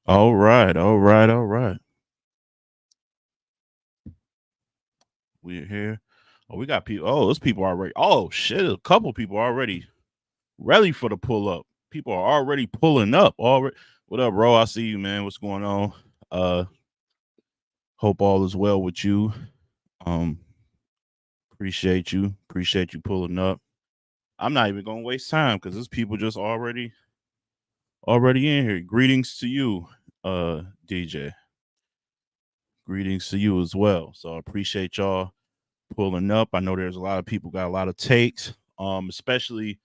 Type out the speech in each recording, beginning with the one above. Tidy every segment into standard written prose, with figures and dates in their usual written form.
All right, all right, all right. We're here. Oh, we got people. Oh, those people already. Oh shit, a couple people already ready for the pull up. People are already pulling up. Already. What up, bro? I see you, man. What's going on? Uh, hope all is well with you. Um, appreciate you. Appreciate you pulling up. I'm not even gonna waste time because there's people just already in here. Greetings to you, DJ. Greetings to you as well. So I appreciate y'all pulling up. I know there's a lot of people got a lot of takes, especially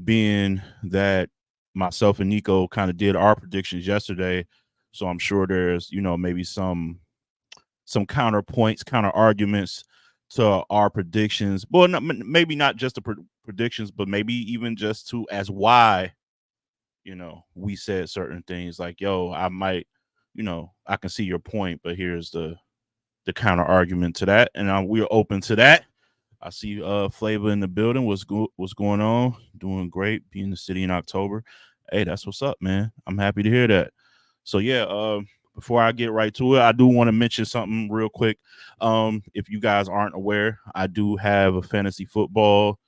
being that myself and Nico kind of did our predictions yesterday. So I'm sure there's, maybe some counterpoints, counter arguments to our predictions. Well, maybe not just the predictions, but maybe even just to as why, we said certain things like, yo, I might, I can see your point, but here's the counter argument to that, and we're open to that. I see Flavor in the building. What's going on? Doing great. Be in the city in October. Hey, that's what's up, man. I'm happy to hear that. So yeah, before I get right to it, I do want to mention something real quick. If you guys aren't aware, I do have a fantasy football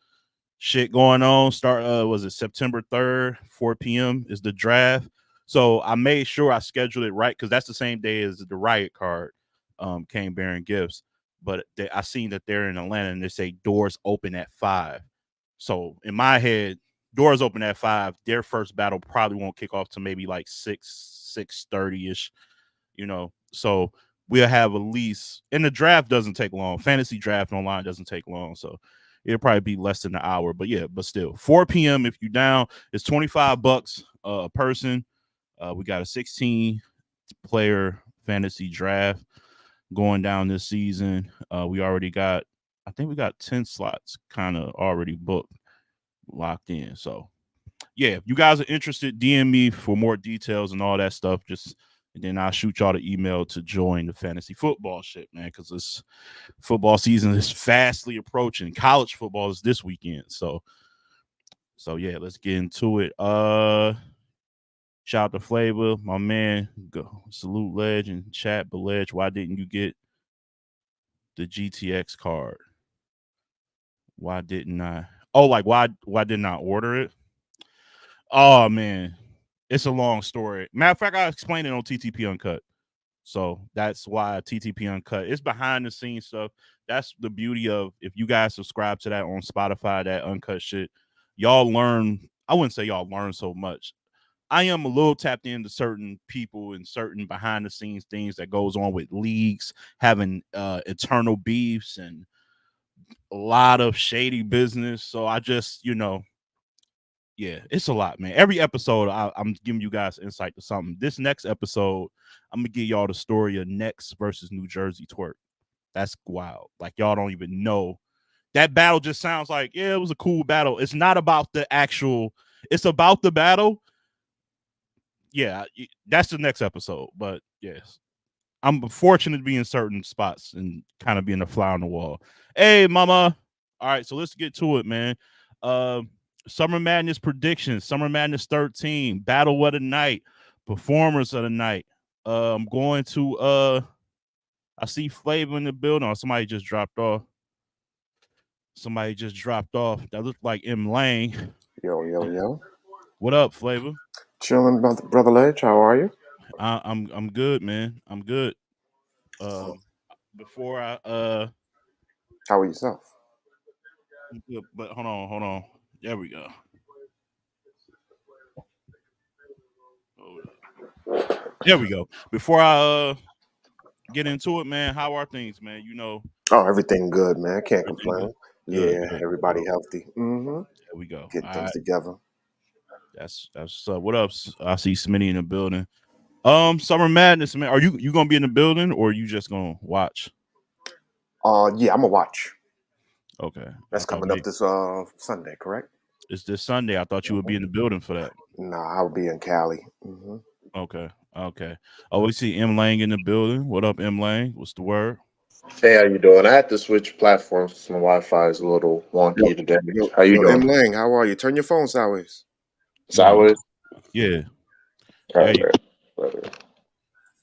shit going on. Start was it September 3rd, 4 p.m. is the draft. So I made sure I scheduled it right because that's the same day as the Riot card came bearing gifts. But I seen that they're in Atlanta and they say doors open at 5. So in my head, doors open at 5. Their first battle probably won't kick off to maybe like 6:30 ish. So we'll have at least, and the draft doesn't take long. Fantasy draft online doesn't take long, so it'll probably be less than an hour. But yeah, but still, 4 p.m. if you down, it's $25 a person. We got a 16 player fantasy draft going down this season. We already got, I think we got 10 slots kind of already booked, locked in. So yeah, if you guys are interested, DM me for more details and all that stuff. And then I'll shoot y'all the email to join the fantasy football shit, man, because this football season is fastly approaching. College football is this weekend. So yeah, let's get into it. Shout out to Flavor, my man. Go salute Ledge and chat, but Ledge, why didn't you get the GTX card? Why didn't I? Oh, like why didn't I order it? Oh man, it's a long story. Matter of fact, I explained it on TTP Uncut. So that's why TTP Uncut. It's behind the scenes stuff. That's the beauty of if you guys subscribe to that on Spotify, that uncut shit, y'all learn. I wouldn't say y'all learn so much. I am a little tapped into certain people and certain behind the scenes things that goes on with leagues having eternal beefs and a lot of shady business. So I just, yeah, it's a lot, man. Every episode, I'm giving you guys insight to something. This next episode, I'm gonna give y'all the story of Next versus New Jersey Twerk. That's wild. Like y'all don't even know. That battle just sounds like, yeah, it was a cool battle. It's not about the actual. It's about the battle. Yeah, that's the next episode. But yes, I'm fortunate to be in certain spots and kind of being a fly on the wall. Hey, mama. All right, so let's get to it, man. Summer Madness predictions, Summer Madness 13, battle of the night, performers of the night. I'm going to I see Flavor in the building. Oh, somebody just dropped off. Somebody just dropped off. That looked like M Lang. Yo. What up, Flavor? Chilling, brother Ledge. How are you? I'm good, man. I'm good. Oh, Um, before I how are yourself? but hold on. There we go. Hold up. There we go. Before I get into it, man, how are things, man? Oh, everything good, man. Can't Everything good. complain. Good, Yeah, good. everybody Well, healthy. Mm-hmm. there we go. Getting All things right, together. that's what up. I see Smitty in the building. Summer Madness, man. Are you gonna be in the building or are you just gonna watch? Yeah, I'm a watch. Okay, I That's thought coming up maybe this Sunday, correct? it's this Sunday. I thought you would be in the building for that. Nah, I'll be in Cali. Mm-hmm. Okay. Okay. Oh, we see M Lang in the building. What up, M Lang? What's the word? Hey, how you doing? I had to switch platforms because my Wi-Fi is a little Yo, wonky today. yo, How you yo, M doing? Lang, how are you? Turn your phone sideways. No. Sideways? Yeah. All There you right. All right.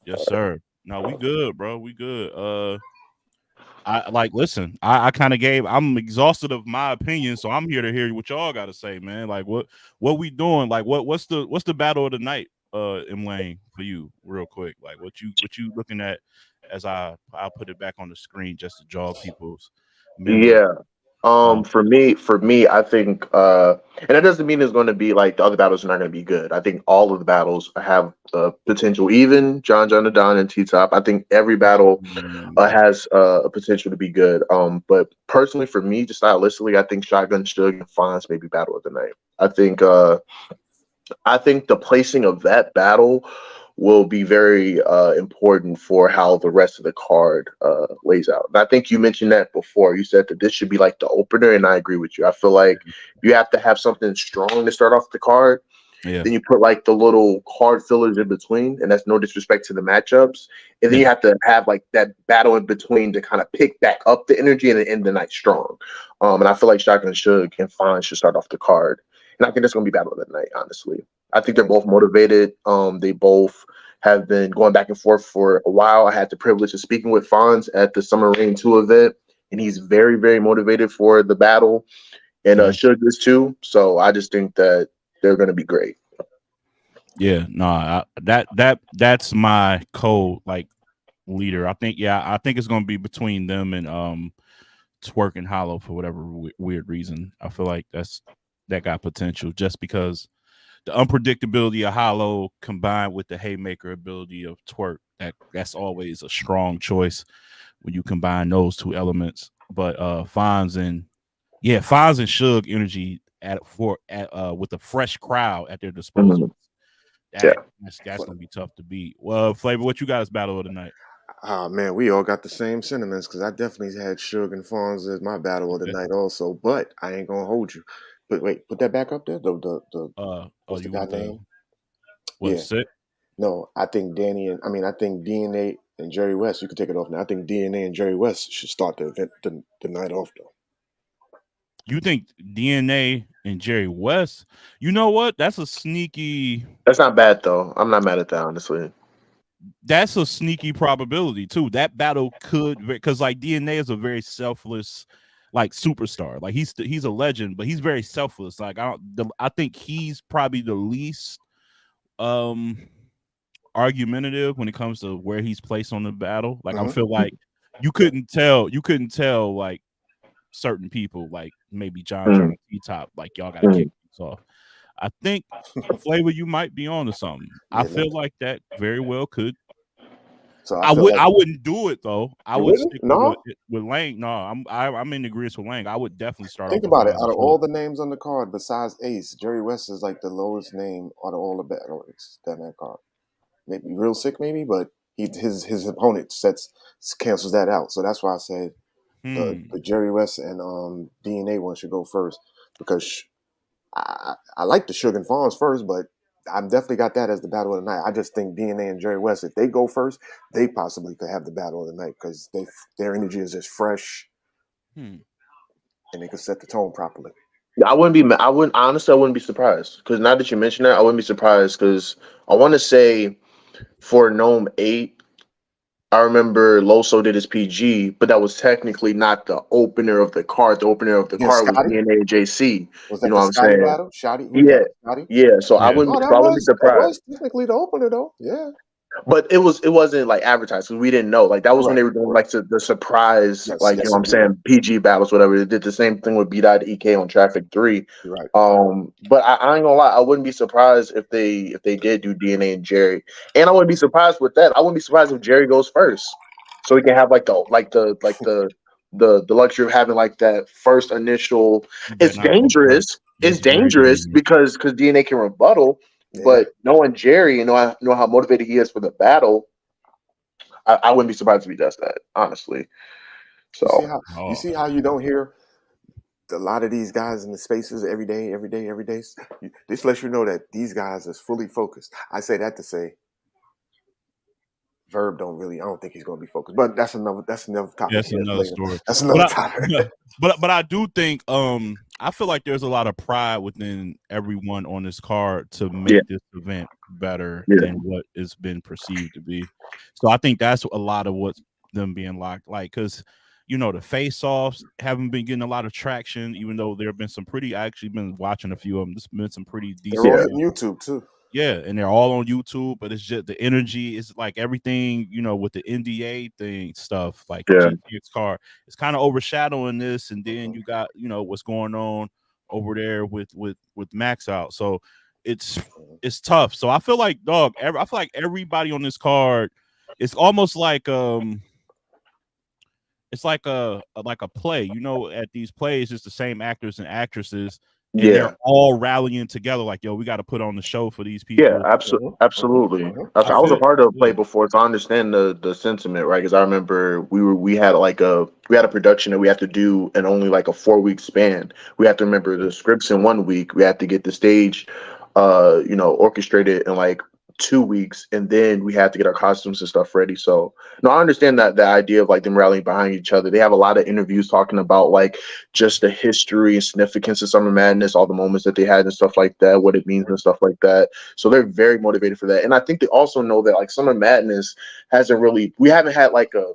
Yes, sir. No, we good, bro. We good. I like listen, I kind of I'm exhausted of my opinion, so I'm here to hear what y'all gotta say, man. Like what we doing? Like what's the battle of the night, M Lang, for you, real quick. Like what you looking at as I'll put it back on the screen just to jog people's memory. Yeah. Um For me, I think, and that doesn't mean it's going to be like the other battles are not going to be good. I think all of the battles have potential. Even John the Don and T Top. I think every battle mm, has a potential to be good. But personally, for me, just stylistically, I think Shotgun Suge and Fonz may be battle of the night. I think the placing of that battle will be very important for how the rest of the card lays out. And I think you mentioned that before. You said that this should be like the opener, and I agree with you. I feel like you have to have something strong to start off the card. yeah. Then you put like the little card fillers in between, and that's no disrespect to the matchups. And then you Yeah. have to have like that battle in between to kind of pick back up the energy and then end the night strong. And I feel like Shotgun Suge and Fine should start off the card. And I think that's gonna be battle of the night, honestly. I think they're both motivated. They both have been going back and forth for a while. I had the privilege of speaking with Fonz at the Summer Rain 2 event, and he's very, very motivated for the battle. And Okay. Suge is too. So I just think that they're going to be great. Yeah, no, that's my like leader. I think it's gonna be between them and Twerk and Hollow for whatever weird reason. I feel like that got potential just because the unpredictability of Hollow combined with the haymaker ability of Twerk. That's always a strong choice when you combine those two elements. But Fonz and Suge energy with a fresh crowd at their disposal. Mhm. Yeah. That's gonna be tough to beat. Well, Flavor, what you got as battle of the night? Ah, man, we all got the same sentiments because I definitely had Suge and Fonz as my battle of the Okay. night also. But I ain't gonna hold you. But wait, put that back up there. The Oh, what's the you guy want the name? what Yeah. sick? No, I think DNA and Jerry West. You can take it off now. I think DNA and Jerry West should start the event the night off though. You think DNA and Jerry West? You know what? That's a sneaky. That's not bad though. I'm not mad at that, honestly. That's a sneaky probability too. That battle could because like DNA is a very selfless, like superstar. Like he's a legend, but he's very selfless. Like I think he's probably the least um argumentative when it comes to where he's placed on the battle. Like I Hmm. feel like you couldn't tell like certain people like maybe John Mm, T Top like y'all got to kick mm. these off. I think Flavor, you might be on to something. I Yeah, feel man. like that very well could. So I feel like I wouldn't do it though. I you would wouldn't. stick with No, Lang. No, I'm in agreement with Lang. I would definitely start off think with about it. Fonz Out and of Suge. all the names on the card, besides Ace, Jerry West is like the lowest name out of all the battles on that card. Maybe real sick, maybe, but his opponent sets cancels that out. So that's why I said Hmm. the Jerry West and DNA one should go first because I like the Sugar and Fawns first, but I've definitely got that as the battle of the night. I just think DNA and Jerry West, if they go first, they possibly could have the battle of the night because their energy is just fresh Hmm. and they could set the tone properly. Yeah, I wouldn't honestly. I wouldn't be surprised because now that you mention that, I wouldn't be surprised because I want to say for Gnome 8, I remember Loso did his PG, but that was technically not the opener of the card. The opener of the Against card was Scotty? DNA and JC. Was You that know the what I'm Scotty saying? battle? Shotty? Who Yeah, battled Scotty? yeah. So I Yeah. wouldn't. Oh, So I wouldn't be that surprised. was technically the opener though. Yeah. But it wasn't like advertised because we didn't know. Like that was when Correct. they were doing like the surprise, Yes, like you yes, know what I'm indeed. saying, PG battles, whatever. They did the same thing with B-Dot EK on Traffic 3. You're right. But I ain't gonna lie, I wouldn't be surprised if they did do DNA and Jerry. And I wouldn't be surprised with that. I wouldn't be surprised if Jerry goes first. So we can have the luxury of having like that first initial. You better It's not go first. dangerous. It's That's very dangerous dangerous. because DNA can rebuttal. Yeah. But knowing Jerry and know how motivated he is for the battle, I wouldn't be surprised if he does that, honestly. You see So how Oh, you don't hear a lot of these guys in the spaces every day. This lets you know that these guys is fully focused. I say that to say Verb don't really. I don't think he's going to be focused. But that's another topic. that's another Later. story. That's another But topic. but I do think I feel like there's a lot of pride within everyone on this card to make yeah, this event better yeah, than what it's been perceived to be. So I think that's a lot of what's them being locked, like, because the face-offs haven't been getting a lot of traction, even though there have been some pretty. I actually been watching a few of them. There's been some pretty They're decent all yeah, hitting YouTube too. Yeah, and they're all on YouTube, but it's just the energy is like everything, with the NDA thing stuff, like the yeah, GTX card, it's kind of overshadowing this, and then Mhm. you got, what's going on over there with Max out. So it's Mhm. it's tough. So I feel like I feel like everybody on this card, it's almost like it's like a play, at these plays, it's the same actors and actresses, and they're yeah. all rallying together like, yo, we got to put on the show for these Yeah, people. Mhm. Mhm. absolutely. Mhm. I I was a feel part of the play yeah. before, so I understand the sentiment, right? Because I remember we had we had a production that we had to do in only like a 4 week span. We had to remember the scripts in 1 week. We had to get the stage, orchestrated in like 2 weeks, and then we had to get our costumes and stuff ready. So no, I understand that the idea of like them rallying behind each other. They have a lot of interviews talking about like just the history and significance of Summer Madness, all the moments that they had and stuff like that, what it means and stuff like that. So they're very motivated for that. And I think they also know that like Summer Madness hasn't really we haven't had like a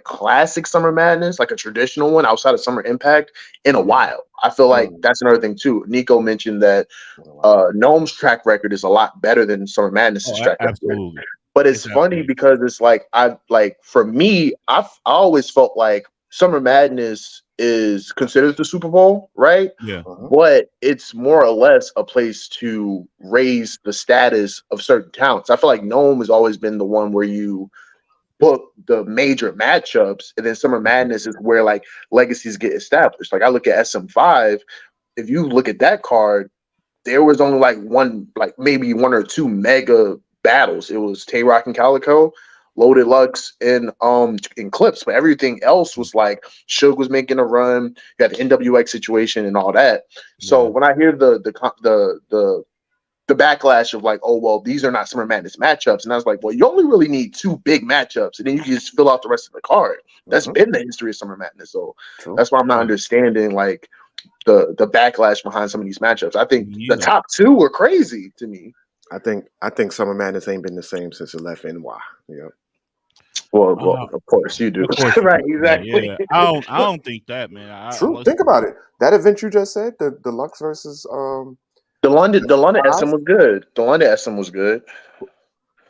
classic Summer Madness, like a traditional one outside of Summer Impact in a Yeah. while. I feel like Mm. that's another thing too. Nico mentioned that Wow. Gnome's track record is a lot better than Summer Madness's Oh, track record. absolutely. But It's it's funny absolutely because it's like for me, I always felt like Summer Madness is considered the Super Bowl, right? yeah. Uh-huh. But it's more or less a place to raise the status of certain talents. I feel like Gnome has always been the one where you book the major matchups, and then Summer Madness is where like legacies get established. Like I look at SM5, if you look at that card, there was only like maybe one or two mega battles. It was Tay Rock and Calico, Loaded Lux, and in Clips, but everything else was like Suge was making a run. You had the NWX situation and all that. So Yeah. when I hear the backlash of like, oh well, these are not Summer Madness matchups, and I was like, well, you only really need two big matchups, and then you can just fill out the rest of the card. That's Mhm. been the history of Summer Madness. So True. that's why I'm not Yeah. understanding like the backlash behind some of these matchups. I think Me the neither. top two were crazy to me. I think Summer Madness ain't been the same since it left NY. Yeah. Well, Uh, of course you do. of course you can Right, say that. exactly. Yeah. I don't think that, man. I True. unless Think about it. That event you just said, the Deluxe versus The London five. SM was good. The London SM was good.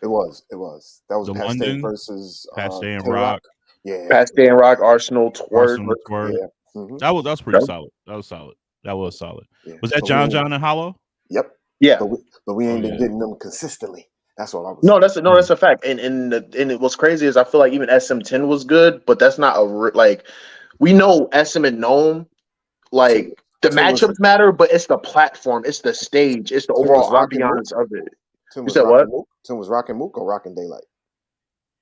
It was. It was. That was the Pastain London, versus Paste and Tay Rock. Rock, Yeah. Past Dan Rock, Arsenal, Twerk. Arsenal Swerve. Yeah. Hmm. That's pretty solid. That was solid. That was solid. Yeah. Was that But we John ain't, John and Hollow? yep. Yeah. But we Oh ain't been yeah. getting them consistently. That's all I was No, saying. that's a fact. And what's crazy is I feel like even SM10 was good, but that's not like we know SM and Gnome, Tim, like the Tim was matchups matter, but it's the platform, it's the stage, it's the Tim was overall rocking Mook. ambiance of it. Tim You was said rocking what? Mook. Tim was rocking Mook or rocking Daylight.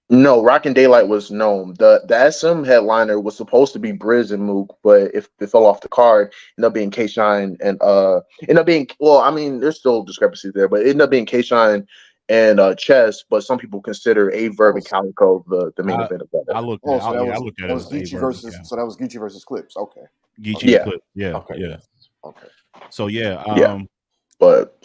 No, Rockin' Daylight was Gnome. The SM headliner was supposed to be Briz and Mook, but if it fell off the card, ended up being K Shine and ended up being well, I mean, there's still discrepancies there, but it ended up being K Shine and Chess, but some people consider A That Verb and was Calico the main I event of that. I looked oh, at so I, yeah, I looked at that it was as a Geechee verb versus account. so that was Geechee versus Clips. Okay. Geechee Okay. and Yeah, Clip. Yeah, Okay. yeah. Yeah. Okay. So yeah, yeah. But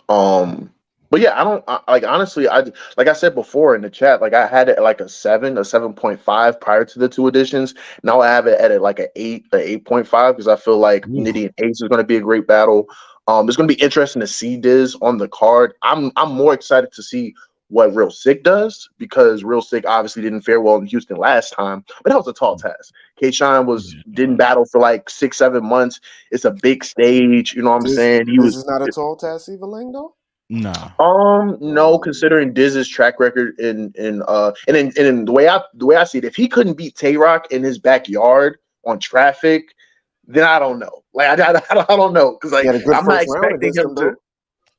But yeah, like honestly, like I said before in the chat, like I had it at like a 7.5 prior to the two editions. Now I have it at like an 8.5 because I feel like Oof. Nitty and Ace is going to be a great battle. It's going to be interesting to see Diz on the card. I'm more excited to see what Real Sick does because Real Sick obviously didn't fare well in Houston last time, but that was a tall task. K Shine didn't battle for like 6-7 months. It's a big stage, you know what I'm saying? This is not a tall task, Eva Lang, though. Nah. No, considering Diz's track record in the way I see it, if he couldn't beat Tay Rock in his backyard on traffic, then I don't know. Like I don't know because like He had a good I'm not first round expecting against him him, to. though. You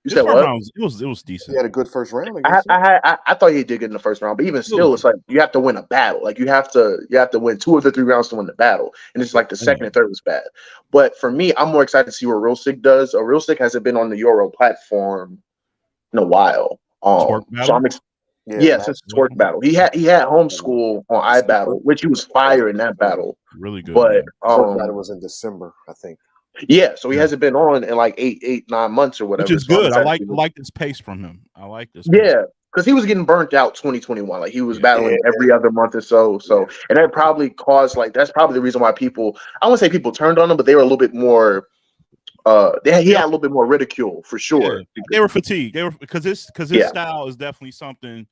His said first what? round it was He decent. had a good first round against him. I thought he did good in the first round, but even still, it's like you have to win a battle. Like you have to win 2 of the 3 rounds to win the battle, and it's like the second and third was bad. But for me, I'm more excited to see what Real Sick does. Real Sick hasn't been on the Euro platform in a while. Twerk So battle? since the Twerk battle, he had homeschool on iBattle, which he was fire in that battle. Really good. But Twerk battle was in December, I think. yeah, so he hasn't been on in like 9 months or whatever. Which is so good. I like this pace from him. I like this. Yeah, because he was getting burnt out 2021. Like he was battling every other month or so. And that probably caused that's probably the reason why people, I won't say people turned on him, but they were a little bit more he had a little bit more ridicule for sure. Yeah. They were fatigued. They were because his style is definitely something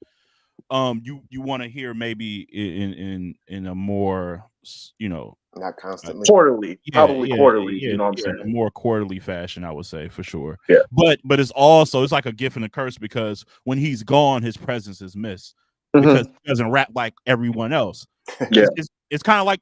you want to hear maybe in a more not constantly quarterly, probably quarterly, you know what I'm saying? A more quarterly fashion, I would say, for sure. Yeah. But it's like a gift and a curse because when he's gone, his presence is missed because he doesn't rap like everyone else. Yeah. It's kind of like,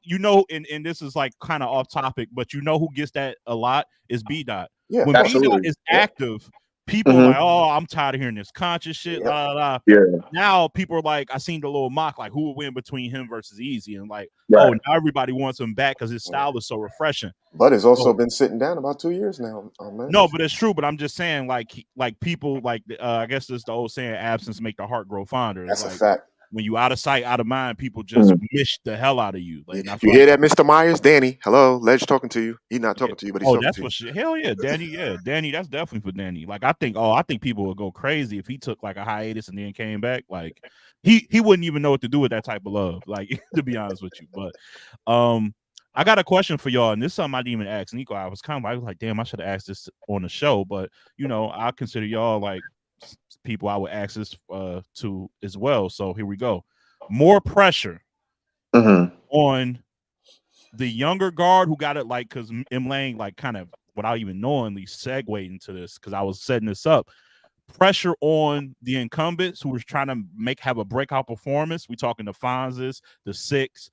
and this is like kind of off topic, but who gets that a lot is B-Dot. Yeah, when B-Dot is active, people are like, oh, I'm tired of hearing this conscious shit. La, la, la. Yeah. Now people are like, I seen the little mock, like who would win between him versus Easy, and like, oh, now everybody wants him back because his style is so refreshing. But it's also been sitting down about 2 years now. Man. No, but it's true. But I'm just saying, like people, like I guess it's the old saying, absence make the heart grow fonder. That's like, a fact. When you out of sight, out of mind, people just wish the hell out of you. Like, you hear that, Mr. Myers? Danny, hello, Ledge talking to you. He's not talking to you, but he's talking to you. That's for hell yeah, Danny. Yeah, Danny. That's definitely for Danny. Like, I think people would go crazy if he took like a hiatus and then came back. Like, he wouldn't even know what to do with that type of love. Like, to be honest with you. But, I got a question for y'all, and this is something I didn't even ask Nico. I was like, damn, I should have asked this on the show, but I consider y'all like people I would ask this to as well. So here we go. More pressure on the younger guard who got it, like, because M. Lang, like, kind of without even knowingly segued into this because I was setting this up. Pressure on the incumbents who was trying to have a breakout performance. We talking the Fonzes, the Six,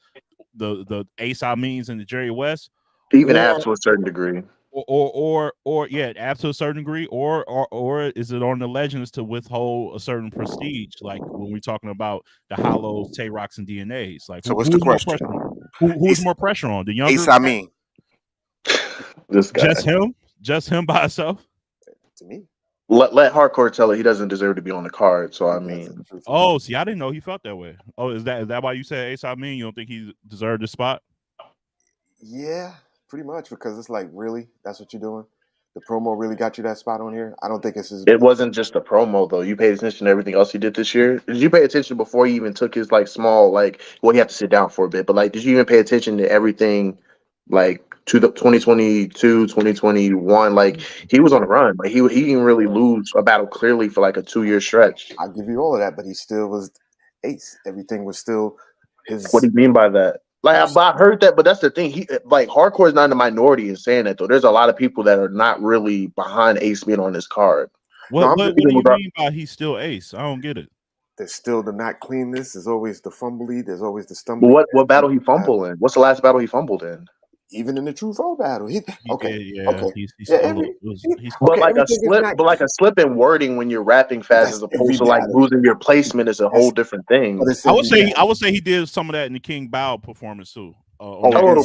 the Ace Amins, and the Jerry West. Even Abs to a certain degree. Or Abs to a certain degree, or is it on the Legends to withhold a certain prestige, like when we're talking about the Hollows, Tay Rocks, and DNAs? Like, so what's the question? Who's more pressure on? The younger? Ace Amin. This guy. Just him by himself? To me. Let Hardcore tell it he doesn't deserve to be on the card. So I mean, see, I didn't know he felt that way. Oh, is that why you said Ace Amin? You don't think he deserved the spot? Yeah. Pretty much, because it's like, really, that's what you're doing. The promo really got you that spot on here. I don't think it's his. It wasn't just a promo though. You paid attention to everything else he did this year. Did you pay attention before he even took his like small he had to sit down for a bit, but like, did you even pay attention to everything like to the 2022, 2021? Like he was on a run. Like he didn't really lose a battle clearly for like a 2-year stretch. I'll give you all of that, but he still was ace. Everything was still his. What do you mean by that? Like I heard that, but that's the thing. He like Hardcore is not in the minority in saying that though. There's a lot of people that are not really behind Ace being on this card. What do you mean by he's still Ace? I don't get it. There's still the not cleanness. There's always the fumbly. There's always the stumbling. What battle he fumbled in? What's the last battle he fumbled in? Even in the True Foe battle, he's like a slip in wording when you're rapping fast as opposed to like losing your placement is a whole different thing. I would say he did some of that in the King Bao performance too. A little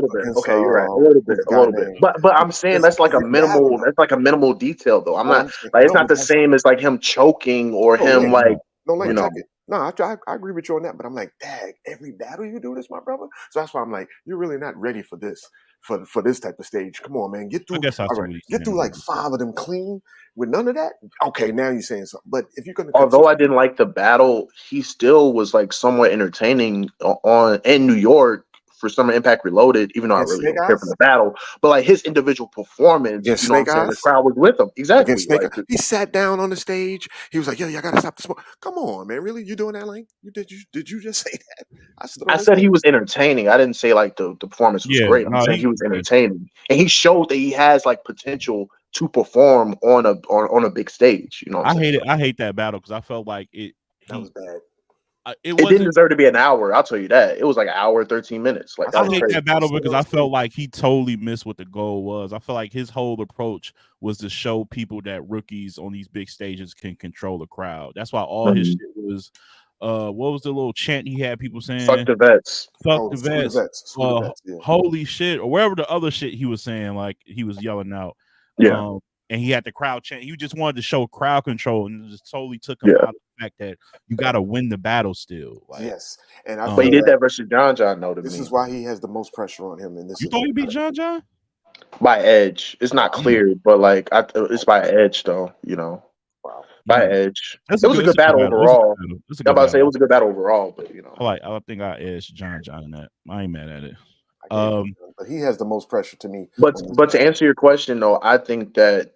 bit. Okay, you're right. A little bit. But I'm saying that's like a minimal detail though. I'm not like it's not the same as like him choking or him like no, like No, I agree with you on that, but I'm like, dang, every battle you do this, my brother. So that's why I'm like, you're really not ready for this, for this type of stage. Come on, man, get I through. guess I All see right, what he's get saying through a like little bit. 5 of them clean with none of that. Okay, now you're saying something. But if you're gonna Although I consistently, didn't like the battle, he still was like somewhat entertaining on in New York for Summer Impact Reloaded, even though I against really Snake don't care for Eyes, the battle. But like his individual performance, against you know what I'm Snake saying? The Eyes, crowd was with him. against Exactly. Snake Like Eyes, he sat down on the stage. He was like, yo, y'all gotta stop the smoke. Come on, man, really? You doing that, Lane? Did you just say that? I stood on I the said, stage. he was entertaining. I didn't say like the performance was Yeah, great. I'm no, saying he he was entertaining, and he showed that he has like potential to perform on a big stage. You know what I'm I saying? hate it. So I hate that battle because I felt like it. That was He bad. it it didn't wasn't. deserve to be an hour. I'll tell you that. It was like an hour, 13 minutes. Like that I was hate crazy. that battle Stood because on the I stage. felt like he totally missed what the goal was. I feel like his whole approach was to show people that rookies on these big stages can control the crowd. That's why all his Mhm. shit was. What was the little chant he had people Fuck saying? the vets. Fuck Oh, the screw the vets. vets, screw the vets. Yeah, Holy shit, or wherever the other shit he was saying, like he was yelling out. Yeah, Um, and he had the crowd chant. He just wanted to show crowd control, and it just totally took him yeah. out of the fact that you got to win the battle still. Like, yes, and I But he feel um, did that that versus John though to this is me. why he has the most pressure on him in this you thought event. he beat John John? By edge. It's not Wow, Mm, clear, but like it's wow, by edge though, you know. wow. By mm. edge. That's It a was a good. It's good a good battle battle. It's a good overall. battle. It's a I'm good about to say it battle. was a good battle overall, but you know. I think I edged John John in that. I ain't mad at it. I gave Um, him, but he has the most pressure to me But on this but to battle. answer your question though, I think that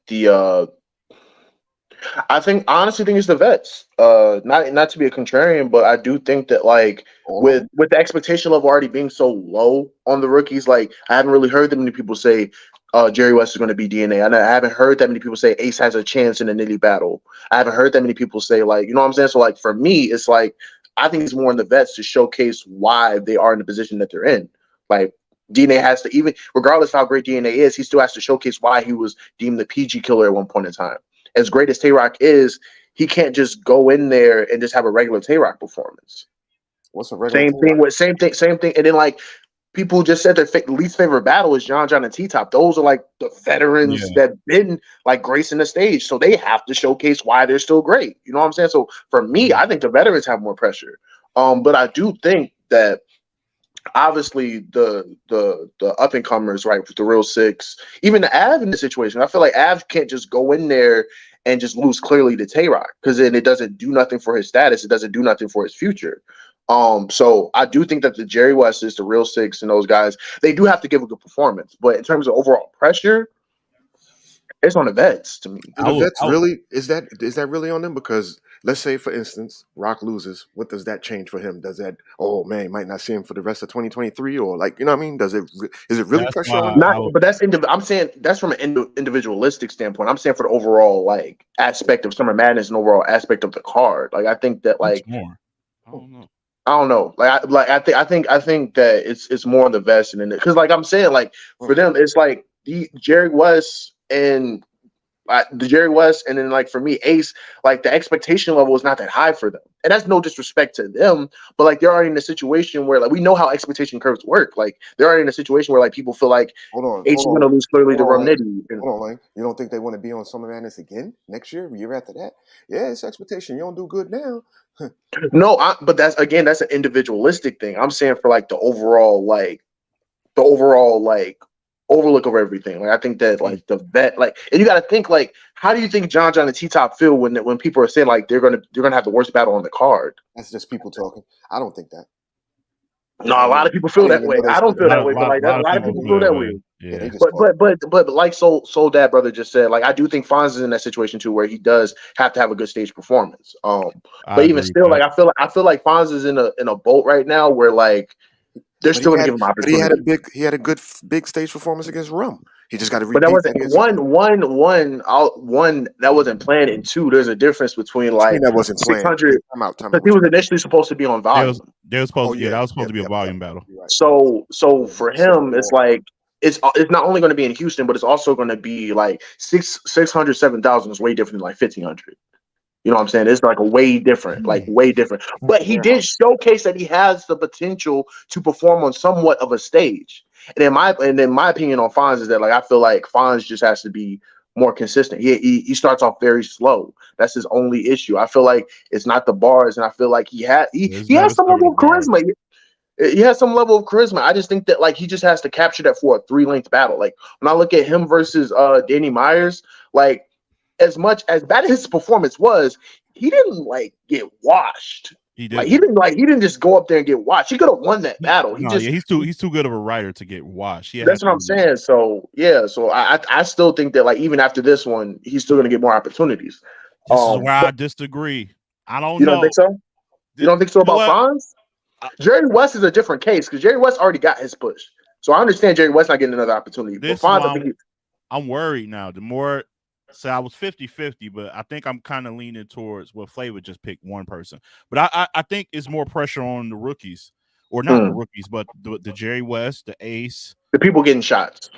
I think honestly think it's the vets. Not to be a contrarian, but I do think that like All of them. with the expectation level already being so low on the rookies, like I haven't really heard that many people say Jerry West is going to be DNA. I haven't heard that many people say Ace has a chance in a nitty battle. I haven't heard that many people say like, you know what I'm saying? So like for me, it's like I think it's more in the vets to showcase why they are in the position that they're in. Like DNA has to, even regardless of how great DNA is, he still has to showcase why he was deemed the PG killer at one point in time. As great as Tay Rock is, he can't just go in there and just have a regular Tay Rock performance. What's a regular Same team thing like? with same thing. And then like people just said their least favorite battle is John John and T Top. Those are like the veterans yeah, that been like gracing the stage, so they have to showcase why they're still great. You know what I'm saying? So for me, I think the veterans have more pressure. But I do think that obviously the up and comers, right, with the real six, even the Av in this situation, I feel like Av can't just go in there and just lose clearly to Tay Rock because then it doesn't do nothing for his status. It doesn't do nothing for his future. So I do think that the Jerry West is the real six and those guys, they do have to give a good performance. But in terms of overall pressure, it's on the vets to me. Do I the will. vets really is that really on them? Because let's say, for instance, Rock loses. What does that change for him? Does that, oh man, might not see him for the rest of 2023, or like, you know what I mean? Is it really That's pressure on why him? Not, I would. but I'm saying that's from an individualistic standpoint. I'm saying for the overall like aspect of Summer Madness and overall aspect of the card. Like I think that Much like more. I Hmm. don't know. I don't know. I think that it's more on the vest and because like I'm saying like Hmm. for them it's like the Jerry West and the Jerry West, and then like for me, Ace, like the expectation level is not that high for them, and that's no disrespect to them, but like they're already in a situation where like we know how expectation curves work. Like they're already in a situation where like people feel like Ace is going to lose clearly Hold to on, Rum Lane. Nitty. And, Hold on, Lane. You don't think they want to be on Summer Madness again next year, year after that? Yeah, it's expectation. You don't do good now. no, but that's again that's an individualistic thing. I'm saying for like the overall like overlook of everything. Like I think that Mm. like the vet like and you got to think like how do you think John John and T Top feel when people are saying like they're gonna have the worst battle on the card? That's just people talking. I don't think that. No, I a didn't lot of even, people I feel didn't that even know way. they I said don't A feel that. lot, that of way, but lot, like a lot of lot of people people Oh, feel feel that that way. way. yeah, they Yeah. just But talking. Soul Dad brother just said like I do think Fonz is in that situation too where he does have to have a good stage performance. I But even agree with still, that. like I feel like Fonz is in a boat right now where like they're But still gonna give him he had a opportunity. big, he had a good big stage performance against Rum. He just got to But that repeat wasn't that against Rum. one that wasn't planned, and two, there's a difference between What you mean like that wasn't planned? 600 Time because out. he What was you initially supposed to be on volume. They was Oh supposed. Yeah, yeah, that was supposed yep, to be a yep, yep, volume yep. battle. You're right. So Yeah, for should have him, been it's more. like it's not only going to be in Houston, but it's also going to be like 600 7,000 is way different than like 1,500. You know what I'm saying? It's like a way different, like way different. But he Yeah, did showcase that he has the potential to perform on somewhat of a stage. And in my opinion on Fonz is that like I feel like Fonz just has to be more consistent. He starts off very slow. That's his only issue. I feel like it's not the bars, and I feel like he It's he has never some never level the of bars. charisma. He has some level of charisma. I just think that like he just has to capture that for a 3 length battle. Like when I look at him versus Danny Myers, like as much as bad as his performance was, he didn't like get washed. He Like didn't. he didn't just go up there and get washed. He could have won that battle. He No, just yeah, he's too good of a writer to get washed. He had That's what to I'm saying. So yeah, so I still think that like even after this one, he's still gonna get more opportunities. This is where I But disagree. I don't you don't know. think so? You don't think so You know about what? Fonz? Jerry West is a different case because Jerry West already got his push. So I understand Jerry West not getting another opportunity. But This is Fonz, I why think I'm worried now. The more, so I was 50-50, but I think I'm kind of leaning towards Flavor just picked one person. But I think it's more pressure on the rookies, or not the rookies, but the Jerry West, the Ace. the people getting shots.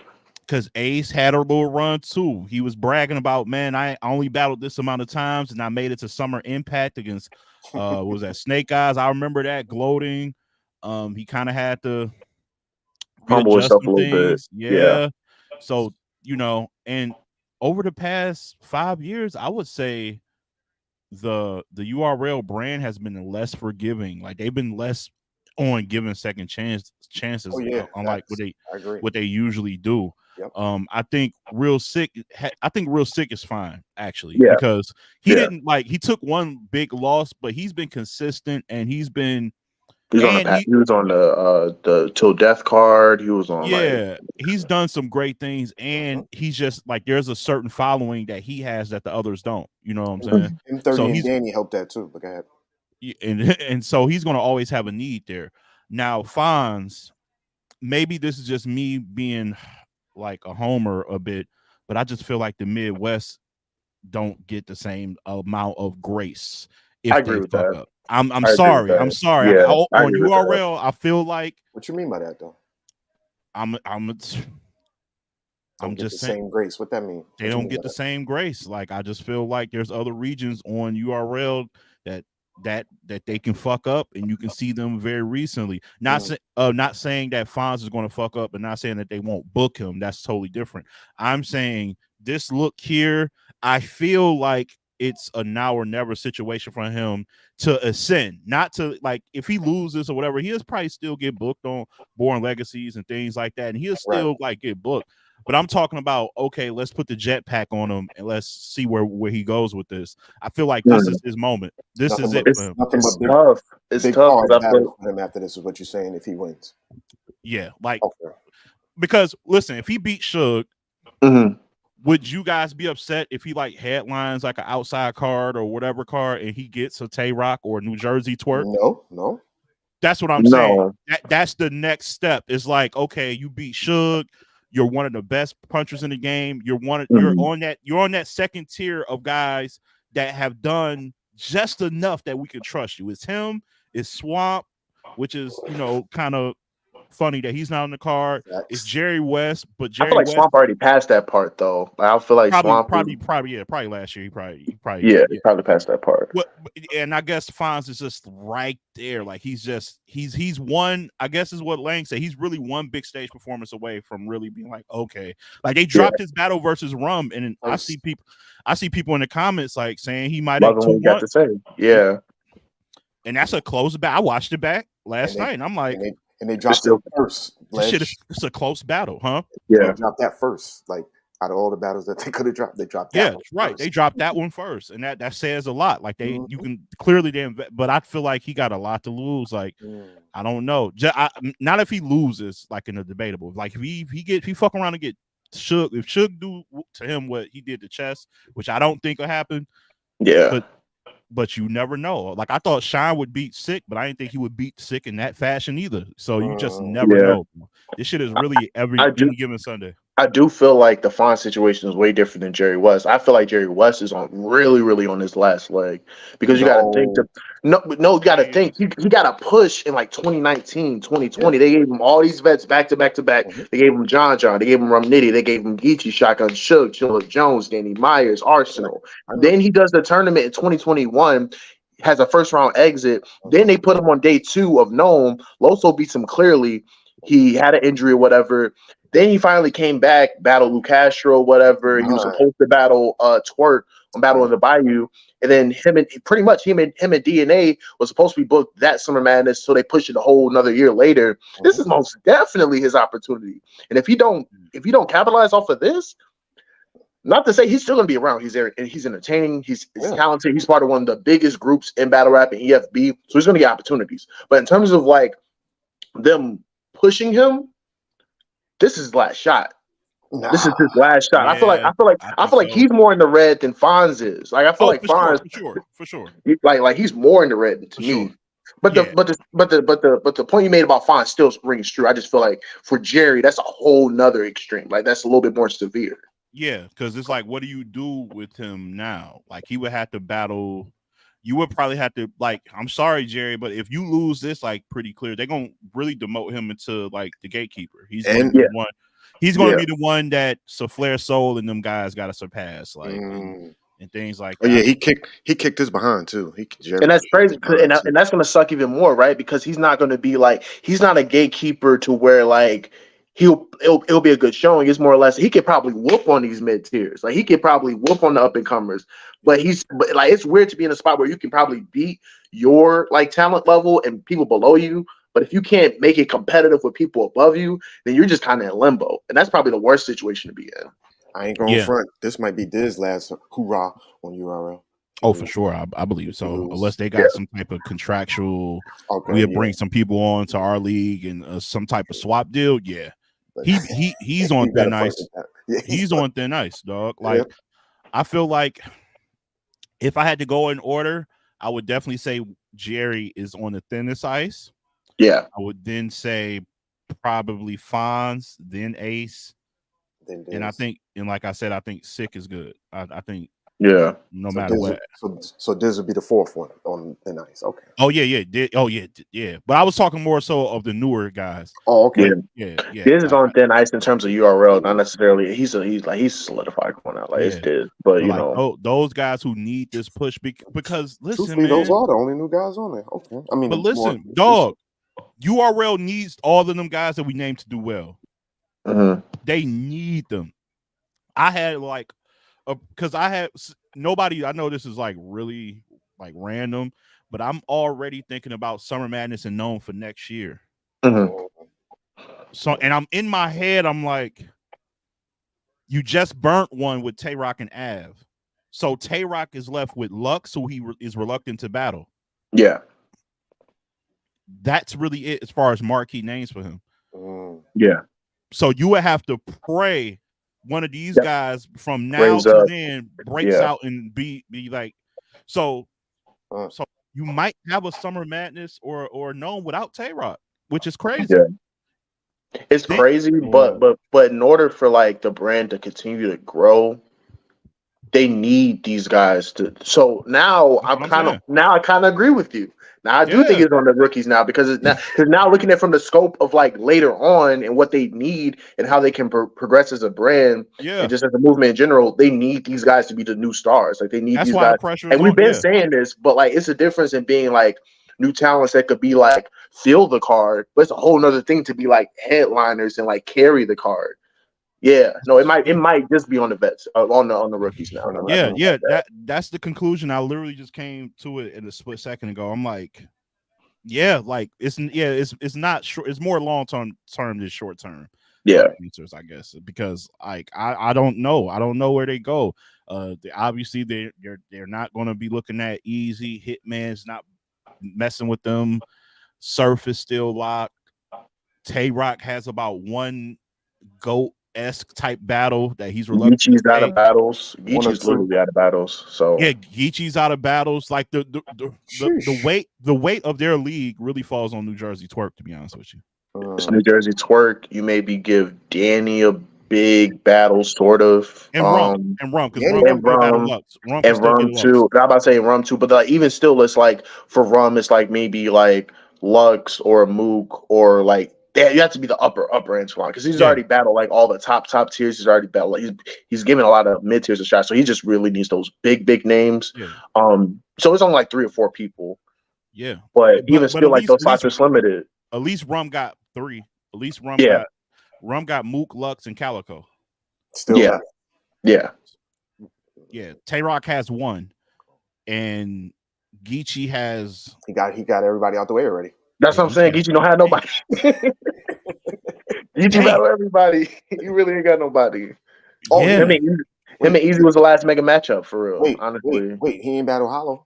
Because Ace had a little run too. He was bragging about, man, I only battled this amount of times and I made it to Summer Impact against was that Snake Eyes. I remember that, gloating. He kind of had to Humble readjust himself a some little bit. things. Yeah. Yeah. So, and over the past 5 years, I would say the URL brand has been less forgiving. Like they've been less on giving second chances, Oh yeah, unlike facts. I agree. what they usually do. Yep. I think Real Sick is fine actually, Yeah. because he Yeah. didn't he took one big loss, but he's been consistent and he's been He was on the Till Death card. He was on like he's done some great things, and he's just like there's a certain following that he has that the others don't. You know what I'm saying? M30 So and he's Danny helped that too. But go ahead. and so he's going to always have a need there. Now, Fonz, maybe this is just me being like a homer a bit, but I just feel like the Midwest don't get the same amount of grace I if agree they with fuck that. up. I'm I agree with sorry. that. I'm sorry. Yeah, I On agree with that. URL, I feel like What you mean by that though? I'm Don't get just the saying same grace. What that mean? they What you don't mean get by the that? same grace. Like I just feel like there's other regions on URL that they can fuck up, and you can see them very recently. Not saying that Fonz is going to fuck up, and not saying that they won't book him. That's totally different. I'm saying this look here, I feel like it's a now or never situation for him to ascend. Not to like if he loses or whatever, he'll probably still get booked on Born Legacies and things like that, and he'll still like get booked. But I'm talking about, okay, let's put the jetpack on him and let's see where he goes with this. I feel like this is his moment. This is it for him. Nothing but big, tough. It's big tough hard because I battles feel for him after this is what you're saying if he wins. Yeah, like Okay. because listen, if he beat Suge, Mhm. would you guys be upset if he like headlines like an outside card or whatever card and he gets a Tay Rock or a New Jersey twerk? No. That's what I'm saying. No. That's the next step. It's like, okay, you beat Suge, you're one of the best punchers in the game. You're on that second tier of guys that have done just enough that we can trust you. It's him, it's Swamp, which is kind of funny that he's not on the card. Facts. It's Jerry West, but I feel Jerry like West Swamp already passed that part though. I feel like probably Swamp last year he probably he probably passed that part. Well, and I guess Fonz is just right there. Like he's one. I guess is what Lang said. He's really one big stage performance away from really being like, okay, like they dropped his battle versus Rum, and I see people in the comments like saying he might have Loving what you got to say. Yeah, and that's a close battle. I watched it back last night, and I'm like, and they dropped it first. It's a close battle, huh? Yeah, they dropped that first. Like out of all the battles that they could have dropped, they dropped that. Yeah, right. First. They dropped that one first, and that says a lot. Like you can clearly but I feel like he got a lot to lose. Like I don't know, not if he loses, like in a debatable. Like if he fuck around and get Suge, if Suge do to him what he did to Chess, which I don't think will happen. Yeah, but you never know. Like I thought Shine would beat Sick, but I didn't think he would beat Sick in that fashion either. So you just never know. This shit is really any given Sunday. I do feel like the Fonz situation is way different than Jerry West. I feel like Jerry West is on really on his last leg because you got to think you got to think he got a push in like 2019, 2020. They gave him all these vets back to back. They gave him John, they gave him Rum Nitty, they gave him Geechee, Shotgun, Suge, Chilla Jones, Danny Myers, Arsenal. Then he does the tournament in 2021. Has a first round exit. Then they put him on day 2 of Gnome. Loso beats him clearly. He had an injury or whatever. Then he finally came back, battled Lou Castro, whatever. He was supposed to battle Twerk on Battle of the Bayou, and then him and DNA was supposed to be booked that Summer Madness, so they pushed it a whole another year later. This is most definitely his opportunity, and if you don't capitalize off of this, not to say he's still gonna be around. He's there, and he's entertaining. He's talented. He's part of one of the biggest groups in battle rap and EFB, so he's gonna get opportunities. But in terms of like them pushing him, this is his last shot. Nah. This is his last shot. Yeah, I feel like he's more in the red than Fonz is. Like I feel like Fonz, for sure. Like he's more in the red to me. But the point you made about Fonz still rings true. I just feel like for Jerry, that's a whole nother extreme. Like that's a little bit more severe. Yeah, because it's like, what do you do with him now? Like he would have to battle. You would probably have to, like, I'm sorry, Jerry, but if you lose this, like, pretty clear, they're gonna really demote him into like the gatekeeper. He's gonna be one. He's gonna be the one that Flair Soul and them guys gotta surpass, like, and things like that. Yeah, he kicked his behind too. And that's crazy, and that's gonna suck even more, right? Because he's not gonna be like, he's not a gatekeeper to where like it'll be a good showing. It's more or less he could probably whoop on these mid tiers, like he could probably whoop on the up and comers. But like it's weird to be in a spot where you can probably beat your like talent level and people below you. But if you can't make it competitive with people above you, then you're just kind of in limbo, and that's probably the worst situation to be in. I ain't going front. This might be Diz's last hoorah on URL. Oh, for sure. I believe so. Unless they got some type of contractual, we'll bring some people on to our league and some type of swap deal. Yeah, he's on thin ice. He's on thin ice, dog. Like I feel like if I had to go in order, I would definitely say Jerry is on the thinnest ice. Yeah, I would then say probably Fonz, then Ace, and I think, and like I said, I think Sick is good. I think no matter what. So Diz would be the fourth one on the ice. Okay. Oh yeah. But I was talking more so of the newer guys. Oh, okay. Yeah. Diz is on thin ice in terms of URL, not necessarily. He's solidified going out. Like it's Diz, but you know those guys who need this push because listen, man, those are the only new guys on there. Okay. I mean, but listen, dog. URL needs all of them guys that we named to do well. They need them. I had like, because I had nobody. I know this is like really like random, but I'm already thinking about Summer Madness and Known for next year. So, and I'm in my head, I'm like, you just burnt one with Tay Rock and Av. So Tay Rock is left with Lux, who he is reluctant to battle. Yeah. That's really it as far as marquee names for him. Yeah. So you would have to pray one of these guys from now to then breaks out and be like, so you might have a Summer Madness or Known without Tay Rock, which is crazy. Yeah. It's crazy, but in order for like the brand to continue to grow, they need these guys to. So now I kind of agree with you. Now I do think it's on the rookies now because now looking at from the scope of like later on and what they need and how they can progress as a brand and just as a movement in general, they need these guys to be the new stars. Like they need these guys. And we've been saying this, but like it's a difference in being like new talents that could be like fill the card, but it's a whole nother thing to be like headliners and like carry the card. Yeah, no, it might just be on the vets, on the rookies now. That's the conclusion. I literally just came to it in a split second ago. I'm like, it's not short. It's more long term than short term. Yeah, answers, I guess, because like I don't know. I don't know where they go. Obviously they're not going to be looking at easy. Hitman's not messing with them. Surf is still locked. Tay Rock has about one GOAT-esque type battle that he's reluctant. Geechee's out of battles. Geechee's literally out of battles. So yeah, Geechee's out of battles. Like the weight of their league really falls on New Jersey Twerk, to be honest with you. It's New Jersey Twerk. You maybe give Danny a big battle, sort of. And Rum too. I'm about to say Rum too, but like, even still, it's like for Rum, it's like maybe like Lux or Mook or like you have to be the upper echelon because he's already battled like all the top tiers. He's already battled. Like, he's given a lot of mid tiers a shot, so he just really needs those big names. Yeah. So it's only like 3 or 4 people. Yeah, but even still, like those spots are limited. At least Rum got 3. At least Rum got Mook, Lux, and Calico. Still Yeah. left. Yeah. Yeah, Tay-Rock has one, and Geechee has. He got everybody out the way already. That's what I'm saying. Geechee don't have nobody. Geechee battle everybody. He really ain't got nobody. Oh, yeah. Him and Easy was the last mega matchup for real. Honestly, wait. He ain't battle Hollow.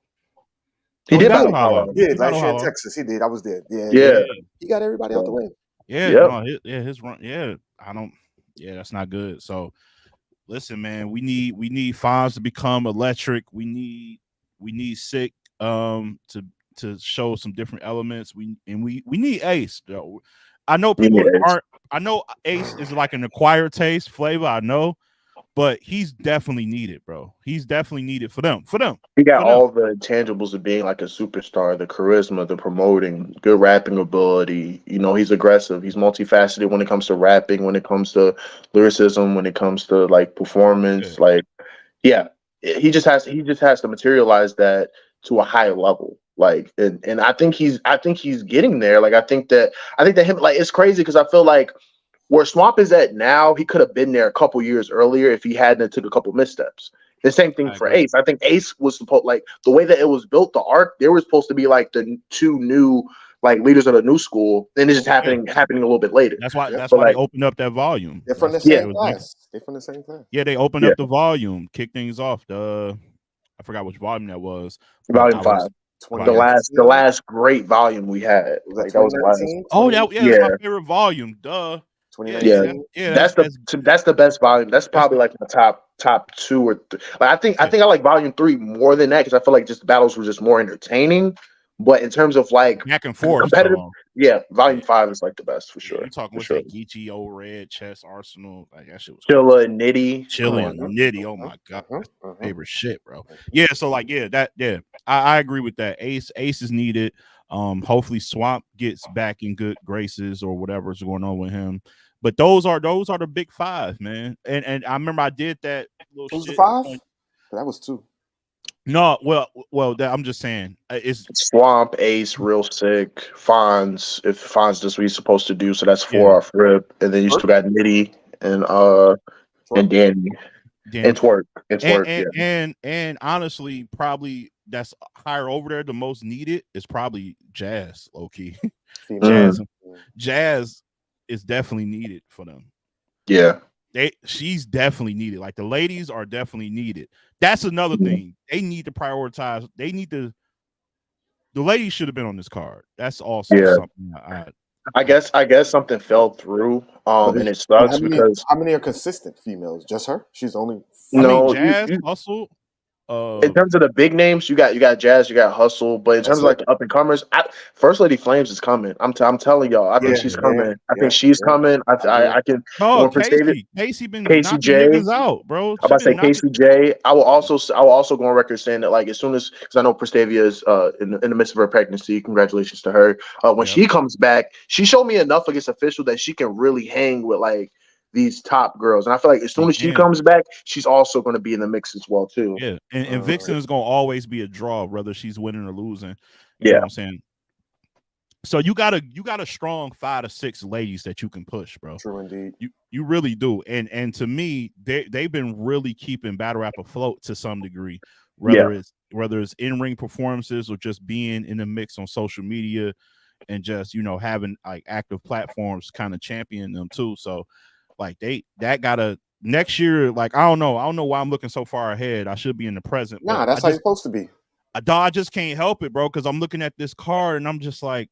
he did battle battle Hollow. He did He last battle year in Hollow. Texas. He did. I was there. Yeah. He got everybody out the way. Yeah, Yep. no, his run. Yeah, I don't. Yeah, that's not good. So, listen, man, we need Fonz to become electric. We need Sick to show some different elements. We need Ace though. I know people aren't. I know Ace is like an acquired taste flavor. I know, but he's definitely needed, bro. He's definitely needed for them. He got all the intangibles of being like a superstar: the charisma, the promoting, good rapping ability. You know, he's aggressive. He's multifaceted when it comes to rapping, when it comes to lyricism, when it comes to like performance. Yeah. Like, yeah, he just has to materialize that to a higher level. Like, and I think he's getting there. Like, I think that him, like, it's crazy because I feel like where Swamp is at now, he could have been there a couple years earlier if he hadn't took a couple missteps. The same thing for Ace. I think Ace was supposed, like, the way that it was built, the arc, they were supposed to be like the two new like leaders of the new school. Then it's just happening a little bit later. That's why like, they opened up that volume. They're from the same class. They're from the same class. Yeah, they opened up the volume, kicked things off. I forgot which volume that was. Volume 5. The last great volume we had. Was that was the last. Oh, that's my favorite volume. Duh. Yeah, that's the best volume. That's probably like my top 2 or 3. Like, I think I like volume 3 more than that because I feel like just the battles were just more entertaining. But in terms of like back and forth, competitive, volume 5 is like the best for sure. You talking with that Geechee, Old Red, Chess, Arsenal, like that shit was Chilla and Nitty. Chilla and Nitty. Oh my god, favorite shit, bro. Yeah, so like I agree with that. Ace is needed. Hopefully Swamp gets back in good graces or whatever's going on with him. But those are the big 5, man. And I remember I did that little Who's shit. The 5? That was 2. No, well, I'm just saying it's Swamp, Ace, Real Sick, Fonz. If Fonz does what he's supposed to do, so that's 4 off rip, and then you still got Nitty and Danny. And Twerk. And honestly, probably that's higher over there. The most needed is probably Jazz, low key. Jazz is definitely needed for them. Yeah. She's definitely needed. Like the ladies are definitely needed. That's another thing. They need to prioritize. The ladies should have been on this card. That's also something I guess something fell through. And it sucks because how many are consistent females? Just her? She's only Jazz, Hustle. In terms of the big names, you got Jazz, you got Hustle, but in terms of like the up and comers, First Lady Flames is coming. I'm telling y'all, I think she's coming. I think she's coming. I can. Oh, Casey been knocking niggas out, bro. I'm about to say Casey J. I will also go on record saying that, like, as soon as, because I know Prestavia is in the midst of her pregnancy. Congratulations to her. When she comes back, she showed me enough against Official that she can really hang with like these top girls, and I feel like as soon as she comes back, she's also going to be in the mix as well too. Yeah, and Vixen is going to always be a draw, whether she's winning or losing. You know what I'm saying? So you got a strong 5 to 6 ladies that you can push, bro. True indeed. You really do, and to me, they've been really keeping battle rap afloat to some degree, whether it's in-ring performances or just being in the mix on social media, and just having like active platforms kind of champion them too. So. Like that gotta next year. Like I don't know why I'm looking so far ahead. I should be in the present. Nah, that's how you're supposed to be. I just can't help it, bro. Because I'm looking at this card and I'm just like,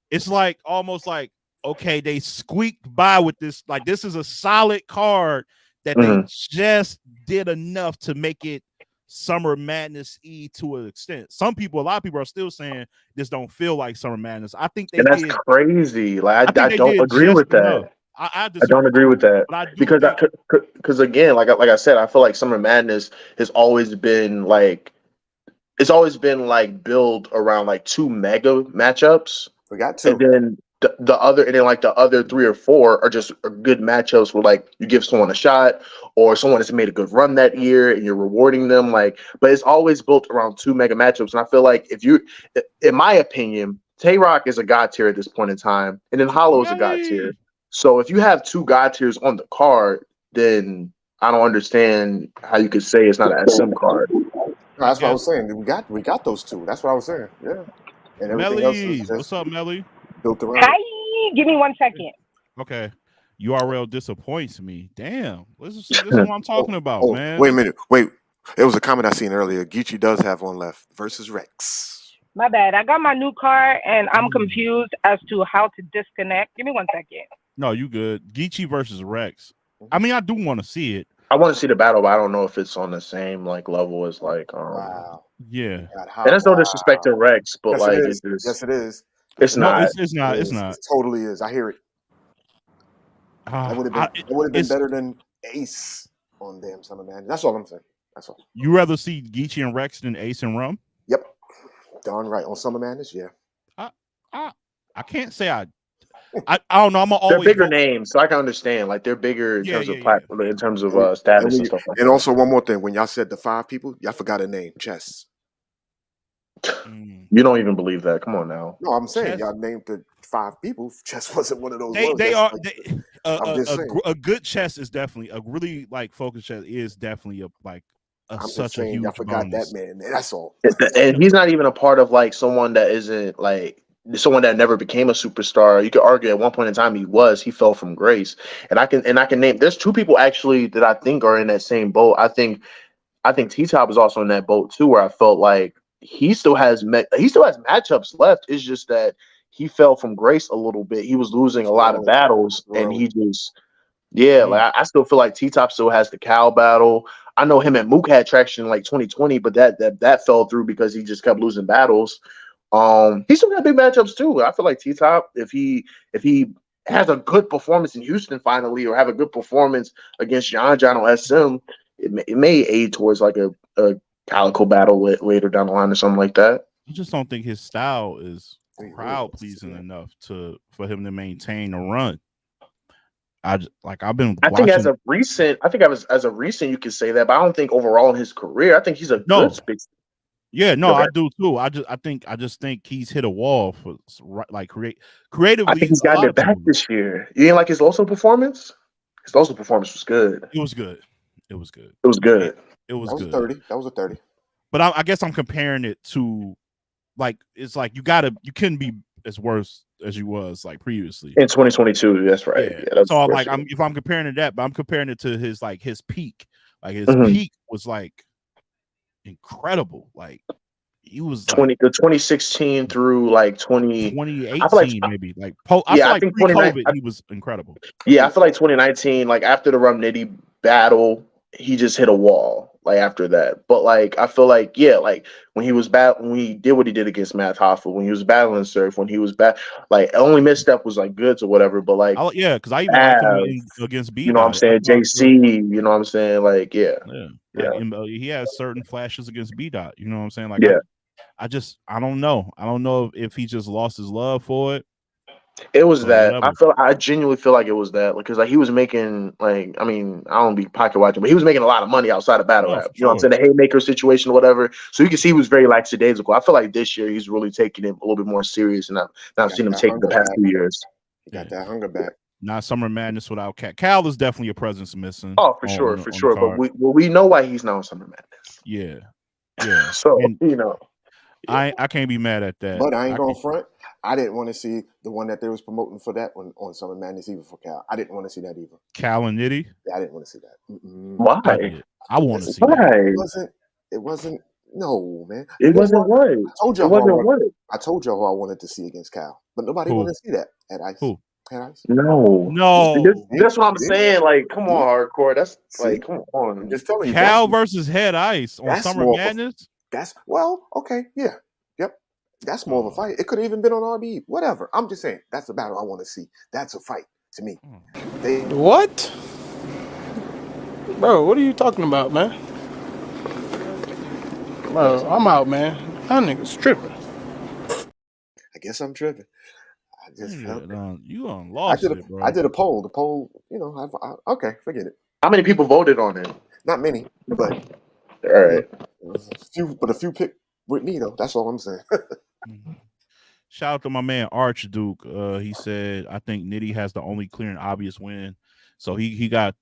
it's like almost like okay, they squeaked by with this. Like this is a solid card that they just did enough to make it Summer Madness to an extent. A lot of people are still saying this don't feel like Summer Madness. I think they. And that's crazy. Like I don't agree with that. I don't agree with that because again, like I said, I feel like Summer Madness has always been like built around like 2 mega matchups. We got 2, and then the other 3 or 4 are just good matchups where like you give someone a shot or someone that's made a good run that year and you're rewarding them. Like, but it's always built around 2 mega matchups, and I feel like in my opinion, Tay-Rock is a god tier at this point in time, and then Hollow is a god tier. So if you have two God tiers on the card, then I don't understand how you could say it's not an SM card. No, that's what I was saying. We got those two. That's what I was saying. Yeah, and everything else is Melly, just what's up, Melly? built around it. Hi, give me 1 second. Okay. URL disappoints me. Damn. This is what I'm talking about, man. Wait a minute. Wait. It was a comment I seen earlier. Geechee does have one left versus Rex. My bad. I got my new card and I'm confused as to how to disconnect. Give me 1 second. No, you good. Geechee versus Rex. I mean, I do want to see it. I want to see the battle, but I don't know if it's on the same like level as like Wow. Yeah. And that's no disrespect to Rex, but Yes, like it is. it's Yes, it is. it's No, not. it's not. It's not. It totally is. I hear it. That would have been better than Ace on damn Summer Man. That's all I'm saying. That's all. You rather see Geechee and Rex than Ace and Rum? Yep. Darn right. On Summer Madness, yeah. I can't say I don't know. I'm always They're bigger names, so I can understand. Like they're bigger in terms of in terms of status and stuff like that. And also one more thing, when y'all said the 5 people, y'all forgot a name, Chess. You don't even believe that. Come on now. No, I'm saying Chess. y'all named the 5 people. Chess wasn't one of those. A good chess is definitely a really like focused chess is definitely such a huge. I forgot that man. That's all. And he's not even a part of like someone that isn't like someone that never became a superstar. You could argue at one point in time he fell from grace. And I can name there's 2 people actually that I think are in that same boat. I think T-Top is also in that boat too, where I felt like he still has matchups left. It's just that he fell from grace a little bit. He was losing a lot of battles, and he just like I still feel like T-Top still has the Cal battle. I know him and Mook had traction in like 2020, but that fell through because he just kept losing battles. He still got big matchups too. I feel like T-Top, if he has a good performance in Houston finally, or have a good performance against John on SM, it may aid towards like a Calico battle later down the line or something like that. I just don't think his style is crowd pleasing enough for him to maintain a run. I think as a recent you could say that, but I don't think overall in his career. I think he's a good space. Yeah, no, I do too. I just think he's hit a wall for like creatively. I think he's gotten it back this year. You didn't like his Loso performance? His Loso performance was good. It was good. It was good. It was good. It was good. 30. That was a 30. But I guess I'm comparing it to like it's like you couldn't be as worse as you was like previously in 2022. That's right. Yeah, that's so like if I'm comparing it to that, but I'm comparing it to his peak. Like his peak was like incredible. Like he was the 2016 through like 2018 I feel like, maybe like I think pre-COVID he was incredible. Yeah, I feel like 2019, like after the Rum Nitty battle, he just hit a wall. Like after that, but like I feel like like when he did what he did against Matt Hoffa, when he was battling Surf, when he was like only misstep was like goods or whatever, but like because I even liked him against B. You know what I'm saying? JC, you know what I'm saying? Like he has certain flashes against B. Dot. You know what I'm saying? Like I don't know. I don't know if he just lost his love for it. It was that I genuinely feel like it was that because like he was making like I don't be pocket watching, but he was making a lot of money outside of battle rap. You know what I'm saying? The haymaker situation or whatever. So you can see he was very lackadaisical. I feel like this year he's really taking it a little bit more serious, and I've seen him take the past 2 years. He got that hunger back. Not Summer Madness without Cal. Cal is definitely a presence missing. Oh, for sure. But we know why he's not on Summer Madness. Yeah. So I can't be mad at that. But I ain't going front. I didn't want to see the one that they was promoting for that one on Summer Madness even for Cal. I didn't want to see that either. Cal and Nitty? Yeah, I didn't want to see that. Why? I want to see that. It wasn't. No, man. It wasn't what? I told y'all who I wanted to see against Cal, but nobody wanted to see that at Ice. Who? At Ice? No. That's what I'm saying. Like, come on, hardcore. That's like, come on. I'm just telling you. Cal versus Head Ice on Summer Madness. Okay, yeah. That's more of a fight. It could have even been on RBE. Whatever. I'm just saying that's a battle I want to see. That's a fight to me. What? Bro, what are you talking about, man? Bro, I'm out, man. That nigga's tripping. I guess I'm tripping. I just you lost it, bro. I did a poll. The poll, okay, forget it. How many people voted on it? Not many, but all right. A few picked with me though. That's all I'm saying. Shout out to my man Archduke. He said I think Nitty has the only clear and obvious win. So he got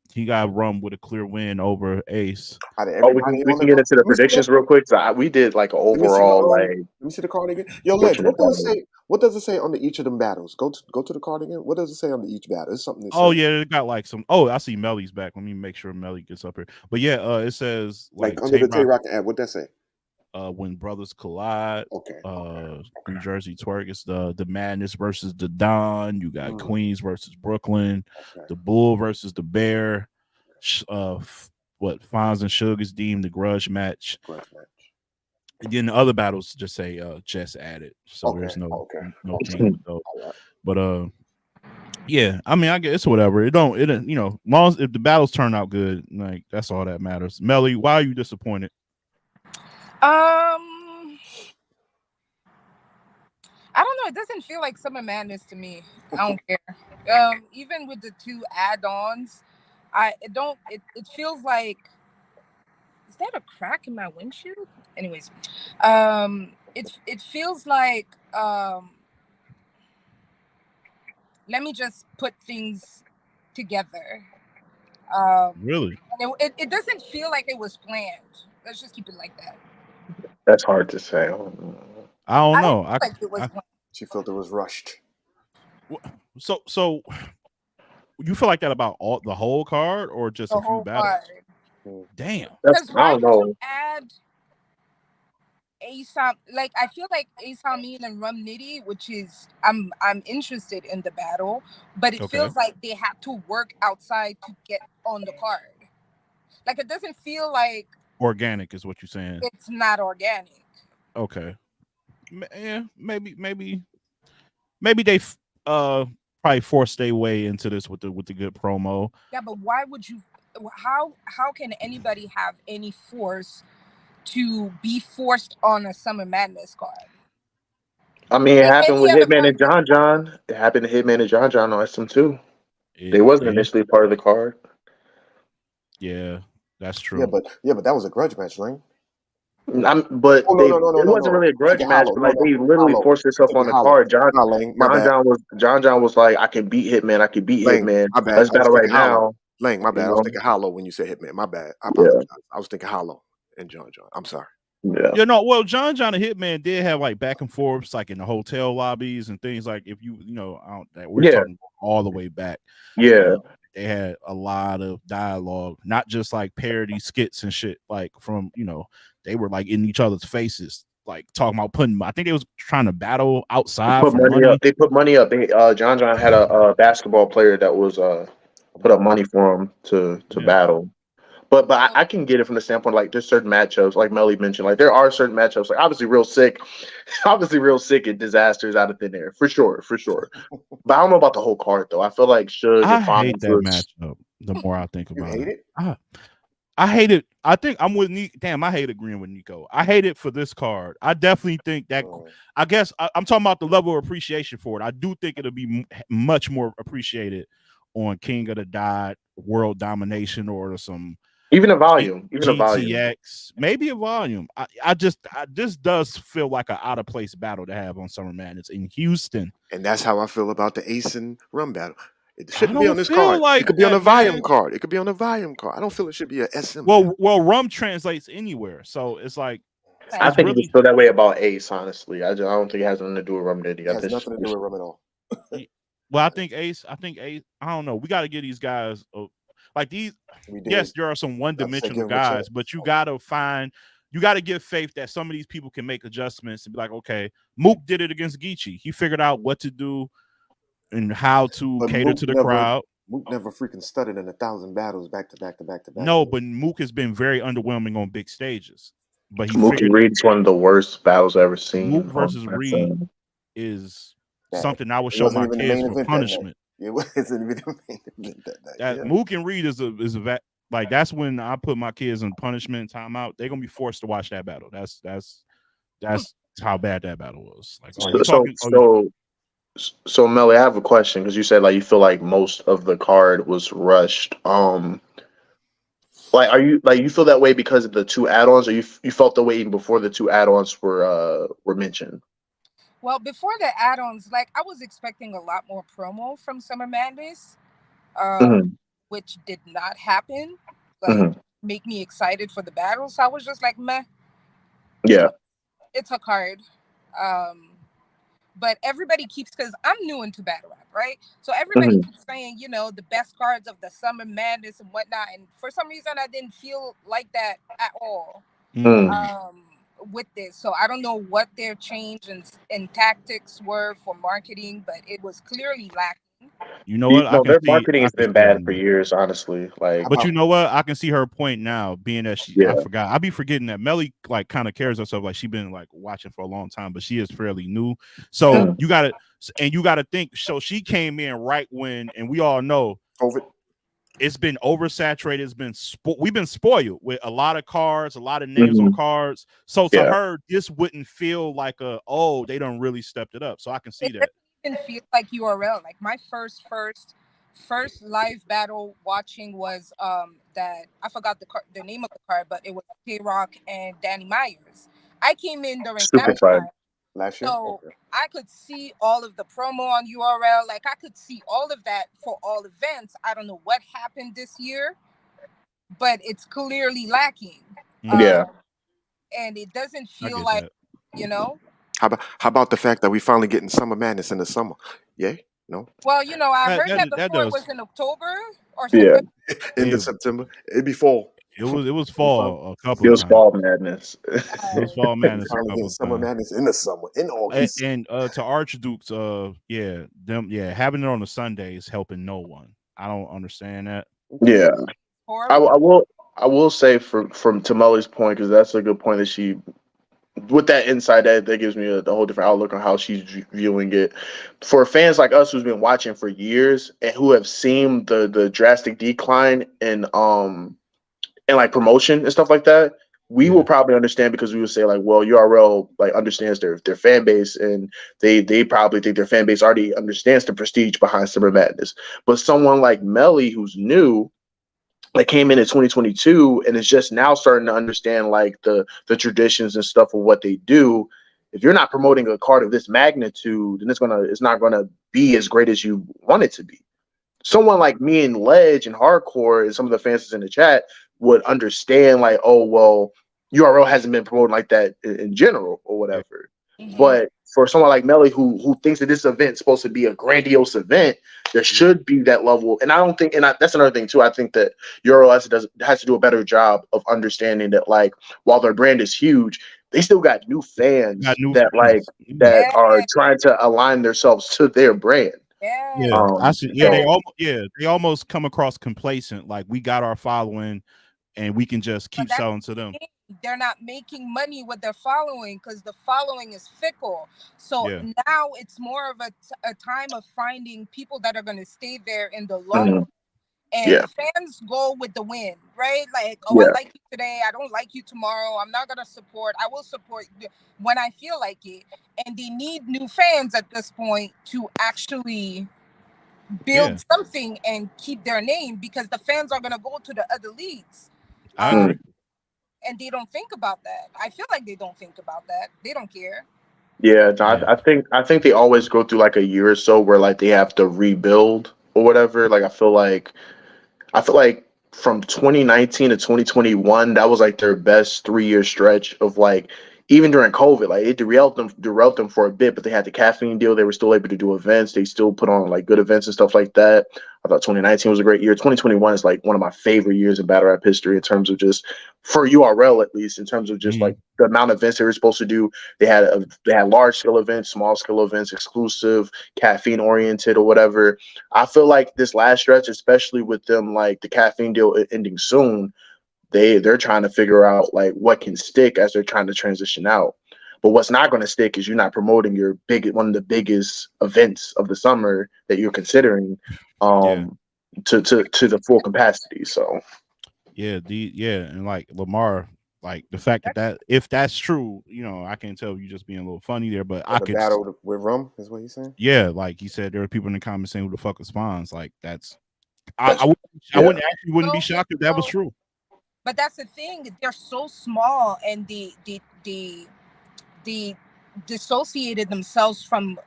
run with a clear win over Ace. Out of Oh, everybody we on the can get card, into the predictions real quick. So we did like an let me see the overall like let me see the card again. Yo, Lex, fortunate what does it battle. say? What does it say under each of them battles? Go to the card again. What does it say under each battle? It's something that Oh says yeah, it got like some. Oh, I see Melly's back. Let me make sure Melly gets up here. But yeah, it says like like under Tay the Tay Rock. Rock ad. What that say? When brothers collide. Okay. New Jersey twerk. It's the Madness versus the Don. You got Mm. Queens versus Brooklyn. Okay. The Bull versus the Bear. What Fonz and Sugar's deemed the grudge match. Grudge match. And then the other battles just say just added. So Okay. there's no Okay. thing with those. All right. But yeah, I mean, I guess it's whatever. It you know, as long as if the battles turn out good, like that's all that matters. Melly, why are you disappointed? I don't know. It doesn't feel like Summer Madness to me. I don't care. Even with the 2 add-ons, it feels like, is that a crack in my windshield? Anyways, it feels like let me just put things together. Really? And it doesn't feel like it was planned. Let's just keep it like that. That's hard to say. I don't know. Feel like it was planned. She felt it was rushed. So you feel like that about the whole card or just The a few whole battles? card. Damn. Because I why don't would know. you add ASAP? Like, I feel like Asameen and Rum Nitty, which is I'm interested in the battle, but it feels like they have to work outside to get on the card. Like, it doesn't feel like organic is what you're saying. It's not organic. Okay. Yeah, maybe they probably forced their way into this with the good promo. Yeah, but why would you? How can anybody have any force to be forced on a Summer Madness card? I mean, it happened with Hitman and John John. It happened to Hitman and John John on SM2. They wasn't initially part of the card. Yeah, that's true. Yeah, but that was a grudge match, Lane. But it wasn't really a grudge match. But like they literally forced themselves on the card. John John was like, I can beat Hitman. I can beat Hitman. My bad. Let's battle right now. Lane, my bad. I was thinking Hollow when you said Hitman. My bad. I apologize. I was thinking Hollow and John John. I'm sorry. Yeah. You know, well, John John and Hitman did have like back and forths, like in the hotel lobbies and things. Like if you know, we're talking all the way back. Yeah. They had a lot of dialogue, not just like parody skits and shit. Like from they were like in each other's faces, like talking about putting. I think they was trying to battle outside. They put money up. John John had a basketball player that was put up money for him to battle. But I can get it from the standpoint like there's certain matchups, like Melly mentioned, like there are certain matchups, like obviously real sick and disasters out of thin air for sure. But I don't know about the whole card though. I feel like I hate that matchup. The more I think about you hate it. I hate it. I think I'm with Nico. Damn, I hate agreeing with Nico. I hate it for this card. I definitely think that. I guess I'm talking about the level of appreciation for it. I do think it'll be much more appreciated on King of the Dot, World Domination, or some. Even a volume, GTX, maybe a volume. This does feel like an out of place battle to have on Summer Madness in Houston, and that's how I feel about the Ace and Rum battle. It shouldn't be on this card. It could be on a volume card. It could be on a volume card. I don't feel it should be a SM. Well, Rum translates anywhere, so it's like. I think you feel that way about Ace. Honestly, I don't think it has nothing to do with Rum Nitty. It has nothing to do with Rum at all. Well, I think Ace. I don't know. We got to get these guys. Like these, yes, there are some one-dimensional guys, but you got to give faith that some of these people can make adjustments and be like, okay, Mook did it against Geechee. He figured out what to do and how to cater to the crowd. Mook never freaking studied in 1,000 battles back to back. No, but Mook has been very underwhelming on big stages. But Mook and Reed's one of the worst battles I've ever seen. Mook versus Reed is something I would show my kids for punishment. It wasn't even the main event that night. Mook and Reed is a like that's when I put my kids in punishment timeout. They're gonna be forced to watch that battle. That's how bad that battle was. Like, so Melly, I have a question because you said like you feel like most of the card was rushed. Like are you like you feel that way because of the 2 add-ons, or you felt the way even before the 2 add-ons were mentioned? Well, before the add-ons, like I was expecting a lot more promo from Summer Madness, Hmm. which did not happen. Like, Hmm. make me excited for the battle. So I was just like, meh, it's Yeah. a, it's a card. Um, but everybody keeps, because I'm new into battle rap, right? So everybody Hmm. keeps saying, the best cards of the Summer Madness and whatnot. And for some reason, I didn't feel like that at all. Mm. Mm. Um, with this, so I don't know what their change in tactics were for marketing, but it was clearly lacking. You know what? No, their marketing I has can been see that bad for now. years, honestly. Like, How But about you know what? I can see her point now, being that I yeah. forgot. I be forgetting that Melly like kind of carries herself like she been like watching for a long time, but she is fairly new. So Mm. you gotta think. So she came in right when, and we all know COVID? it's been oversaturated. It's been we've been spoiled with a lot of cards, a lot of names on Hmm. cards. So to Yeah. her, this wouldn't feel like they done really stepped it up. So I can see It that. doesn't even feel like URL. Like my first live battle watching was that I forgot the name of the card, but it was K Rock and Danny Myers. I came in during that Super fun. time, Last year? so Okay. I could see all of the promo on URL. Like I could see all of that for all events. I don't know what happened this year, but it's clearly lacking. Yeah. Um, and it doesn't I feel get like, that. you know. How about the fact that we finally getting Summer Madness in the summer? Yay? No? Well, I That heard that that before it does. was in October or Yeah. September. End of Yeah, September. It'd be fall. it was We finally, fall a couple It of was times. fall madness. It was Uh, fall we madness a finally couple getting of Summer times. Madness in the summer, in August. And to Archduke's, having it on a Sunday is helping no one. I don't understand that. Okay. Yeah. I, horrible. I will. I will say from Tamelli's point, because that's a good point that she, with that insight, that gives me a whole different outlook on how she's viewing it. For fans like us who's been watching for years and who have seen the drastic decline in and like promotion and stuff like that, we will Yeah, probably understand, because we would say like, well, URL like understands their fan base, and they probably think their fan base already understands the prestige behind Summer Madness. But someone like Melly, who's new, like came in 2022 and is just now starting to understand like the traditions and stuff of what they do. If you're not promoting a card of this magnitude, then it's not gonna be as great as you want it to be. Someone like me and Ledge and Hardcore and some of the fans in the chat would understand like, oh well, URL hasn't been promoted like that in general or yeah, whatever. Hmm. But for someone like Melly who thinks that this event's supposed to be a grandiose event, there yeah. should be that level. And I don't think, that's another thing too. I think that URL has to do a better job of understanding that like while their brand is huge, they still got new Got fans new that like fans. Yeah, that are Yeah, trying to align themselves to their brand. yeah. yeah. I see. Yeah, So, they almost come across complacent. Like we got our following, and we can just but keep that's selling to them. the thing. They're not making money with their following because the following is fickle. So Yeah, now it's more of a time of finding people that are going to stay there in the long Mhm. run. And Yeah, the fans go with the win, right? Like, oh, I yeah. like you today. I don't like you tomorrow. I'm not gonna support. I will support you when I feel like it. And they need new fans at this point to actually yeah. build something and keep their name because the fans are gonna go to the other leagues. I Um, Mm. agree. and they don't think about that. I feel like they don't think about that. They don't care. Yeah, no, Yeah, I think they always go through like a year or so where like they have to rebuild or whatever. Like I feel like from 2019 to 2021, that was like their best 3 year stretch of like, even during COVID, like it derailed them for a bit, but they had the caffeine deal. They were still able to do events. They still put on like good events and stuff like that. I thought 2019 was a great year. 2021 is like one of my favorite years in battle rap history in terms of just, for URL at least, in terms of just hmm, like the amount of events they were supposed to do. They had large scale events, small scale events, exclusive, caffeine oriented or whatever. I feel like this last stretch, especially with them like the caffeine deal ending soon, they're trying to figure out like what can stick as they're trying to transition out. But what's not going to stick is you're not promoting one of the biggest events of the summer that you're considering yeah, um to the full capacity. So and like Lamar, like the fact That's that if that's true, I can't tell you just being a little funny there, but Or I the could, battle with Rum is what he's saying. yeah, like he said, there are people in the comments saying who the fuck is spawns. Like that's, but I yeah, wouldn't be so shocked if that was so. true. But that's the thing. They're so small, and the dissociated themselves from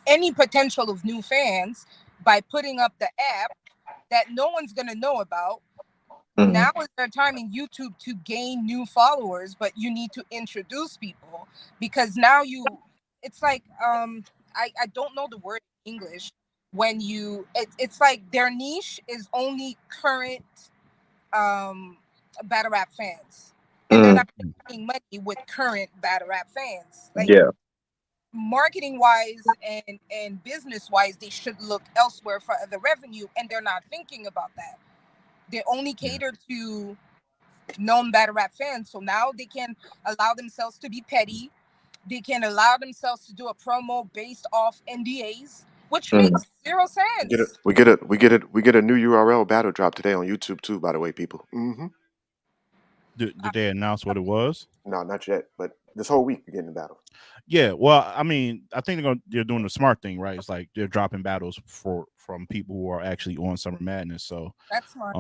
any potential of new fans by putting up the app that no one's gonna know about. Mhm. Now is their time in YouTube to gain new followers, but you need to introduce people, because now it's like I don't know the word in English. When it's like their niche is only current battle rap fans, and they're Mm, not making money with current battle rap fans. Like, yeah. marketing wise and business wise, they should look elsewhere for the revenue, and they're not thinking about that. They only cater to known battle rap fans. So now they can allow themselves to be petty. They can allow themselves to do a promo based off NDAs, which Mm. makes zero sense. We get a new URL battle drop today on YouTube too. By the way, people. Mm-hmm. Did they announce what it was? No, not yet. But this whole week we're getting the battle. Yeah, well, I mean, I think they're doing the smart thing, right? It's like they're dropping battles from people who are actually on Summer Madness. So That's smart.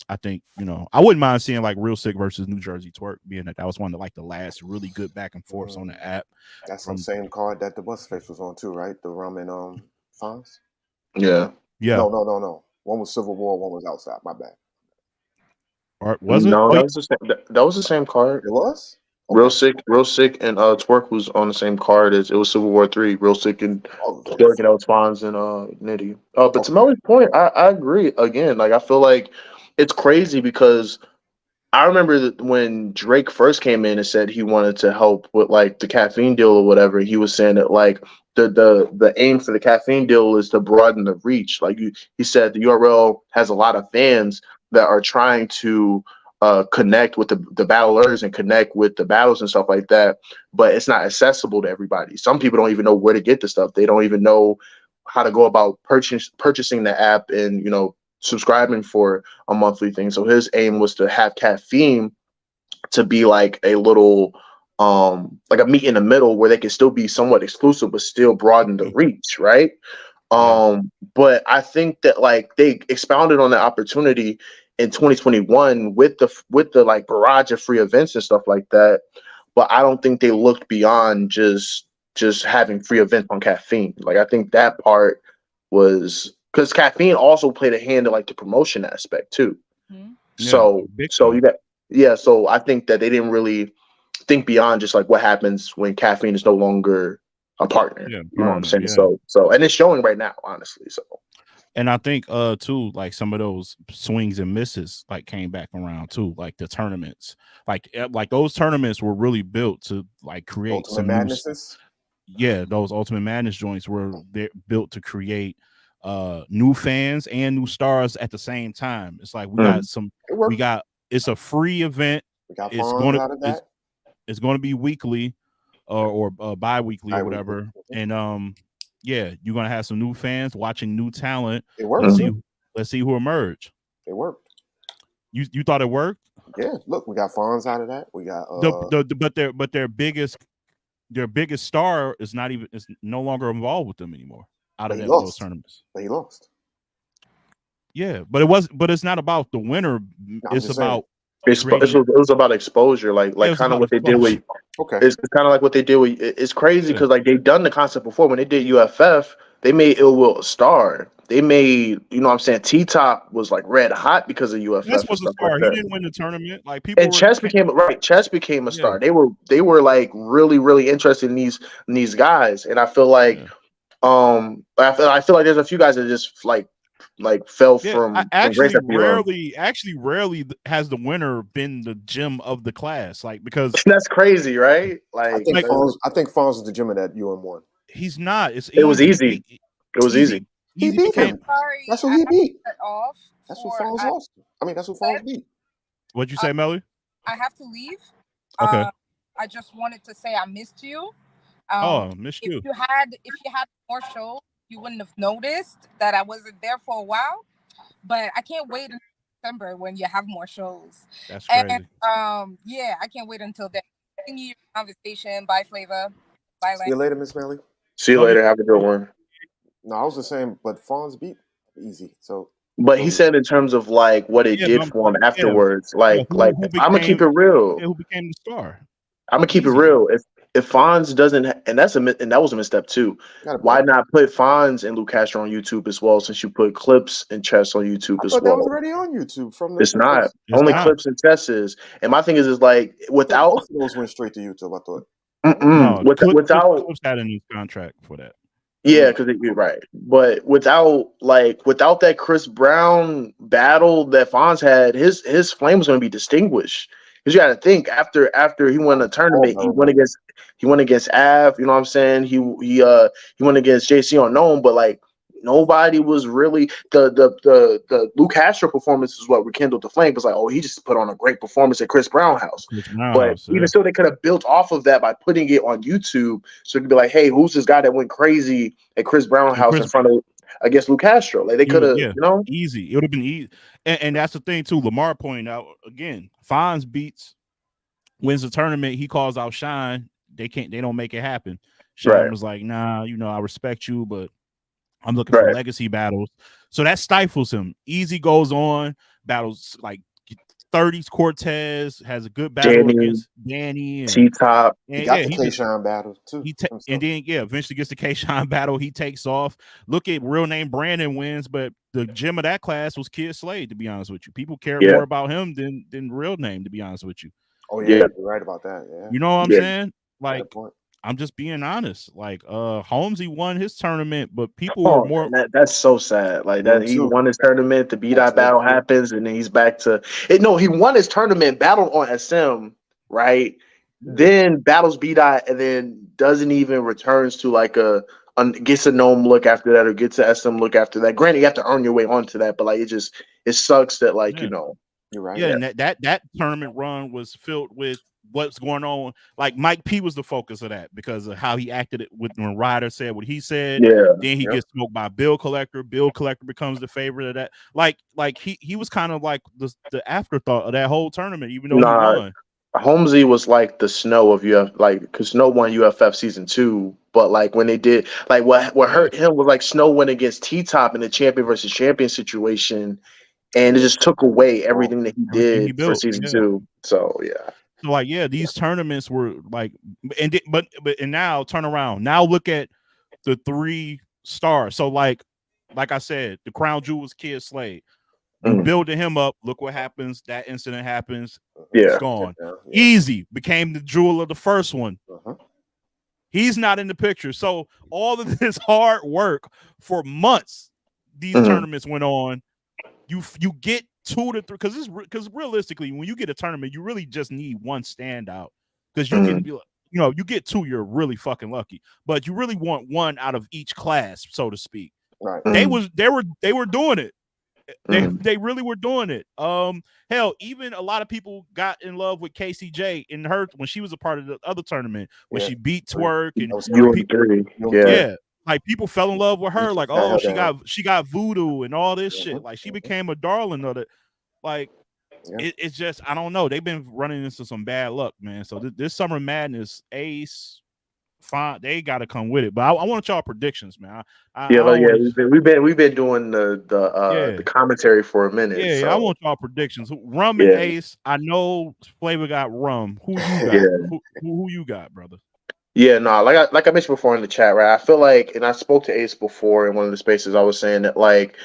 I think, I wouldn't mind seeing like Real Sick versus New Jersey Twerk, being that was one of like the last really good back and forths on the app. That's the same card that the Bus Face was on too, right? The Rum and Fonz. Yeah. No. One was Civil War, one was Outside. My bad. Or was it? No, that was the same. That was the same card. It was. Okay. Real Sick, and Twerk was on the same card as it was Civil War 3. Real Sick and Twerk and Fonz and Nitty. But to Melly's point, I agree. Again, like I feel like it's crazy because I remember that when Drake first came in and said he wanted to help with like the caffeine deal or whatever, he was saying that like the aim for the caffeine deal is to broaden the reach. Like he said, the URL has a lot of fans that are trying to connect with the battlers and connect with the battles and stuff like that, but it's not accessible to everybody. Some people don't even know where to get the stuff. They don't even know how to go about purchasing the app and subscribing for a monthly thing. So his aim was to have caffeine to be like a little like a meet in the middle where they can still be somewhat exclusive but still broaden the reach, right? But I think that like they expounded on the opportunity in 2021 with the like barrage of free events and stuff like that. But I don't think they looked beyond just having free events on caffeine. Like I think that part was because caffeine also played a hand in like the promotion aspect too. Mm-hmm. So so I think that they didn't really think beyond just like what happens when caffeine is no longer a partner. You know what I'm saying? Yeah. So and it's showing right now, honestly. So and I think too, like some of those swings and misses like came back around too, like the tournaments. Like those tournaments were really built to like create Ultimate some Madnesses. Those Ultimate Madness joints were built to create new fans and new stars at the same time. It's like it's a free event. We got It's Fonz out of that. It's going to be weekly or bi-weekly or whatever. And you're going to have some new fans watching new talent. It worked. Let's see who emerge. It worked. You thought it worked? Yeah. Look, we got Fonz out of that. We got but their biggest star is no longer involved with them anymore out of those tournaments. But he lost. Yeah, but it's not about the winner. It's about it was about exposure, like kind of what they did with. Okay, it's kind of like what they did with. It's crazy because like they've done the concept before. When they did UFF, they made Ill Will a star. They made, what I'm saying, T-Top was like red hot because of UFF. Chess was a star. He didn't win the tournament. Like Chess became a star. They were like really, really interested in these guys, and I feel like I feel like there's a few guys that just like fell from rarely has the winner been the gem of the class, like because that's crazy, right? Like I think Fonz is the gem of that UM1. He's not. It was easy. It was easy. He beat him. Sorry, that's who he beat. That's who Fonz lost. I mean, that's who Fonz beat. What'd you say, Melly? I have to leave. Okay. I just wanted to say I missed you. Missed you. If you had more shows, you wouldn't have noticed that I wasn't there for a while. But I can't wait until December when you have more shows. That's crazy. And I can't wait until then. Continue your conversation. Bye, Flavor. Bye. See you later, Miss Melly. See you later. Have a good one. No, I was just saying, but Fonz beat easy. So, but he said in terms of like what it did for him afterwards, I'm gonna keep it real. Who became the star? I'm gonna keep it real. if Fonz doesn't, and that was a misstep too. Why not put Fonz and Luke Castro on YouTube as well? Since you put clips and chess on YouTube as well. That was already on YouTube from the. It's not. Only clips and chess is. And my thing is like without both of those went straight to YouTube. I thought. No, without Clips had a new contract for that. Yeah, because you're right. But without that Chris Brown battle that Fonz had, his flame was going to be distinguished. Because you got to think after he won a tournament, he went against Av. You know what I'm saying? He went against JC Unknown, but like nobody was really the Luke Castro performance is what rekindled the flame. It was like, oh, he just put on a great performance at Chris Brown house. Even still, they could have built off of that by putting it on YouTube, so it could be like, hey, who's this guy that went crazy at Chris Brown house in front of against Luke Castro? Like they could have, easy. It would have been easy, and that's the thing too. Lamar pointed out again, Fonz wins the tournament. He calls out Shine. They don't make it happen. Shine was like, nah, I respect you, but I'm looking for legacy battles. So that stifles him. Easy goes on, battles like 30s Cortez, has a good battle against Danny and T-Top. He got the K-Shine battle too. And then eventually gets the K-Shine battle. He takes off. Look at real name Brandon wins, but the gem of that class was Kid Slade, to be honest with you. People cared more about him than real name, to be honest with you. Oh yeah, you're right about that. Yeah. You know what I'm saying? Like I'm just being honest. Like Holmesy won his tournament, but people were more that's so sad. Like that he won his tournament, the B-Dot battle happens, and then he's back to it. No, he won his tournament, battled on SM, right? Then battles B-Dot and then doesn't even returns to like gets a gnome look after that or gets a SM look after that. Granted, you have to earn your way onto that, but like it sucks that like you're right. Yeah, and that tournament run was filled with what's going on. Like Mike P was the focus of that because of how he acted when Ryder said what he said. Yeah. Then he gets smoked by Bill Collector. Bill Collector becomes the favorite of that. Like he was kind of like the afterthought of that whole tournament, even though he won. Holmesy was like the Snow of UF, like because Snow won UFF season 2, but like when they did, like what hurt him was like Snow went against T-Top in the champion versus champion situation, and it just took away everything that he did for season 2. So yeah. So like these tournaments were like, and now turn around. Now look at the 3 stars. So like I said, the crown jewel was Kid Slade. You building him up. Look what happens. That incident happens. It's gone. Easy became the jewel of the first one. He's not in the picture. So all of this hard work for months, these tournaments went on. You get 2 to 3 because realistically, when you get a tournament, you really just need one standout because you can be like, you get 2, you're really fucking lucky. But you really want one out of each class, so to speak. Right. They were doing it. They really were doing it. Hell, even a lot of people got in love with KCJ in her when she was a part of the other tournament when she beat Twerk and people, like people fell in love with her. Like, oh, she got voodoo and all this shit. Like she became a darling of it. Like it's just I don't know. They've been running into some bad luck, man. So this Summer Madness, Ace, fine, they got to come with it. But I want y'all predictions, man. We've been doing the commentary for a minute. Yeah, so. I want y'all predictions. Rum and Ace. I know Flavor got Rum. Who you got? Who you got, brother? Yeah, no, like I mentioned before in the chat, right? I feel like, and I spoke to Ace before in one of the spaces. I was saying that like,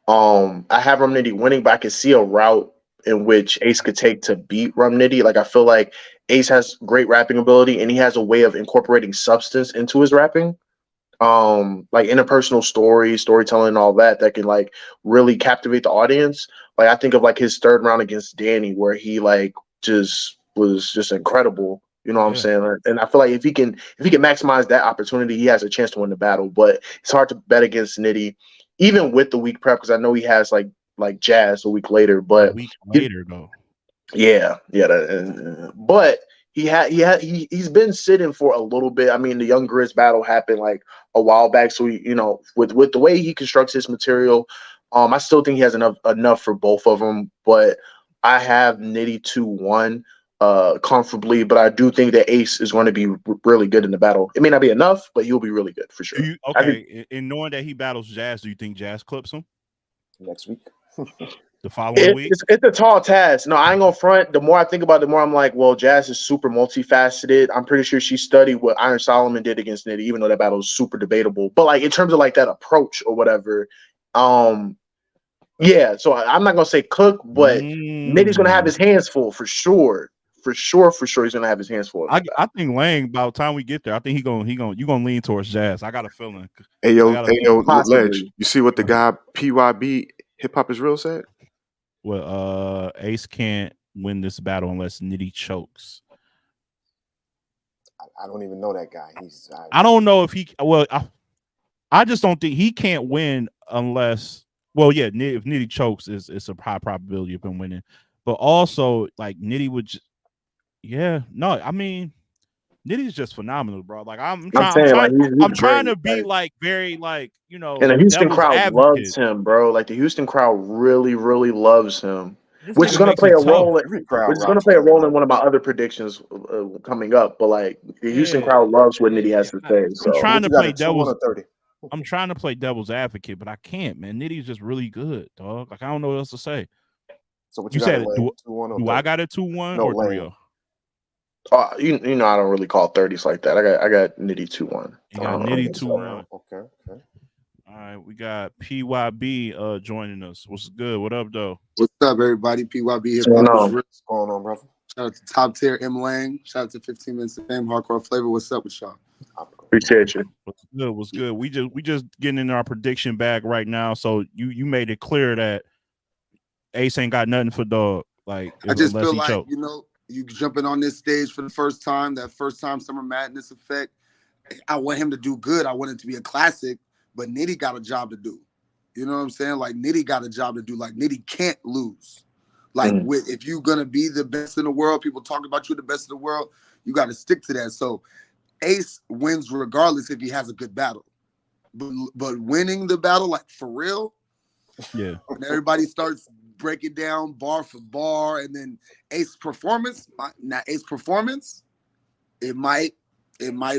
I have Rum Nitty winning, but I can see a route in which Ace could take to beat Rum Nitty. Like I feel like Ace has great rapping ability, and he has a way of incorporating substance into his rapping, like interpersonal storytelling, and all that can like really captivate the audience. Like I think of like his 3rd round against Danny, where he like just was just incredible. You know what I'm saying? And I feel like if he can maximize that opportunity, he has a chance to win the battle. But it's hard to bet against Nitty, even with the week prep, because I know he has like Jazz a week later. But though. Yeah. But he's been sitting for a little bit. I mean, the Young Grizz battle happened like a while back, so with the way he constructs his material, I still think he has enough for both of them. But I have Nitty 2-1. Comfortably, but I do think that Ace is going to be really good in the battle. It may not be enough, but he'll be really good for sure. And knowing that he battles Jazz, do you think Jazz clips him next week? the following week? It's a tall task. No, I ain't gonna front. The more I think about it, the more I'm like, well, Jazz is super multifaceted. I'm pretty sure she studied what Iron Solomon did against Nitty, even though that battle was super debatable. But like in terms of like that approach or whatever, yeah. So I'm not gonna say cook, but Nitty's gonna have his hands full for sure. For sure, he's gonna have his hands full. I think Lang, by the time we get there, I think you gonna lean towards Jazz. I got a feeling. Hey yo, Possibly. Ledge. You see what the guy PYB Hip Hop is Real said? Well, Ace can't win this battle unless Nitty chokes. I don't even know that guy. I don't know if he. Well, I just don't think he can't win unless. Well, yeah, if Nitty chokes, it's a high probability of him winning. But also, like Nitty would. Yeah, no, I mean, Nitty's just phenomenal, bro. Like I'm trying to be like very like, you know, and the Houston crowd advocate. loves him, bro. Like the Houston crowd really, really loves him. Which is going to play a role. Which is going to play a role in one of my other predictions coming up. But like the Houston crowd loves what Nitty has to say. So I'm trying to play devil's. I'm trying to play devil's advocate, but I can't, man. Nitty's just really good, dog. Like I don't know what else to say. So what you said? Do I got it 2-1 or 3-0? You know I don't really call 30s like that. I got Nitty 2-1. You got Nitty 2-1. Okay. All right, we got PYB joining us. What's good? What up, though? What's up, everybody? PYB here. What's going on, brother? Shout out to Top Tier M Lang. Shout out to 15 Minutes of Fame, Hardcore Flavor. What's up with y'all? Appreciate you. What's good? We just getting in our prediction bag right now. So you made it clear that Ace ain't got nothing for dog. Like I just feel like you know, you jumping on this stage for the first time, that first time Summer Madness effect. I want him to do good. I want it to be a classic, but Nitty got a job to do. You know what I'm saying? Like Nitty got a job to do. Like Nitty can't lose. Like if you're gonna be the best in the world, people talk about you the best in the world, you got to stick to that. So Ace wins regardless if he has a good battle. But winning the battle, like for real, yeah. When everybody starts breaking down bar for bar, and then Ace performance, it might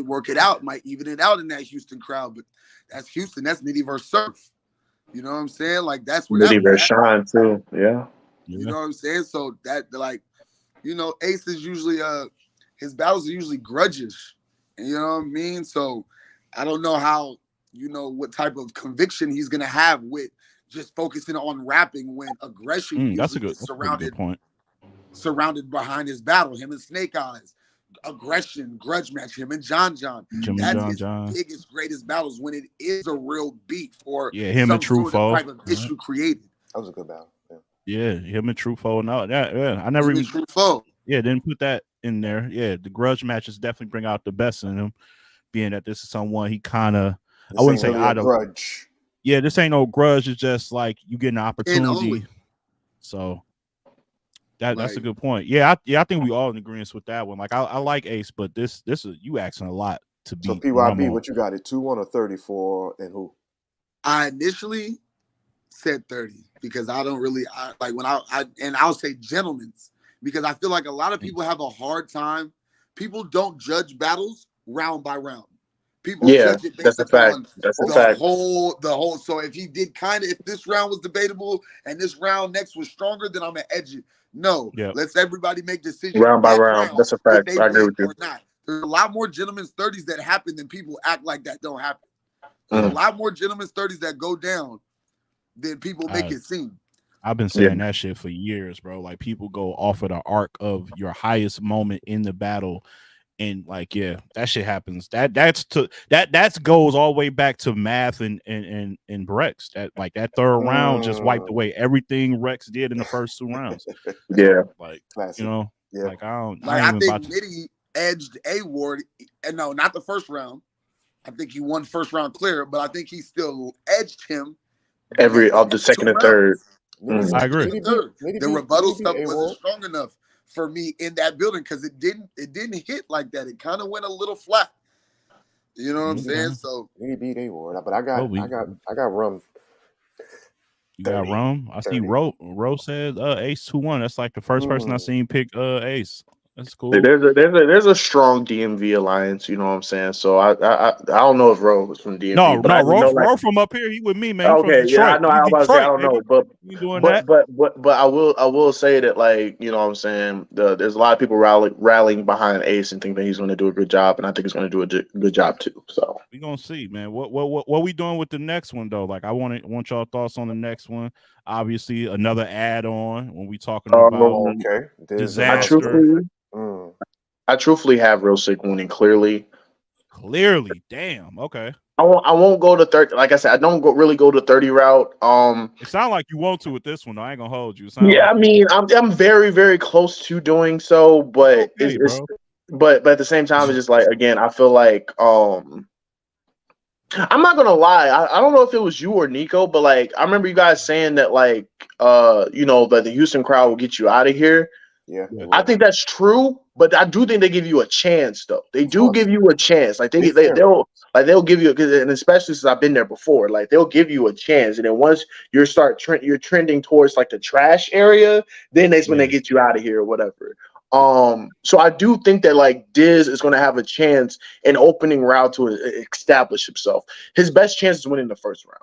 work it out, might even it out in that Houston crowd. But that's Houston, that's Nitty versus Surf. You know what I'm saying? Like that's where Nitty versus Shine too. Yeah. You know what I'm saying? So that like, you know, Ace is usually his battles are usually grudgish. You know what I mean? So I don't know how, you know, what type of conviction he's gonna have with just focusing on rapping when aggression that's a good point. Surrounded behind his battle, him and Snake Eyes, aggression, grudge match, him and John. That's his biggest, greatest battles when it is a real beef or him and True Foe type of issue created. That was a good battle. Yeah, him and True Foe. No, I never even True Foe. Yeah, didn't put that in there. Yeah, the grudge matches definitely bring out the best in him, being that this is someone he kind of, I wouldn't say really out of grudge. Yeah, this ain't no grudge. It's just like you get an opportunity. So that's a good point. Yeah, I think we all in agreement with that one. Like I like Ace, but this is you asking a lot to be. So PYB, what you got it 2-1 or 34 and who? I initially said 30 because I don't really like when I'll say gentlemen's because I feel like a lot of people have a hard time. People don't judge battles round by round. People judge it based upon the whole. So if he did if this round was debatable and this round next was stronger, then I'm gonna edge it. No, let's everybody make decisions round by round. That's a fact. I agree with you. Not. There's a lot more gentlemen's 30s that happen than people act like that don't happen. There's a lot more gentlemen's 30s that go down than people make it seem. I've been saying that shit for years, bro. Like people go off of the arc of your highest moment in the battle. And like, that shit happens. That goes all the way back to Math and Rex. That third round just wiped away everything Rex did in the first 2 rounds. Like classic. You know, like I think Nitty edged A Ward, and no, not the first round. I think he won first round clear, but I think he still edged him every of the second and third. I agree. The rebuttal stuff wasn't strong enough for me in that building because it didn't hit like that. It kind of went a little flat. You know what I'm saying? So he beat A Ward, but I got Rum. You got Rum? I see Ro said Ace 2-1. That's like the first person I seen pick Ace. That's cool. There's a strong DMV alliance, you know what I'm saying? So I don't know if Ro was from DMV, No, but I no, do know Ro from up here. He with me, man. He from okay, yeah, I Detroit. know. He I was about to say I Detroit, don't baby. know, but You ain't doing but that. but but but I will say that, like, you know what I'm saying, there's a lot of people rallying behind Ace and think that he's going to do a good job, and I think he's going to do a good job too. So We gonna see, man. What we doing with the next one though? Like, I want y'all thoughts on the next one. Obviously, another add-on when we talking about Oh, okay. There's I another. disaster. Mm. I truthfully have Real Sick winning clearly. Clearly, damn. Okay. I won't go to 30. Like I said, I don't really go to 30 route. It sounds like you want to with this one. Though. I ain't gonna hold you. It sound Yeah, like I mean, I'm very, very close to doing so, but okay, bro. but at the same time, it's just like, again, I feel like I'm not gonna lie. I don't know if it was you or Nico, but like I remember you guys saying that, like, you know, that the Houston crowd will get you out of here. Yeah. Yeah. I think that's true, but I do think they give you a chance, though. They Of do course. give you a chance. Like Be fair. they'll give you, and especially since I've been there before, like they'll give you a chance, and then once you're trending towards like the trash area, then that's when they get you out of here or whatever. So I do think that like Diz is going to have a chance in opening round to establish himself. His best chance is winning the first round.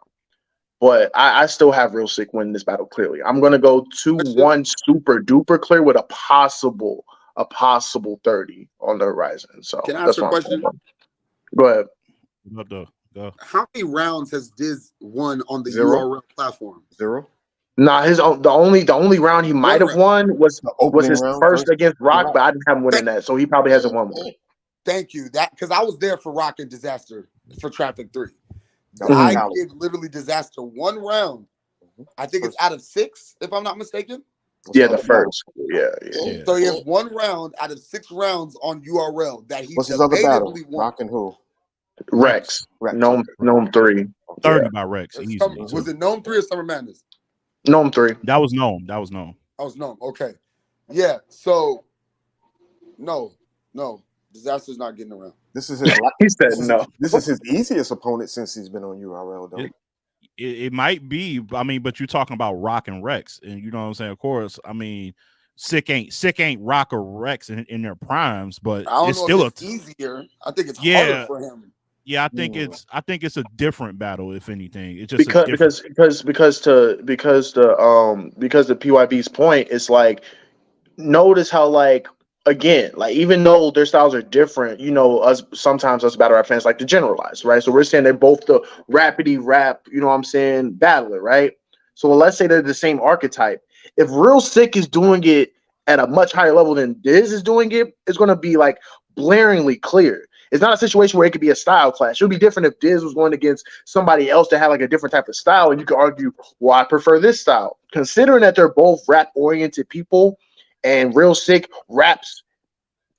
But I still have Real Sick winning this battle clearly. I'm gonna go 2-1 super duper clear with a possible 30 on the horizon. So Can I that's ask a what I'm question? going. Go ahead. Go. How many rounds has Diz won on the 0. URL platform? 0. Nah, the only round he might have won was The opening his round first versus against Rock, Rock. but I didn't have him winning that, so he probably hasn't won one. Thank you. That because I was there for Rock and Disaster for Traffic 3. That was I valid. give literally Disaster one round. I think it's First. out of 6, if I'm not mistaken. Yeah, the first. Yeah. So he has one round out of 6 rounds on URL that he What's his other battle? debatably won. Rock and who? Rex. Gnome 3. 30 by Rex. Easily. Was it Gnome 3 or Summer Madness? Gnome 3. That was Gnome. I was Gnome. Okay. Yeah. So no. Disaster's not getting around. This is his. He said no. This is his easiest opponent since he's been on URL, though. It might be. I mean, but you're talking about Rock and Rex, and you know what I'm saying. Of course, I mean, Sick ain't Rock or Rex in their primes, but I don't it's know still if it's easier. I think it's harder for him. Yeah, I think it's a different battle, if anything. It's just because the PYB's point is like, notice how, like, again, like, even though their styles are different, you know, us battle rap fans like to generalize, right? So we're saying they're both the rapidy rap, you know what I'm saying, battler, right? So let's say they're the same archetype. If Real Sick is doing it at a much higher level than Diz is doing it, it's going to be like blaringly clear. It's not a situation where it could be a style clash. It would be different if Diz was going against somebody else that had like a different type of style, and you could argue, well, I prefer this style. Considering that they're both rap-oriented people, and Real Sick raps,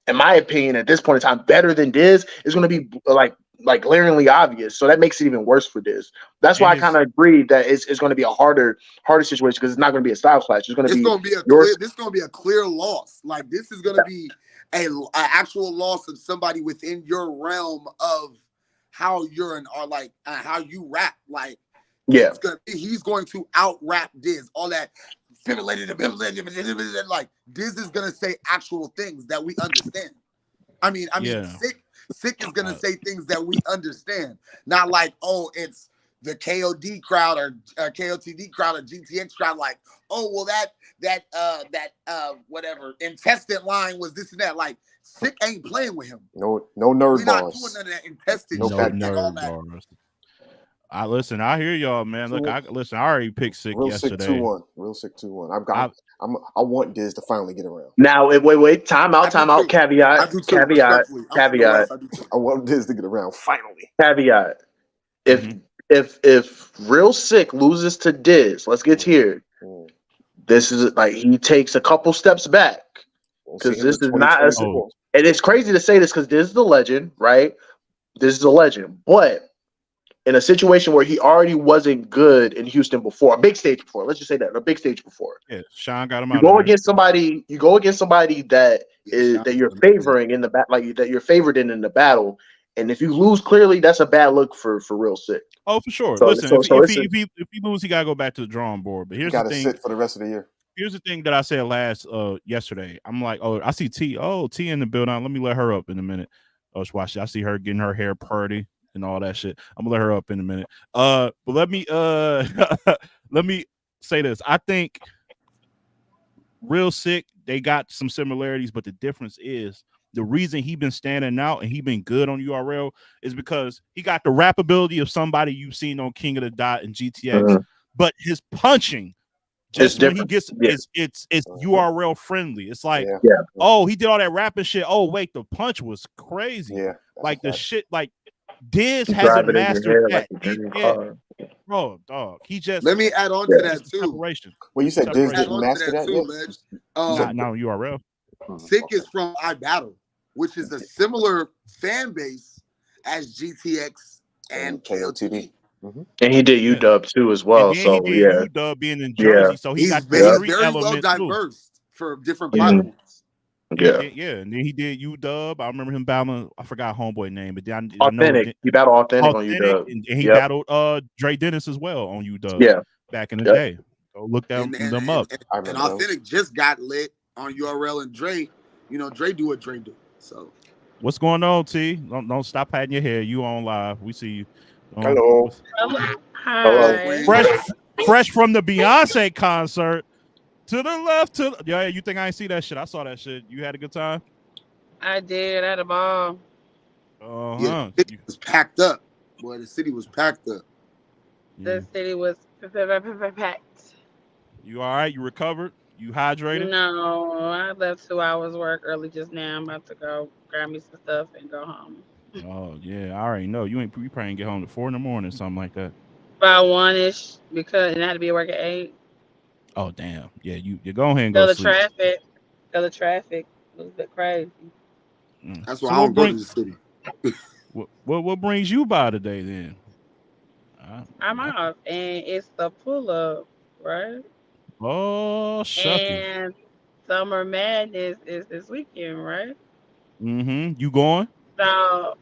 in my opinion, at this point in time, better than Diz, is going to be like glaringly obvious. So that makes it even worse for Diz. That's why I kind of agree that it's going to be a harder situation, because it's not going to be a style clash. It's going to be a clear loss. Like, this is going to be a actual loss of somebody within your realm of how you're how you rap. Like, yeah, he's going to out rap Diz. All that. Like, Diz is gonna say actual things that we understand. I mean, Sick is gonna say things that we understand. Not like, oh, it's the KOD crowd or KOTD crowd or GTX crowd. Like, oh, well, that whatever intestine line was this and that. Like, Sick ain't playing with him. No nerd We're not bars. doing none of that intestine no shit. nerd bars. I hear y'all, man. Look, I already picked Sick yesterday. Real Sick 2-1. I want Diz to finally get around. Now, wait, time out, caveat. I want Diz to get around finally. Caveat. If Real Sick loses to Diz, let's get here. This is like, he takes a couple steps back, because this is not as. And it's crazy to say this because Diz is the legend, right? This is a legend, but in a situation where he already wasn't good in Houston before, a big stage before. Let's just say that, a big stage before. Yeah, Sean got him out. You go against somebody that that you're favoring in the that you're favored in the battle, and if you lose clearly, that's a bad look for Real Sick. Oh, for sure. So, Listen, if he lose, he gotta go back to the drawing board. But here's the thing: sit for the rest of the year. here's the thing that I said last yesterday. I'm like, oh, I see T. Oh, T in the building. Let me let her up in a minute. Oh, watch. I see her getting her hair party and all that shit. I'm gonna let her up in a minute. But let me let me say this. I think Real Sick, they got some similarities, but the difference is the reason he been standing out and he been good on URL is because he got the rap ability of somebody you've seen on King of the Dot and GTX, but his punching It's just when he different. gets Yeah. it's URL friendly. It's like, Yeah. oh, he did all that rapping shit. Oh, wait, the punch was crazy. Yeah. Like the shit, like Diz You hasn't drive it in your mastered hair that. like a dream Yeah, car. bro, dog. He just Let me add on Yeah. to that it's too. separation. Well, you said Diz Add didn't on to master that that too, yet. Ledge. Not on URL. Sick is from iBattle, which is a similar fan base as GTX and KOTD. And he did Yeah. UW too as And well. then he So did yeah, UW being in yeah, Jersey, so he He's got the he's street very well element too. diverse for different Mhm. platforms. And he yeah. did, yeah, and then he did UW. I remember him battling. I forgot homeboy name, but then I know Authentic. He battled Authentic on Authentic, UW. and he Yep. battled Dre Dennis as well on UW Yeah. back in the Yep. day. Go look them up. And Authentic just got lit on URL and Dre. You know, Dre do what Dre do. So What's going on, T? Don't stop patting your hair. You on live? We see you. Hello. Hi. Fresh from the Beyonce concert. To the left, yeah. You think I ain't see that shit? I saw that shit. You had a good time. I did. I had a ball. Yeah, it was packed up. Boy, the city was packed up. The city was packed. You all right? You recovered? You hydrated? No, I left 2 hours work early just now. I'm about to go grab me some stuff and go home. Oh yeah, I already know. You probably ain't get home at 4 a.m, something like that. About 1-ish because and I had to be at work at 8. Oh damn. Yeah, you go ahead and go So the sleep. traffic was a bit crazy. That's why I don't go to the city. What brings you by today then? I'm off and it's the pull up, right? Oh shucky. And Summer Madness is this weekend, right? You going? So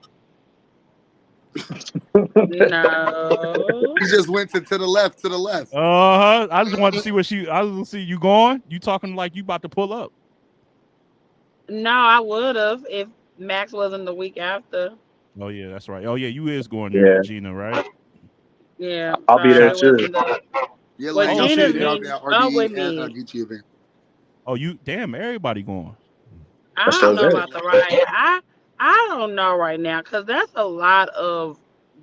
no. He just went to the left, to the left. I just wanted to see I was gonna see you going. You talking like you about to pull up. No, I would have if Max wasn't the week after. Oh yeah, that's right. Oh yeah, you is going there with Gina, right? Yeah, I'll be there too. Yeah, well, like Gina's shit, been at go with RDE and me. Geechee event. Oh, you damn! Everybody going. I don't know about the riot. I don't know right now because that's a lot of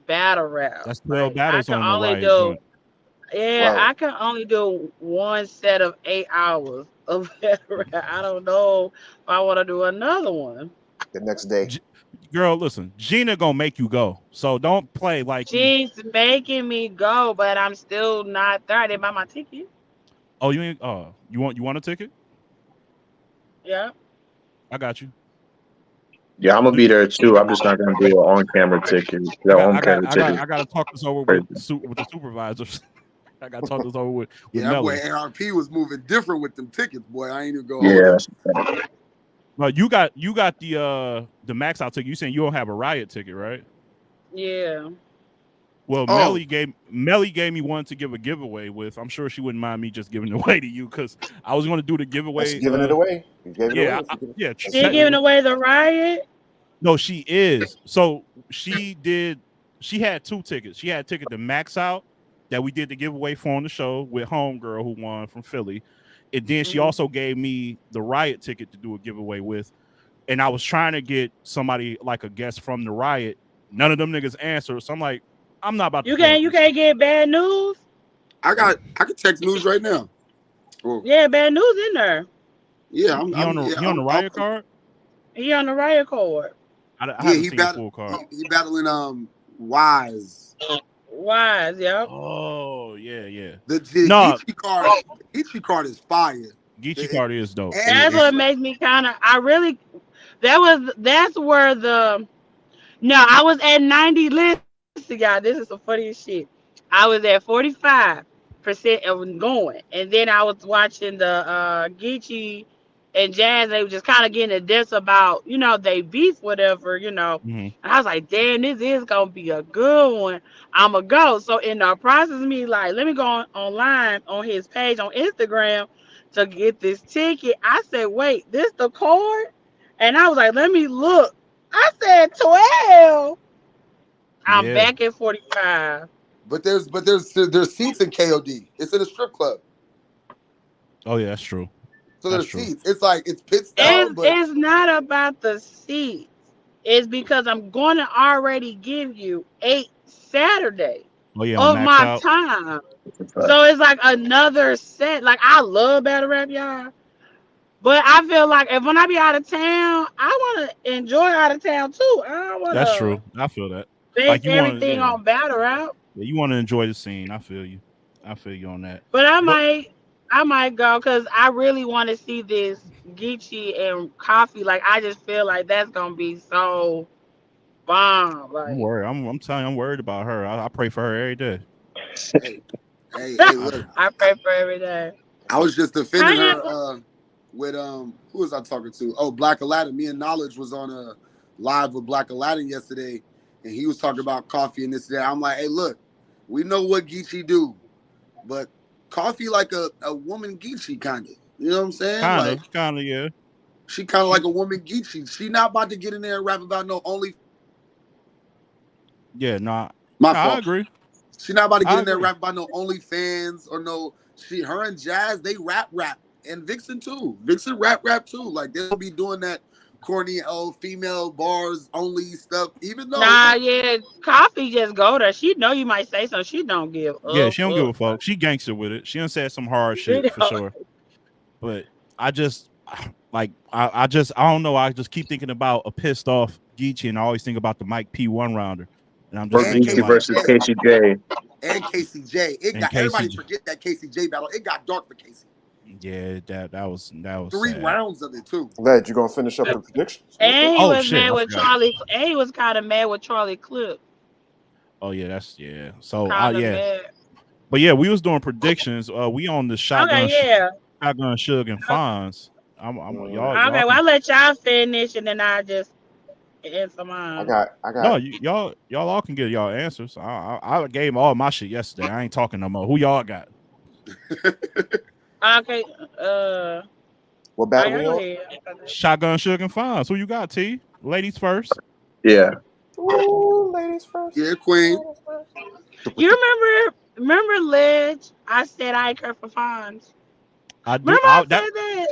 battle rap. That's 12 I battles can on the only riot do joint. I can only do one set of 8 hours of battle rap. I don't know if I want to do another one. The next day. Girl, listen, Gina gonna make you go. So don't play like She's making me go, but I'm still not there. I didn't buy my ticket. Oh, you ain't you want a ticket? Yeah. I got you. Yeah, I'm gonna be there too. I'm just not gonna do an on-camera ticket. I gotta talk this over with the supervisors. I gotta talk this over with Yeah, that boy Melly. ARP was moving different with them tickets, boy. I ain't even go. Yeah. No, you got the max out ticket. You saying you don't have a riot ticket, right? Yeah. Well, Melly gave me one to give a giveaway with. I'm sure she wouldn't mind me just giving it away to you because I was going to do the giveaway. That's giving it away. You gave it away. Yeah. She giving away the riot? No, she is. So she had 2 tickets. She had a ticket to max out that we did the giveaway for on the show with Homegirl who won from Philly. And then she also gave me the riot ticket to do a giveaway with. And I was trying to get somebody like a guest from the riot. None of them niggas answered. So I'm like, I'm not about to. You can't get bad news. I can text news right now. Oh. Yeah, bad news in there. Yeah, he on the riot card. He on the riot card. I haven't seen the full card. He battling Wise. Wise, yeah. Oh yeah. The Geechee card is fire. Geechee card is dope. That's what makes me kind of. That's where the. No, I was at 90. Listen, y'all, this is the funniest shit. I was at 45% of going, and then I was watching the Geechee and Jazz. They were just kind of getting a diss about, they beef, whatever, Mm-hmm. And I was like, damn, this is gonna be a good one. I'ma go. So in the process of me, like, let me go online on his page on Instagram to get this ticket. I said, wait, this the card? And I was like, let me look. I said 12. I'm Yeah. back at 45. But there's seats in KOD. It's in a strip club, Oh yeah, that's true. so That's there's true. seats. It's like it's pit style, but It's not about the seats. It's because I'm going to already give you 8 Saturday Oh yeah, on of Max my Out. time. So it's like another set. Like I love battle rap, y'all. But I feel like if when I be out of town, I want to enjoy out of town too. I don't want That's to true. I feel that. base Like you want, everything yeah, on battle rap. yeah, you want to enjoy the scene. I feel you. I feel you on that. But But I might go because I really want to see this Geechee and Coffee. Like I just feel like that's gonna be so bomb. I'm Like worried. I'm telling you, I'm worried about her. I pray for her every day. hey, hey, I, look, I pray for every day. I was just defending How her with who was I talking to? Oh, Black Aladdin. Me and Knowledge was on a live with Black Aladdin yesterday, and he was talking about Coffee and this and that. I'm like, hey, look, we know what Geechee do, but Coffee like a woman Geechee kind of. You know what I'm saying? Like kind of, yeah. she kind of She, like a woman Geechee. She not about to get in there and rap about no only. yeah, nah, My I fault. agree. She not about to get I in there and agree. rap about no OnlyFans or no. Her and Jazz, they rap, and Vixen too. Vixen rap too. Like they'll be doing that corny female bars only stuff. Even though, Nah, yeah, Coffee just go there. She know you might say something. She don't give Yeah, a she don't give a fuck. fuck. She gangster with it. She done said some hard She shit for don't- sure. But I just like I just I don't know. I just keep thinking about a pissed off Geechee, and I always think about the Mike P one rounder, and I'm just Or and thinking Geechee like, versus KCJ. And KCJ, it and got everybody Casey, forget that KCJ battle. It got dark for Casey. yeah, that was 3 sad. rounds of it too. Glad you're gonna finish up the predictions. Real And quick. he Oh was shit, mad I with forgot. Charlie. And he was kind of mad with Charlie Clip. Oh yeah, that's yeah. So Kind of yeah, mad. but yeah, we was doing predictions. We on the Okay, yeah. shotgun, Suge and Okay, Fonz. Y'all well, can I'll let y'all finish and then I just answer I mine. got no, y'all all can get y'all answers. I gave all my shit yesterday. I ain't talking no more. Who y'all got? Okay, what all battle right, we go on? ahead. Shotgun, Suge and Fonz. Who you got? T. Ladies first. Yeah. Ooh, ladies first. Yeah, Queen. Ladies first. You remember Ledge? I said I care for Fonz. I do. Remember I said that?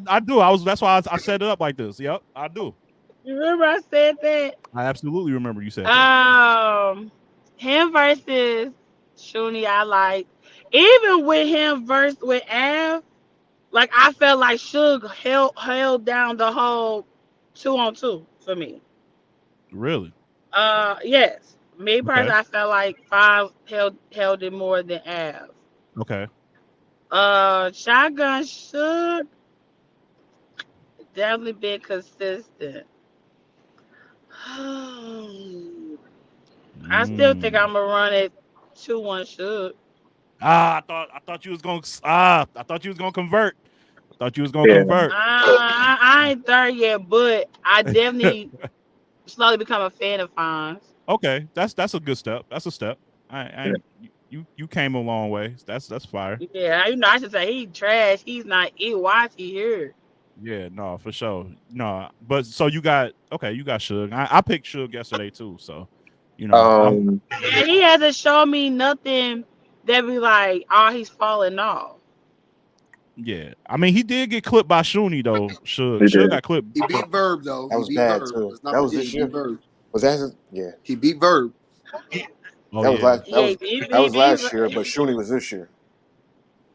I do. That's why I set it up like this. Yep, I do. You remember I said that? I absolutely remember you said that. Him versus Shuni, I like. Even with him versus with Av, like I felt like Suge held down the whole 2-on-2 for me. Really? Yes. Me Okay. personally, I felt like Five held it more than Av. Okay. Shotgun Suge definitely been consistent. I still think Mm. I'm gonna run it 2-1 Suge. I thought you was gonna I thought you was gonna convert. I thought you was gonna Yeah. convert. I ain't there yet, but I definitely slowly become a fan of Fonz. Okay, that's a good step. That's a step. I you came a long way. That's fire. Yeah, I should say he trash. He's not. Why is he here? Yeah, no, for sure. No, but so you got Suge. I picked Suge yesterday too. So, I'm And he hasn't shown me nothing that be like, oh, he's falling off. yeah. I mean, he did get clipped by Shuni though. He Suge did. got clipped. He beat Verb though. That He was beat bad Verb. too. Let's not That was forget this he year. beat Verb. Was that? Yeah. He beat Verb. Oh That was yeah, last. Yeah, That was last year, but Shuni was this year.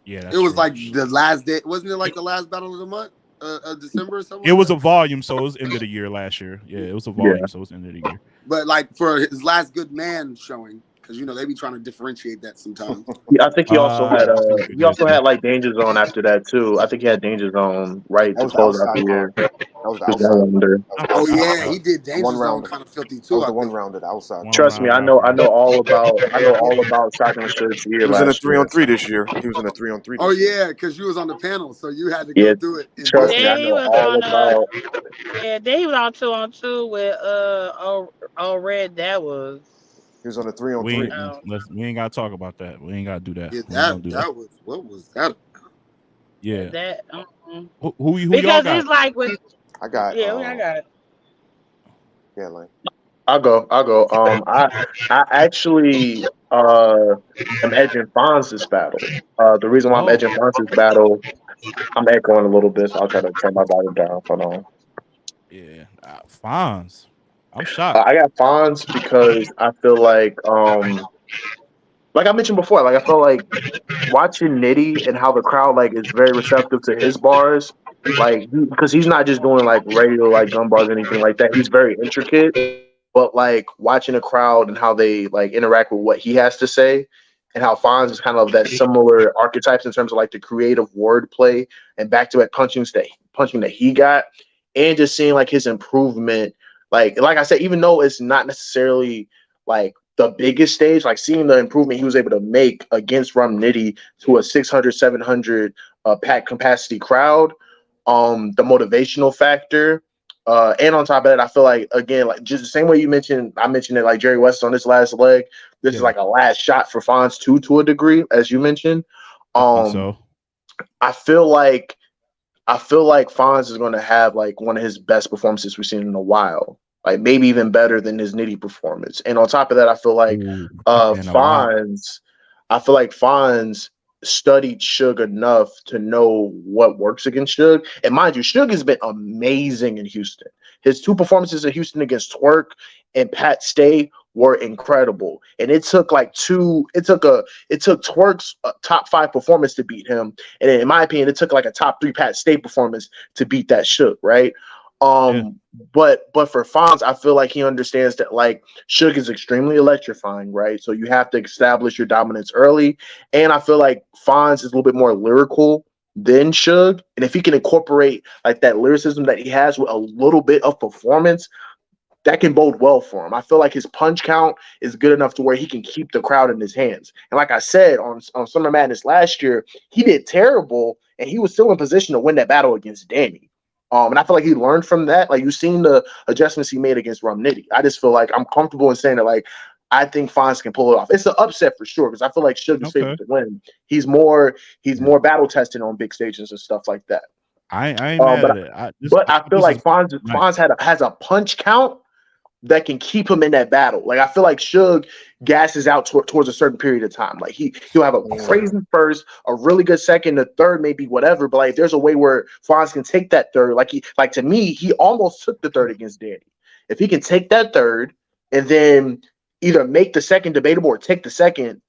yeah. It That's was true. like the last day. Wasn't it like the last battle of the month? December or something It like was that? a volume, so it was end of the year last year. Yeah, it was a Yeah. volume, so it was end of the year. But like for his last good man showing, because they be trying to differentiate that sometimes. Yeah, I think he also had I see what you he did also there. had like Danger Zone after that too. I think he had Danger Zone right That to was the close out the outside year. part. That was the Just outside one part. wonder. That was the Oh outside yeah, part. he did The Danger one Zone rounder. kind of filthy That too. was I the one think. rounder. The outside One part. Trust me, rounder. I Okay. know all about Shotgun Suge's He year was in a last year. 3-on-3 this year. He was in a 3-on-3 Oh this year. yeah, because you was on the panel, so you had to go Yeah, through it and trust did me, I Then that. he know was all on about. then he was on 2-on-2 with Red. That was He was on a We 3-on-3. ain't, we ain't gotta talk about that. We ain't gotta do that. Yeah, We ain't gonna do that. that was what was that? Yeah. That Who y'all because it's got? like with I got I got it. yeah, like I'll go. I'll go. I actually am edging Fonz this battle. The reason why I'm Oh, edging Fonz this battle, I'm echoing a little bit, so I'll try to turn my volume down. Hold on. yeah. Fonz. I'm shocked. I got Fonz because I feel like I mentioned before, like I feel like watching Nitty and how the crowd like is very receptive to his bars, like because he's not just doing like regular like gun bars or anything like that. He's very intricate, but like watching a crowd and how they like interact with what he has to say, and how Fonz is kind of that similar archetypes in terms of like the creative wordplay and back to back punching that he got, and just seeing like his improvement. Like I said, even though it's not necessarily like the biggest stage, like seeing the improvement he was able to make against Rum Nitty to a 600, 700 pack capacity crowd, the motivational factor, and on top of that, I feel like again, like just the same way I mentioned it like Jerry West on this last leg. This is Yeah, like a last shot for Fonz too, to a degree, as you mentioned. I think Um, so. I feel like Fonz is going to have like one of his best performances we've seen in a while, like maybe even better than his Nitty performance. And on top of that, Ooh, he's saying a lot. I feel like Fonz studied Suge enough to know what works against Suge. And mind you, Suge has been amazing in Houston. His two performances in Houston against Twerk and Pat Stay were incredible. And it took it took Twerk's top 5 performance to beat him. And in my opinion, it took like a top 3 Pat Stay performance to beat that Suge, right? Yeah. But for Fonz, I feel like he understands that like Suge is extremely electrifying, right? So you have to establish your dominance early. And I feel like Fonz is a little bit more lyrical than Suge. And if he can incorporate like that lyricism that he has with a little bit of performance, that can bode well for him. I feel like his punch count is good enough to where he can keep the crowd in his hands. And like I said on Summer Madness last year, he did terrible, and he was still in position to win that battle against Danny. And I feel like he learned from that. Like you've seen the adjustments he made against Rum Nitty. I just feel like I'm comfortable in saying that. Like I think Fonz can pull it off. It's an upset for sure because I feel like Suge is Okay. favored to win. He's Yeah. more battle tested on big stages and stuff like that. I ain't mad But at it. but I I think feel this is like Fonz nice. Fonz has a punch count that can keep him in that battle. Like I feel like Suge gasses out towards a certain period of time. Like he'll have a crazy first, a really good second, a third, maybe whatever. But like if there's a way where Fonz can take that third, like to me, he almost took the third against Danny. If he can take that third and then either make the second debatable or take the second,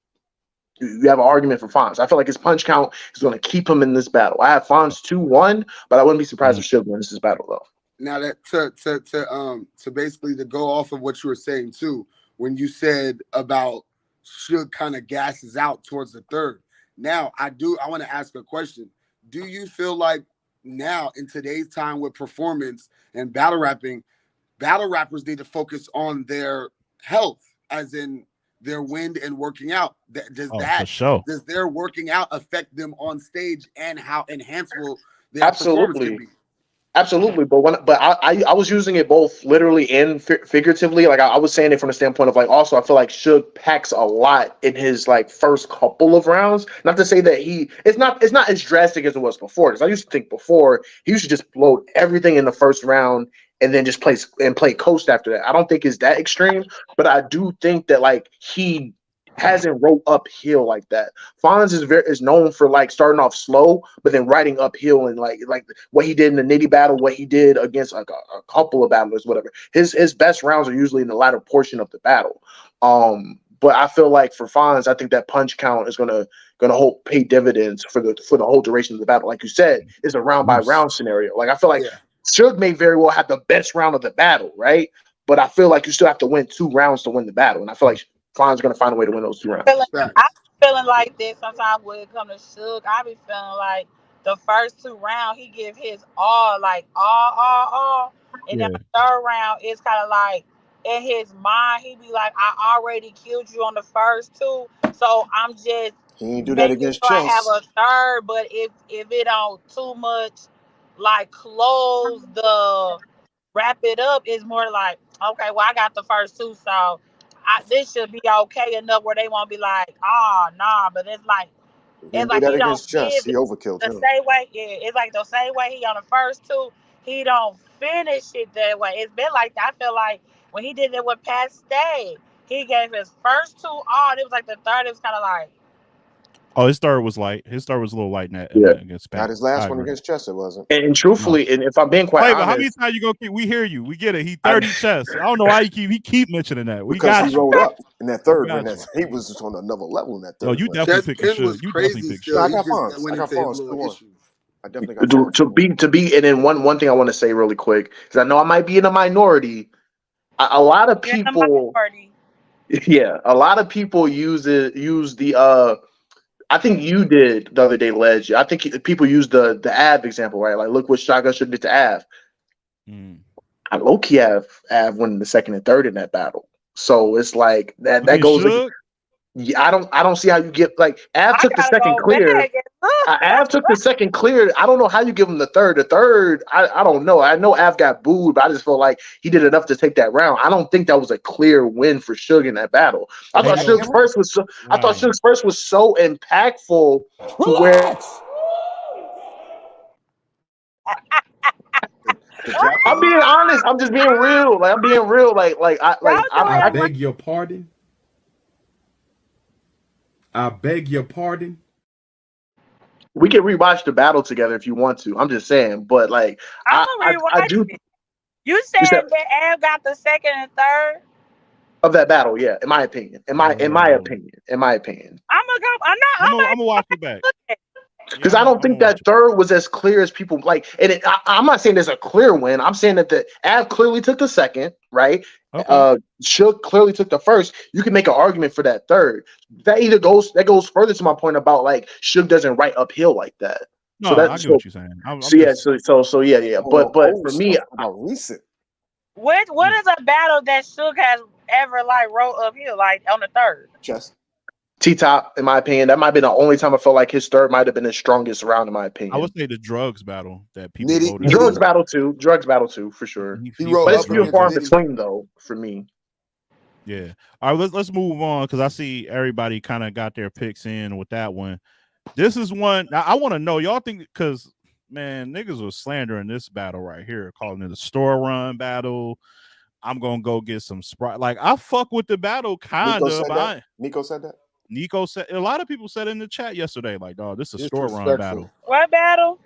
you have an argument for Fonz. I feel like his punch count is going to keep him in this battle. I have Fonz 2-1, but I wouldn't be surprised if Suge wins this battle though. Now that to basically to go off of what you were saying too, when you said about Suge kind of gasses out towards the third. Now I want to ask a question. Do you feel like now in today's time with performance and battle rapping, battle rappers need to focus on their health, as in their wind and working out? Oh, for sure. Does their working out affect them on stage and how enhanceable their performance can Absolutely. be? Absolutely, I was using it both literally and figuratively. Like I was saying it from the standpoint of like also I feel like Suge packs a lot in his like first couple of rounds. Not to say that it's not as drastic as it was before. Because I used to think before he used to just blow everything in the first round and then just play coast after that. I don't think it's that extreme, but I do think that like he hasn't wrote uphill like that. Fonz is known for like starting off slow, but then riding uphill and like what he did in the Nitty battle, what he did against like a couple of battlers, whatever. His best rounds are usually in the latter portion of the battle. But I feel like for Fonz, I think that punch count is gonna pay dividends for the whole duration of the battle. Like you said, it's a round by Yes. round scenario. Like I feel like Yeah. Suge may very well have the best round of the battle, right? But I feel like you still have to win 2 rounds to win the battle, and I feel like Fonz going to find a way to win those 2 rounds. Feeling, I Facts. be feeling like this sometimes when it comes to Suge. I be feeling like the first 2 rounds he give his all, like all, and then Yeah. the third round it's kind of like in his mind he be like, I already killed you on the first two, so I'm just he ain't do that making against sure I have Chase. a third. But if it don't too much like close the wrap it up, it's more like, okay, well I got the first two, so this should be okay enough where they won't be like, oh nah. But it's like He It's did like that he don't against Chess. give He it overkilled the him. same way. Yeah, it's like the same way he on the first two. He don't finish it that way. It's been like that. I feel like when he did it with Pat Stay, he gave his first two all. It was like the third. It was kind of like Oh, his start was light. His start was a little light in Yeah. that against Not Pat. his last I one agree. against Chess, it wasn't. And No. truthfully, and if I'm being quite Wait, but how many honest, times you gonna keep? We hear you. We get it. He I- 30 chess. I don't know why he keep mentioning that. We Because got he you. rolled up in that We third got round. you. He was just on another level in that No, third you round. definitely Chess pick Pen Suge. was You definitely crazy pick still. No, I Suge. He got just Fonz. went I got into his Fonz little 2-1. issues. I definitely got Fonz to 2-1. be, and then one thing I want to say really quick because I know I might be in a minority. A lot of you're in the people, minority. yeah, a lot of people use the. I think you did the other day, Ledge. I think people use the Av example, right? Like, look what Shotgun Suge did to Av. Mm. I low key have Av winning the second and third in that battle. So it's like that Against goes. Suge? Yeah, I don't see how you get like Av I took the gotta second go back clear. and look. Av took the second clear. I don't know how you give him the third. The third, I don't know. I know Av got booed, but I just feel like he did enough to take that round. I don't think that was a clear win for Suge in that battle. I thought Ain't no Suge's first was so, I thought right. Suge's first was so impactful to where Relax. The I'm Japanese, being honest. I'm just being real. Like I'm being real. Don't do I it. beg your pardon. I beg your pardon. we can rewatch the battle together if you want to. I'm just saying, but like I'm I gonna I rewatch do. it. You You said said that Ab got the second and third. of that battle, yeah. In my opinion, in my opinion, I'm gonna go. I'm not. I'm I'm gonna watch it back. at Yeah, because I don't I'm gonna think watch that third was as clear as people like. And I'm not saying there's a clear win. I'm saying that the Av clearly took the second, right? it. Okay. Shook clearly took the first. You can make an argument for that third. That goes further to my point about like Shook doesn't write uphill like that. No, So that I get so what you're saying. I'm so yeah just so yeah. But for me, stuff about recent. what yeah. is a battle that Suge has ever like wrote uphill like on the third? Chess. T-Top, in my opinion, that might be the only time I felt like his third might have been his strongest round, in my I opinion. would say the drugs battle that people Nitty, voted Drugs for. battle too, for sure. He He wrote But fought it's up few and drugs. against far in Nitty. between though, for me. Yeah. All right, let's move on because I see everybody kind of got their picks in with that one. This is one now I want to know y'all think because man, niggas was slandering this battle right here, calling it a store run battle. I'm gonna go get some Sprite. Like I fuck with the battle kind Nico of, said but that. Nico said that. Nico said a lot of people said in the chat yesterday, like, dog, this is a store run Disrespectful. battle. What battle?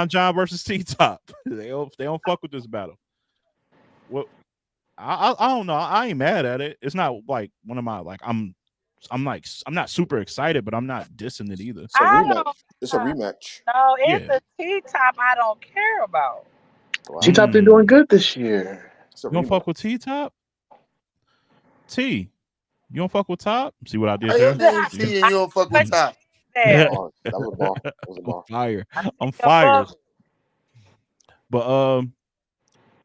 John versus T Top. they don't fuck with this battle. What I don't know. I ain't mad at it. It's not like one of my like I'm not super excited, but I'm not dissing it either. It's a I rematch. don't It's a rematch. know. It's Yeah. the T top I don't care about. Wow. T-Top been doing good this year. It's a You don't rematch. fuck with T Top? T. You don't fuck with Top? See what I did How your there? name See? T and you don't fuck with Top? There. Oh, that was a bar. That was a I'm bar. fired. I'm Your fired. fuck. But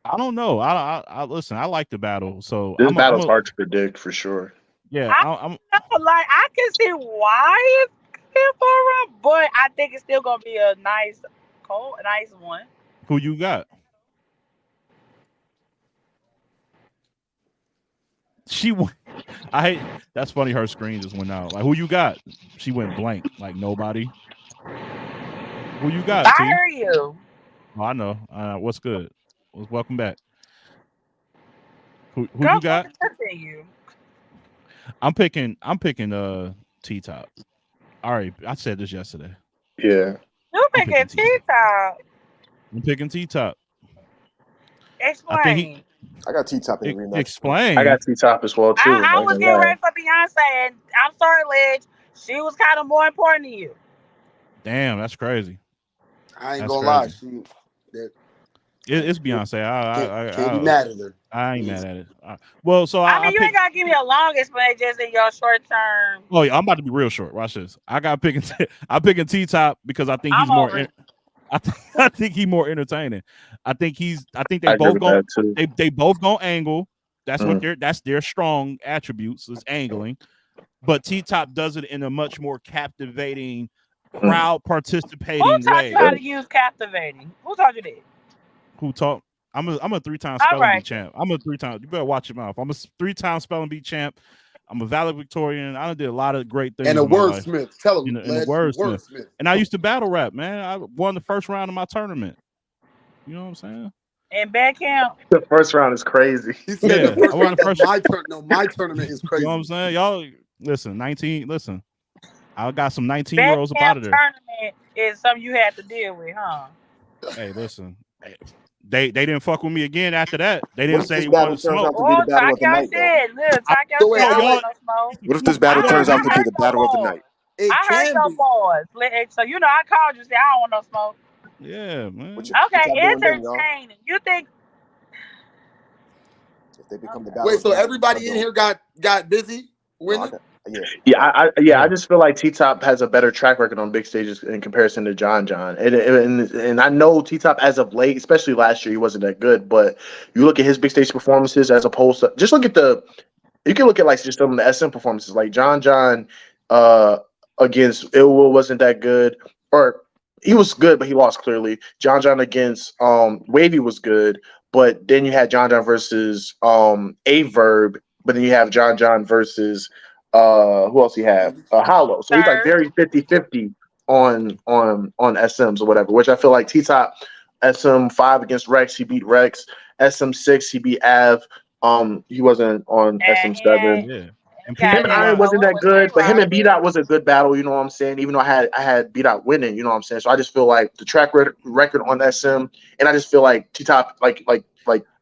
I don't know. I listen. I like the battle, so This I'm battle's a hard to predict for sure. yeah. I'm Like I can see why it's here for a run, but I think it's still gonna be a nice one. who you got? She went. I hate. That's funny. Her screen just went out. Like who you got? She went blank. Like nobody. Who you got? I T. hear you. Oh, I know. What's good? Welcome back. Who Go you got? continue. I'm picking T Top. All right, I said this yesterday. Yeah. You I'm picking picking T top. I'm picking T Top. Explain. I think I got T-Top in the rematch. explain. I got T-Top as well too. I Not was gonna getting lie. ready for Beyonce, and I'm sorry, Ledge. She was kind of more important to you. Damn, that's crazy. I ain't That's gonna lie. crazy. That It's Beyonce. can't be mad at her. I ain't mad at it. Well, so I I mean, you ain't picked. gotta give me a long explanation, just in your short term. Oh yeah, I'm about to be real short. Watch this. I'm picking T Top because I think he's I'm more. over it. I think he's more entertaining. I think they I agree both with go. that too. They both go angle. That's what Mm. that's their strong attributes is angling. But T Top does it in a much more captivating, crowd Who participating taught you way. how to use captivating? Who taught you that? Who taught? I'm a 3-time All spelling bee right. champ. I'm a 3-time. You better watch your mouth. I'm a 3-time spelling bee champ. I'm a valedictorian. I did a lot of great things And a in my life. wordsmith. Tell him, And a Les, wordsmith. wordsmith. And I used to battle rap, man. I won the first round of my tournament. You know what I'm saying? And Beckham, The first round is crazy. He said Yeah, the first I won round the of first. my turn. No, my tournament is You crazy. know what I'm saying? Y'all listen, 19. Listen, I got some 19-year-olds up Beckham out of there. tournament is something you had to deal with, huh? Hey, listen. Hey, they didn't fuck with me again after that. They What didn't if say this they battle wanted to turns smoke. out to be the Oh, battle talk of the your night, though? shit. Look, talk your So shit. wait, I so don't wait. want no smoke. What if this I battle wanted turns to out be to I be heard the your battle of the boys. night? It I heard can your be. boys. So you know I called you. Say I don't want no smoke. Yeah, man. What Okay, y'all doing then, y'all? entertaining. You think? If they become the Okay. battle Wait, of the so night, what y'all everybody in doing? here got busy No, I winning? got yeah. I just feel like T Top has a better track record on big stages in comparison to John, and I know T Top as of late, especially last year, he wasn't that good. But you look at his big stage performances as opposed to just look at you can look at like just some of the SM performances, like John uh against Ill Will wasn't that good, or he was good, but he lost clearly. John against Wavy was good, but then you had John versus A Verb, but then you have John versus who else he have? Hollow. So he's like Third. very 50-50 on SMs or whatever, which I feel like T Top SM5 against Rex, he beat Rex. SM6, he beat Av. He wasn't on And SM7. Yeah. And he Him people and got be Iron like, into wasn't it that with good, Tay but him and B Rocket. Dot was a good battle. You know what I'm saying? Even though I had B Dot winning. You know what I'm saying? So I just feel like the track record on SM, and I just feel like T Top, like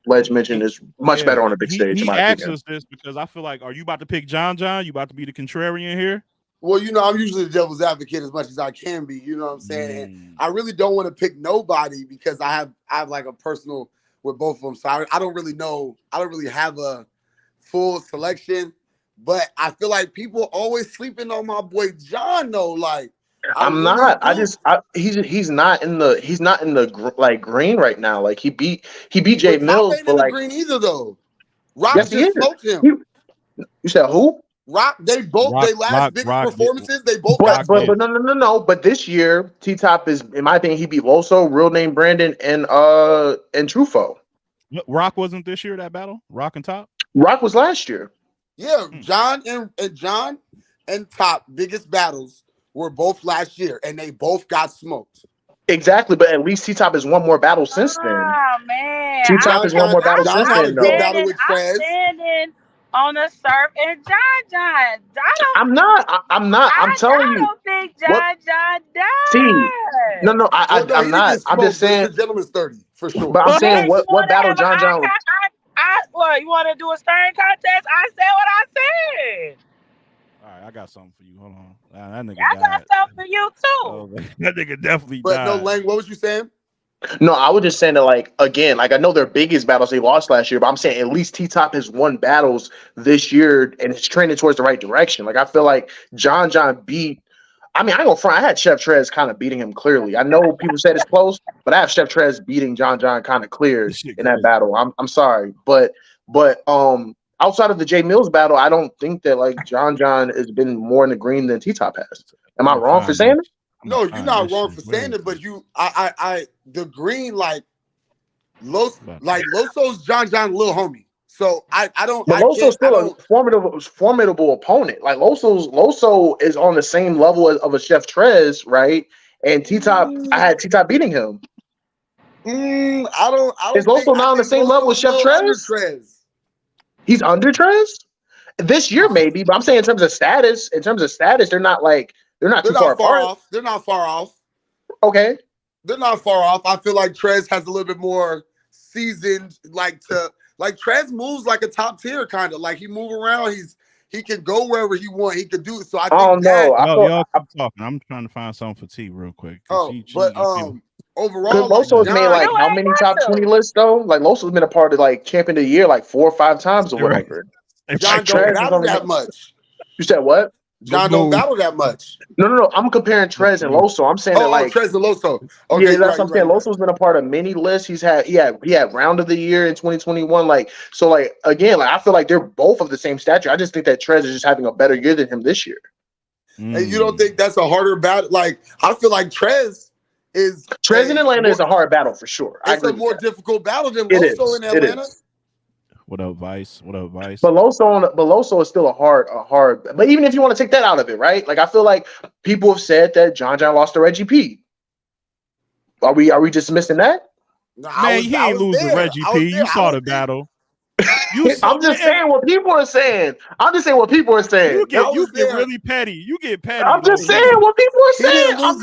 Ledge mentioned, is much yeah, better on a big stage in he my asked opinion. us this because I feel like, are you about to pick John? You about to be the contrarian here? Well, you know, I'm usually the devil's advocate as much as I can be. You know what I'm saying? And I really don't want to pick nobody because I have like a personal with both of them. So I don't really know. I don't really have a full selection. But I feel like people always sleeping on my boy John though. Like I I'm really not. do. He's not in the like green right now. Like he beat Jay But Top Mills, ain't but in the like green either though. Rock yes he just is. smoked him. He, you said who? Rock, they both they last biggest performances, they both got Rock But did. smoked. no. But this year, T Top is, in my opinion, he beat Loso, Real Name Brandon, and Trufo. Rock wasn't this year that battle? Rock and Top? Rock was last year. Yeah, John and Top biggest battles were both last year, and they both got smoked. Exactly, but at least T Top has won more battles since then. Oh man, T Top has won more battles John since had a then, good though. battle with I'm Trez. standing on the surf and John. I'm not. I'm telling I you. don't think What? John See, died. no. Well, no, I'm he didn't not. get I'm just smoked, but it's saying. a gentleman's 30 for sure. But I'm saying, Man, you what want to battle have John? what, you want to do a staring contest? I said what I said. All right, I got something for you. Hold on. That nigga I died. got something for you too. Oh, that nigga definitely But no, died. Lang, what was you saying? No, I was just saying that, like, again, like, I know their biggest battles they lost last year, but I'm saying at least T Top has won battles this year and is trending towards the right direction. Like, I feel like John beat. I mean, I ain't gonna front. I had Chef Trez kind of beating him clearly. I know people said it's close, but I have Chef Trez beating John kind of clear This shit in that crazy. battle. I'm sorry, but outside of the Jay Mills battle, I don't think that like John has been more in the green than T Top has. Am I wrong for saying it? No, you're not wrong for saying it, but the green like Loso's John little homie. So I don't But I can't Loso's I still don't a formidable opponent. Like Loso is on the same level of a Chef Trez, right? And T Top, I had T Top beating him. I Is don't think Loso I not on the think same level as Loso's a Chef little under Trez? Trez. He's under Trez this year, maybe. But I'm saying in terms of status, they're not too far apart. Off. They're not far off. Okay. They're not far off. I feel like Trez has a little bit more seasoned, like Trez moves like a top tier kind of. Like he move around, he can go wherever he want. He could do it. So I think Y'all keep talking. I'm trying to find something for T real quick. Overall, Loso has made like how many top 20 lists though? Like Loso's been a part of like champion of the year like 4 or 5 times or whatever. John don't battle that much. You said what? John don't battle that much. No. I'm comparing Trez and Loso. I'm saying that like Trez and Loso. Okay, yeah, that's what I'm saying. Right. Loso's been a part of many lists. He had round of the year in 2021. Like so, like again, like I feel like they're both of the same stature. I just think that Trez is just having a better year than him this year. And you don't think that's a harder battle? Like I feel like Trez in Atlanta is a hard battle for sure. It's a more difficult battle than Loso in Atlanta. What up, Vice? What up, Vice? But Loso is still a hard. But even if you want to take that out of it, right? Like I feel like people have said that John lost to Reggie P. Are we dismissing that? No, Man, he ain't lose to Reggie P. You saw the battle. I'm just saying what people are saying. I'm just saying what people are saying. You get really petty. You get petty. I'm just saying what people are saying. I'm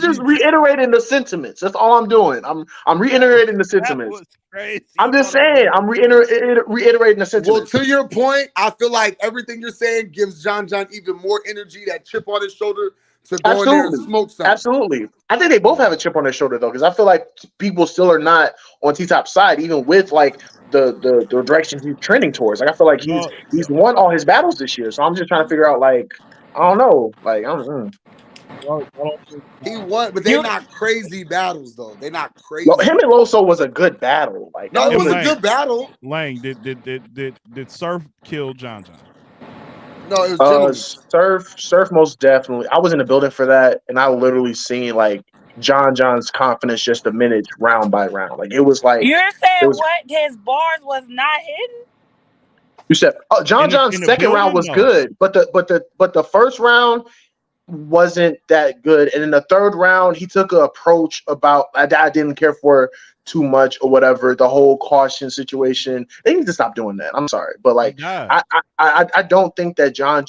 just Reggie. reiterating the sentiments. That's all I'm doing. I'm reiterating the That sentiments. was crazy. I'm just saying. I'm reiterating the sentiments. Well, to your point, I feel like everything you're saying gives John even more energy, that chip on his shoulder to go in there and smoke something. Absolutely. I think they both have a chip on their shoulder though, because I feel like people still are not on T-Top's side, even with like the direction he's trending towards. Like I feel like he's won all his battles this year. So I'm just trying to figure out, like, I don't know. Like I don't He won, but they're not crazy battles though. They're not crazy. Him and Loso was a good battle. Like no, it was a good battle. Lang, did Surf kill John? No, it was Surf most definitely. I was in the building for that, and I literally seen like John's confidence just diminish round by round. Like it was like You're saying what his bars was not hidden? You said John's second round was good, but the first round wasn't that good, and in the third round he took an approach about I didn't care for too much or whatever. The whole caution situation, they need to stop doing that. I'm sorry, but like I don't think that John,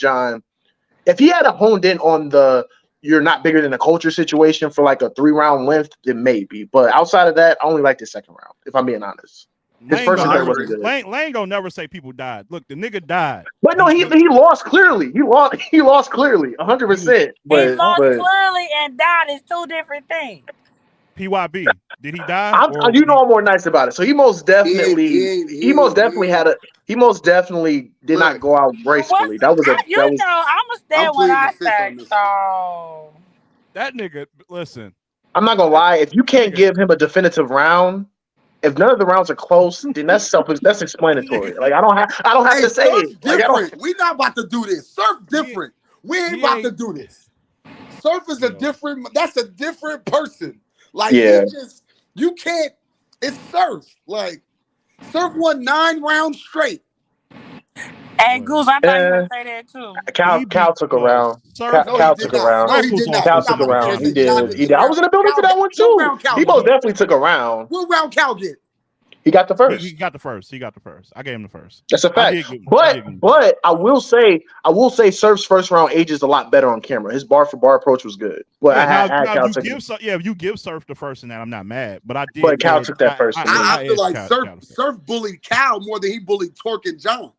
if he had honed in on the you're not bigger than a culture situation for like a 3-round length, then maybe. But outside of that, I only like the second round, if I'm being honest. His first and third wasn't good. Lang gonna never say people died. Look, the nigga died. But no, he lost clearly. He lost clearly, 100%. He lost clearly and died is two different things. PYB, did he die? I'm more nice about it. So he most definitely did not go out gracefully. I'm gonna stand what I say. So that nigga, listen. I'm not gonna lie. If you can't give him a definitive round, if none of the rounds are close, then that's explanatory. Like I don't have to say it. Like, we're not about to do this. Surf different. We ain't about to do this. Surf is a different. That's a different person. Like you can't. It's Surf. Like Surf won 9 rounds straight. Hey Goose, I thought you would say that too. Cal took a round. Cal took a round. No, he did not. Cal took a round. He did. I was in the building for that one too. He most definitely took a round. What round Cal get? He got the first. He got the first. I gave him the first. That's a fact. But I will say Surf's first round ages a lot better on camera. His bar for bar approach was good. But if you give Surf the first in that, I'm not mad. But I did. But Cal took that first. I feel like Surf bullied Cal more than he bullied Torque and John.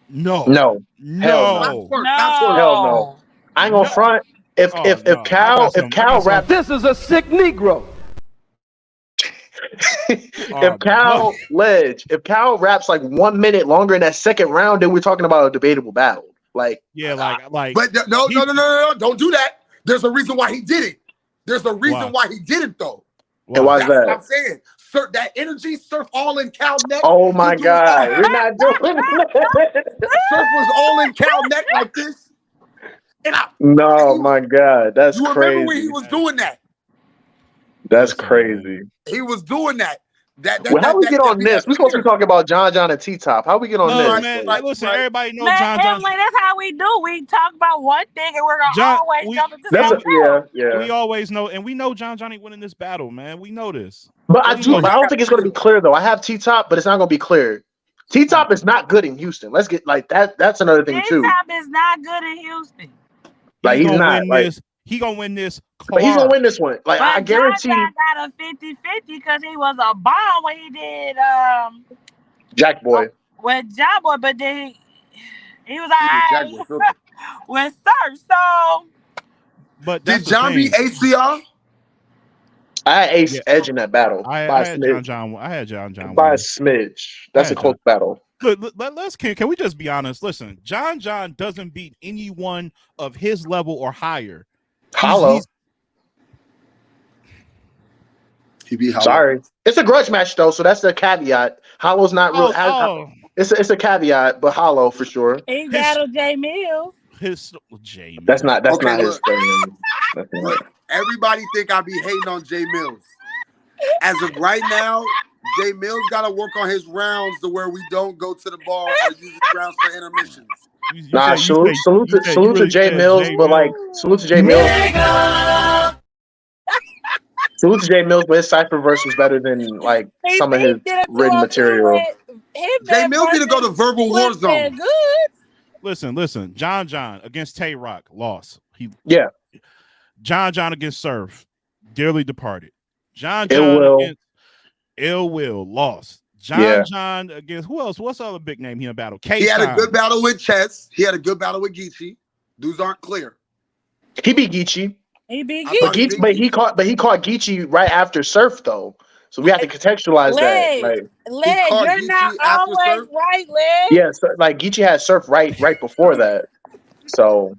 No. Hell no. I ain't gonna front. If Cal rap, this is a sick Negro. if Cal raps like 1 minute longer in that second round, then we're talking about a debatable battle. Like But no, don't do that. There's a reason why he did it. There's a reason why he did it though. And why is that? What I'm saying. Surf, that energy, Surf all in Cal neck. Oh my God, we're not doing that. Surf was all in Cal neck like this. My God, that's crazy. You remember when he was doing that? That's crazy. He was doing that. How we get on this? We're supposed to be talking about John and T-Top. How we get on this? Man, listen, everybody knows John. That's how we do. We talk about one thing and we're gonna always jump into something else. We always know, and we know John ain't winning this battle, man. We know this. But I don't think it's gonna be clear though. I have T-Top, but it's not gonna be clear. T-Top is not good in Houston. Let's get like that. That's another thing too. T-Top is not good in Houston. Like he's not like. He gonna win this. But he's gonna win this one. Like I guarantee. John got a 50-50 because he was a bomb when he did Jack Boy. With Jack Boy, but then he was alright with Surf. So, but did John beat ACR? I had Ace Edge in that battle. I had John by a smidge. That's a close battle. Look, can we just be honest? Listen, John doesn't beat anyone of his level or higher. Hollow. He beat Hollow. Sorry, it's a grudge match though, so that's the caveat. Hollow's not real. It's a caveat, but Hollow for sure. He battled J Mills. J Mills. That's not his thing. Everybody think I be hating on J Mills. As of right now, Jay Mills got to work on his rounds to where we don't go to the bar or use his rounds for intermissions. You salute you to really Jay said Mills, Jay but like Mills. salute to Jay Mills. Salute to Jay Mills, but his cipher verse was better than like He some of his did a written 202 material. with him. Jay Mills need to go to Verbal War Zone. Good. Listen. John against Tay Rock lost. Yeah. John against Surf, dearly departed. John Will. against Ill Will lost. John against who else? What's the other big name he in battle? He had a good battle with Chess. He had a good battle with Geechee. Dudes aren't clear. He beat Geechee. He beat Geechee. But he caught Geechee right after Surf though. So we have to contextualize that. Leg, you're not always right, Leg. Yeah, so, like Geechee had Surf right before that. So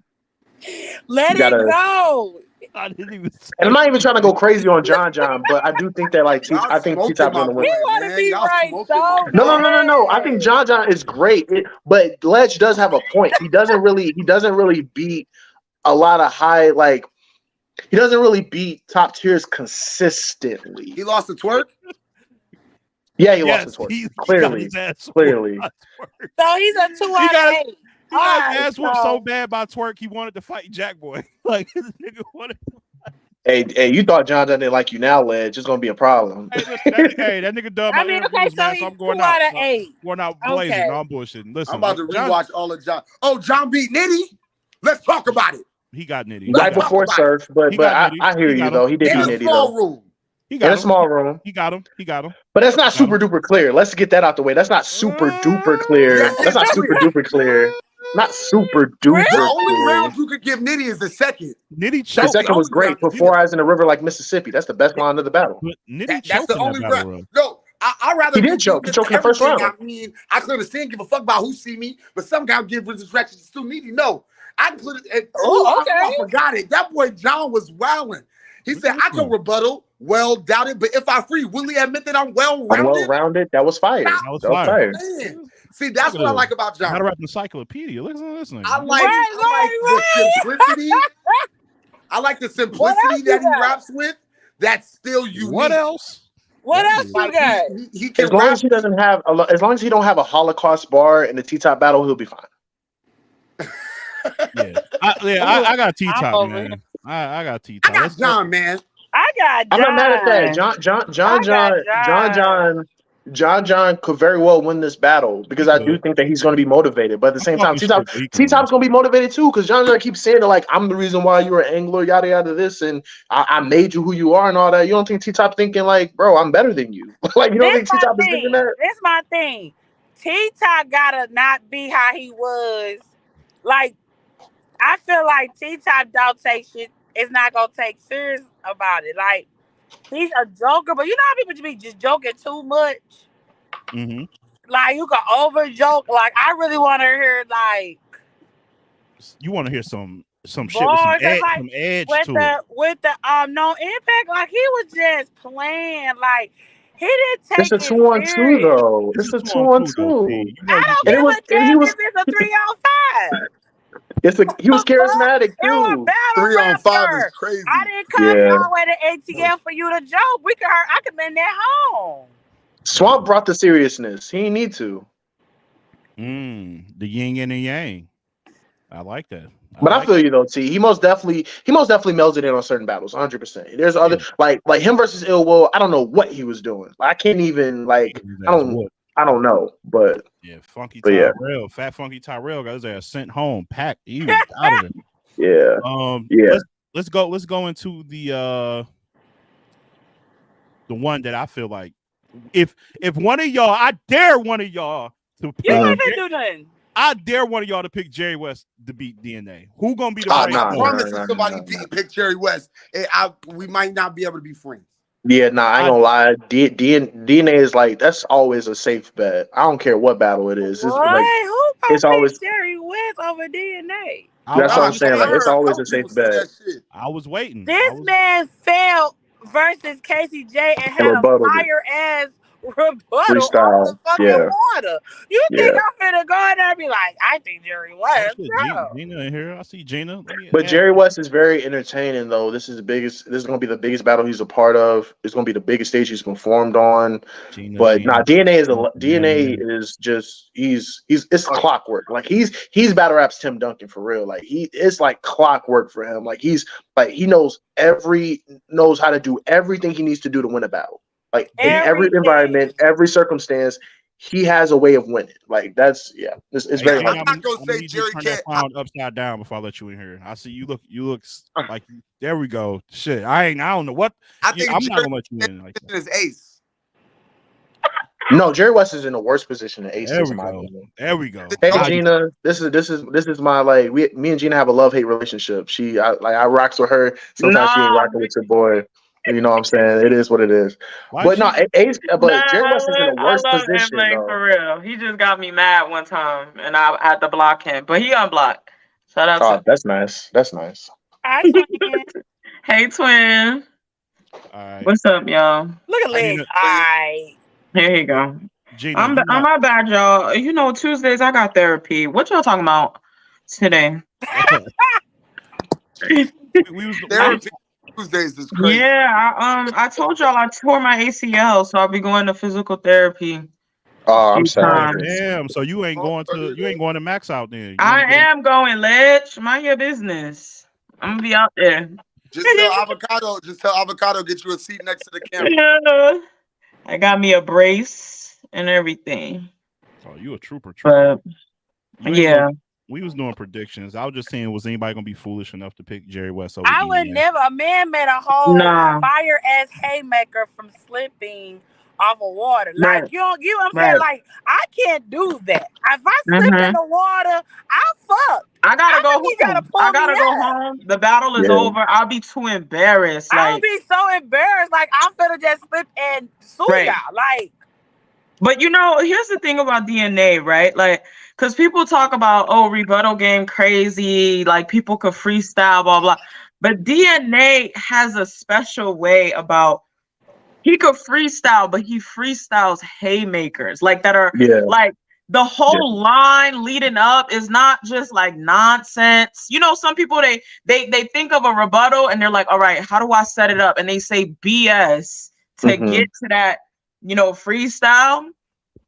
let it go. I didn't even and I'm not even trying to go crazy on John, but I do think that like I think T-Top's gonna win. We want to be right, so no. I think John is great, but Ledge does have a point. He doesn't really beat a lot of high like. He doesn't really beat top tiers consistently. He lost to Twerk. Yeah, he lost to Twerk. Clearly. So he's a 2 out of 8. He got his ass whooped so bad by Twerk, he wanted to fight Jack Boy. Like this nigga wanted to fight. Hey, you thought John didn't like you now, Ledge. It's gonna be a problem. Hey, that nigga done my interviews, man. So I'm going out. Going out blazing. Okay. No, I'm bullshitting. Listen, I'm about to rewatch all of John. Oh, John beat Nitty. Let's talk about it. He got Nitty. Right before Surf, but I hear you though. He did beat Nitty though. He got in a small room. He got him. But that's not super duper clear. Let's get that out the way. That's not super duper clear. That's not super duper clear. Not super duper. The only round you could give Nitty is the second. Nitty choked. The second was great. Put 4 eyes in the river like Mississippi. That's the best line of the battle. That's the only round. No, I'd rather. He did choke. He choked in the first round. I mean, I could understand, give a fuck about who see me, but some guy give distractions to Nitty. No, I put it. I forgot it. That boy John was wilding. He said, "I can rebuttal." Well doubted, but if I free, will he admit that I'm well rounded? Well rounded. That was fire. That was fire. See, that's what I like about John. Gotta write an encyclopedia. Listen. I like the simplicity. I like the simplicity that he raps with. That's still unique. What else? What else you got? He can as long as he doesn't have, as long as he don't have a Holocaust bar in the T-Top battle, he'll be fine. I got T-Top, man. I got T-Top. I got John, man. I got John. I'm not mad at that. John could very well win this battle because I do think that he's going to be motivated. But at the same time, T-Top's going to be motivated too because John keeps saying that, like, I'm the reason why you're an angler, yada yada this, and I made you who you are and all that. You don't think T-Top thinking like, bro, I'm better than you? Like, you don't think T-Top is thinking that? That's my thing. T-Top gotta not be how he was. Like, I feel like T-Top don't take shit. It's not gonna take serious about it. Like, he's a joker, but you know how people be just joking too much. Mm-hmm. Like, you can over joke. Like, I really want to hear like. You want to hear some shit with some edge with to the, it. With the no impact. Like, he was just playing. Like, he didn't take it's a 2-on-2 though. It's a 2-on-2. I don't give a damn if it's a 3-on-5. He was charismatic too. 3-on-5 is crazy. I didn't come all the way to ATL for you to joke. I could been at home. Swamp brought the seriousness. He didn't need to. The yin and the yang. I like that. I feel you though, T. He most definitely melted in on certain battles, 100%. There's other like him versus Ill Will. I don't know what he was doing. I can't even like. I don't know, but Funky Tyrell, Fat Funky Tyrell got his ass sent home, packed. He was out of it. Yeah. Let's go into the one that I feel like if one of y'all, I dare one of y'all to pick. You ain't gonna do nothing. I dare one of y'all to pick Jerry West to beat DNA. Who gonna be the I promise if somebody pick Jerry West, we might not be able to be friends. Yeah, I ain't gonna lie. DNA is like that's always a safe bet. I don't care what battle it is. It's always Jerry West over DNA. That's what I'm saying. Like, it's always a safe bet. I was waiting. This man fell versus Casey J and had a fire ass rebuttal on Freestyle. the fucking Yeah. water. You think Yeah. I'm finna go in there and be like, I think Jerry Oh West? shit, No. Gina in here. I see Gina. Let me But add Jerry West is very entertaining, though. This is the biggest. This is going to be the biggest battle he's a part of. It's going to be the biggest stage he's performed on. Gina. But nah, DNA Millionaire. is just he's it's clockwork. Like he's battle raps Tim Duncan for real. Like it's like clockwork for him. Like he knows how to do everything he needs to do to win a battle. Like in every Everything. environment, every circumstance, he has a way of winning. Like that's it's Hey, very Gina, hard. I'm not gonna I'm say need you to Jerry turn that can't. sound upside down before I let you in here. I see you look like there we go. Shit, I don't know what. I think I'm not Jerry gonna let you in like that. is ace. No, Jerry West is in a worse position than Ace There is, we in my go. opinion. There we go. Hey Now you- Gina, this is my like me and Gina have a love-hate relationship. I rocks with her. Sometimes she ain't Nah, rocking with your boy. You know what I'm saying? It is what it is. why But no, she? Ace, nah, but Jerry West is in a I worse love position Emblem though. for real. He just got me mad one time, and I had to block him, but he unblocked. Shout out Oh, to that's nice. That's nice. Hi, twin. Hey Twin. All right, What's up, y'all? Look at Liz. Gina. Hi. Here you go. Gina, you I'm not. my bad, y'all. You know, Tuesdays I got therapy. What y'all talking about today? We was. Therapy Tuesdays is crazy. Yeah, I told y'all I tore my ACL, so I'll be going to physical therapy Oh, I'm few sorry. times. Damn. So you ain't going to max out then. You I want to get am going, Ledge. Mind your business. I'm gonna be out there. Just tell Avocado, get you a seat next to the camera. Yeah. I got me a brace and everything. Oh, you a trooper. But You ain't yeah. we was doing predictions. I was just saying, was anybody gonna be foolish enough to pick Jerry West over I would DNA? never. A man made a whole Nah. fire ass haymaker from slipping off of water. Right. Like you know what I'm Right. saying? Like I can't do that. If I slip in the water, I'm fucked. I gotta go You gotta home. pull I me gotta go up. home. The battle is Yeah. over. I'll be too embarrassed. I Like, would be so embarrassed. Like I'm gonna just slip and sue Right. y'all. Like, but you know, here's the thing about DNA, right? Like, because people talk about, oh, rebuttal game crazy, like people could freestyle, blah, blah. But DNA has a special way about he could freestyle, but he freestyles haymakers, like that are Yeah. like the whole line leading up is not just like nonsense. You know, some people they think of a rebuttal and they're like, all right, how do I set it up? And they say BS to get to that, you know, freestyle.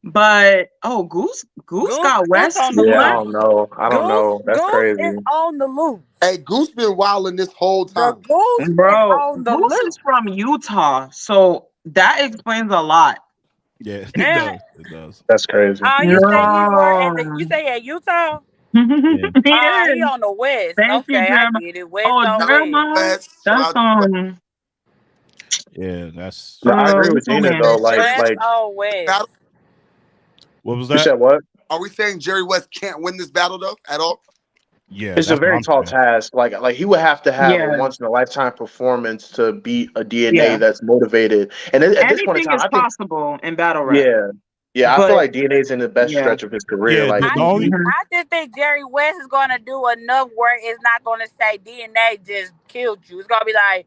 But oh, Goose got West. on the Yeah, I loose. don't know. I don't know. That's Goose crazy. is on the loose. Hey, Goose been wilding this whole The time. goose is Bro, on the Goose loose. is from Utah, so that explains a lot. Yeah, it Yeah. does. It does. That's crazy. Oh, you say he were No. you say at Utah? He He is. on the west. Thank you, Okay, I Jeremiah. get it. West Oh, on west. Jeremiah. West, That's Yeah, that's. No, I agree with it's a Gina win. though. Like West on west. battle. What was you that? said what? Are we saying Jerry West can't win this battle though at all? Yeah, It's a that's what very I'm tall saying. task. Like he would have to have a Yeah. once in a lifetime performance to beat a DNA Yeah. that's motivated. And at this point in Anything time, is I think possible in battle rap. yeah, I But feel like DNA's in the best yeah. stretch of his career. Yeah, Like the only I just think Jerry West is gonna do enough where it's not gonna say DNA just killed you. It's gonna be like,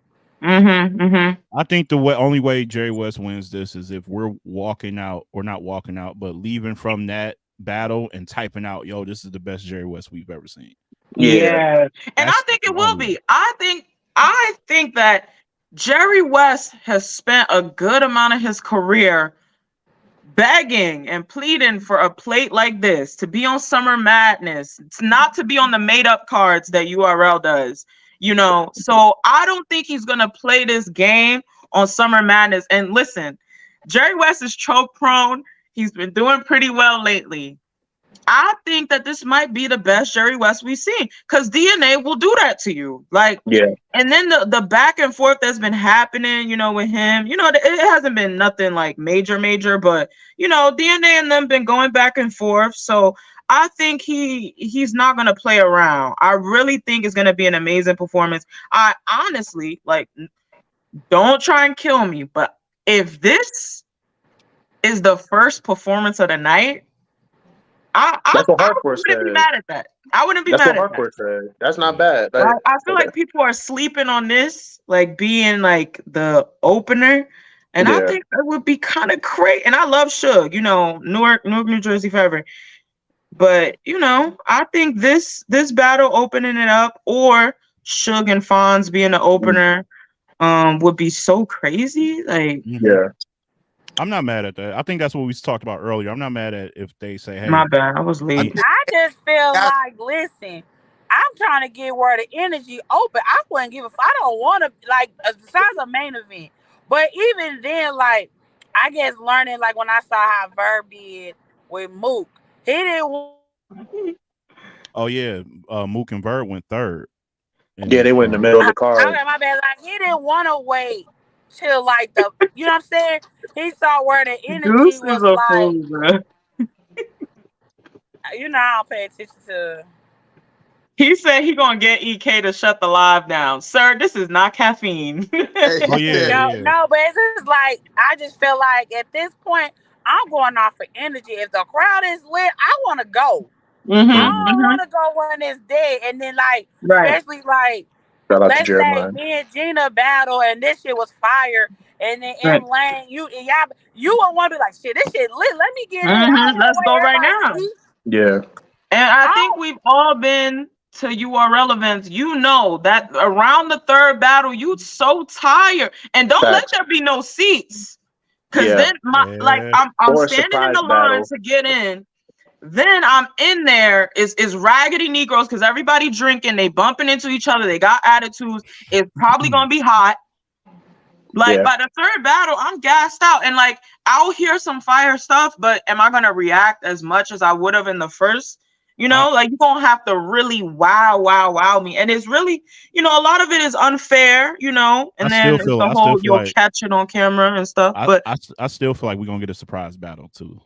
I think the only way Jerry West wins this is if we're walking out, or not walking out, but leaving from that battle and typing out, "Yo, this is the best Jerry West we've ever seen." Yeah. And I That's think it the will only be. way. I think that Jerry West has spent a good amount of his career begging and pleading for a plate like this to be on Summer Madness. It's not to be on the made up cards that URL does, you know. So I don't think he's gonna play this game on Summer Madness. And listen, Jerry West is choke prone. He's been doing pretty well lately. I think that this might be the best Jerry West we've seen, because DNA will do that to you. Like, yeah, and then the back and forth that's been happening, you know, with him, you know, it hasn't been nothing like major, but you know, DNA and them been going back and forth. So I think he's not gonna play around. I really think it's gonna be an amazing performance. I honestly, like, don't try and kill me, but if this is the first performance of the night, that's what I Hardcore wouldn't be said. mad at that. I wouldn't be That's mad what at that. Hardcore said. That's not bad. I feel like people are sleeping on this, like being like the opener, And I think that would be kind of great. And I love Suge, Newark, New Jersey forever. But I think this battle opening it up, or Suge and Fonz being the opener, would be so crazy. Like, I'm not mad at that. I think that's what we talked about earlier. I'm not mad at if they say, "Hey, my bad, I was late." I just feel like, listen, I'm trying to get where the energy open. I wouldn't give a fuck. I don't want to, like, besides a main event. But even then, like, I guess learning, like, when I saw how Verb did with Mook, he didn't want. Oh yeah, Mook and Bird went third. Yeah, they went in the middle of the card. Okay, my bad. Like, he didn't want to wait till, like, you know what I'm saying? He saw where the energy Goose was is a like. fool, bro. I don't pay attention to. He said he gonna get EK to shut the live down. Sir, this is not caffeine. Oh yeah, No, but it's just like, I just feel like at this point, I'm going off for energy. If the crowd is lit, I want to go. I don't want to go when it's dead. And then, like, especially like, let's say me and Gina battle and this shit was fire. And then M Lane, you won't want to be like, shit, this shit lit. Let me get in. Let's go right now. Yeah. And I think we've all been to URL events. That around the third battle, you so tired. And don't let there be no seats. Because then I'm standing in the line to get in. Then I'm in there is raggedy Negroes because everybody drinking, they bumping into each other, they got attitudes. It's probably gonna be hot. Like by the third battle, I'm gassed out, and like I'll hear some fire stuff, but am I gonna react as much as I would have in the first? Like you're gonna have to really wow me, and it's really a lot of it is unfair, and then it's the whole you'll catch it on camera and stuff. But I still feel like we're gonna get a surprise battle too.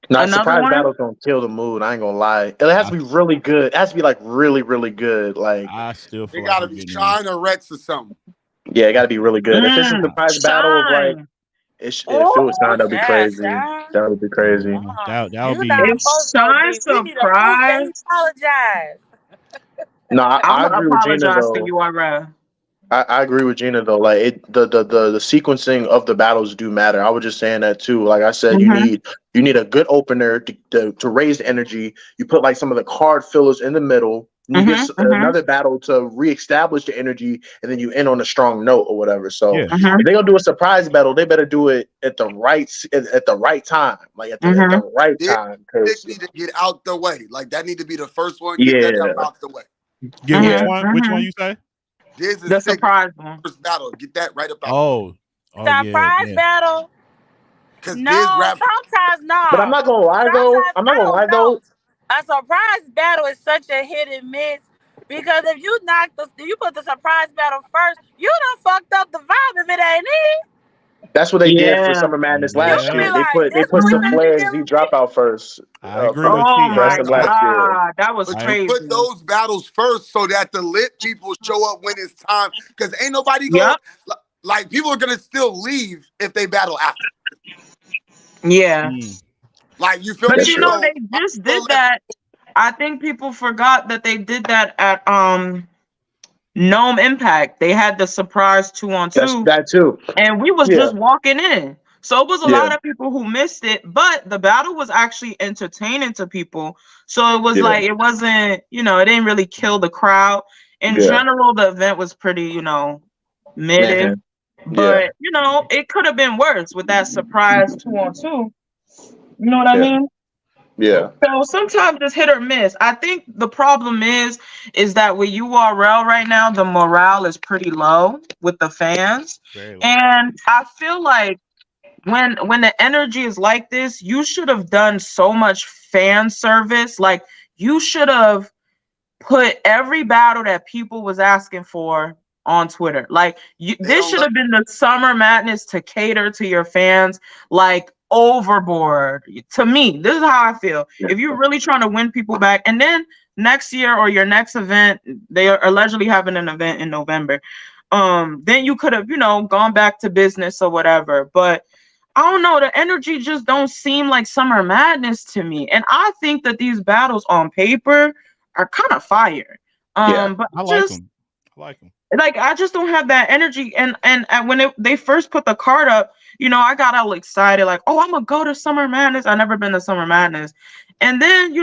No, surprise battle's gonna kill the mood. I ain't gonna lie. It has to be really good. It has to be like really, really good. Like I still feel it gotta be Shine or Rex or something. Yeah, it gotta be really good. If it's a surprise battle of like if it was Shine, that'd be crazy. That would be crazy. That would be Shine surprise. Apologize. No, I agree with Gina though. To URL. I agree with Gina though. Like the sequencing of the battles do matter. I was just saying that too. Like I said, you need a good opener to raise the energy. You put like some of the card fillers in the middle. You get another battle to reestablish the energy, and then you end on a strong note or whatever. So if they're gonna do a surprise battle, they better do it at the right time, like at the right time. This need to get out the way. Like that need to be the first one. Get that out the way. Which one you say? This is the surprise one. First battle. Get that right up. Surprise battle. Because sometimes no. But I'm not gonna lie though. A surprise battle is such a hit and miss because if you put the surprise battle first, you done fucked up the vibe if it ain't it. That's what they did for Summer Madness last year. They put some flares. He drop out first. I agree with you. My God, that was crazy. Put those battles first so that the lit people show up when it's time. Because ain't nobody going like people are gonna still leave if they battle after. Yeah. Like you feel but me? They just did that. I think people forgot that they did that at Gnome Impact. They had the surprise 2-on-2. That too. And we was just walking in. So it was a lot of people who missed it, but the battle was actually entertaining to people. So it was like it wasn't, it didn't really kill the crowd. In general, the event was pretty, mid. But it could have been worse with that surprise 2-on-2. You know what I mean? Yeah. So sometimes it's hit or miss. I think the problem is that with URL right now, the morale is pretty low with the fans. And I feel like when the energy is like this, you should have done so much fan service. Like you should have put every battle that people was asking for on Twitter. Like this should have been the Summer Madness to cater to your fans. Like overboard. To me, this is how I feel. If you're really trying to win people back, and then next year or your next event, they are allegedly having an event in November. Then you could have, gone back to business or whatever. But I don't know, the energy just don't seem like Summer Madness to me. And I think that these battles on paper are kind of fire. But I like them. I like him. Like I just don't have that energy. And when they first put the card up, I got all excited, like, oh, I'm gonna go to Summer Madness. I never been to Summer Madness, and then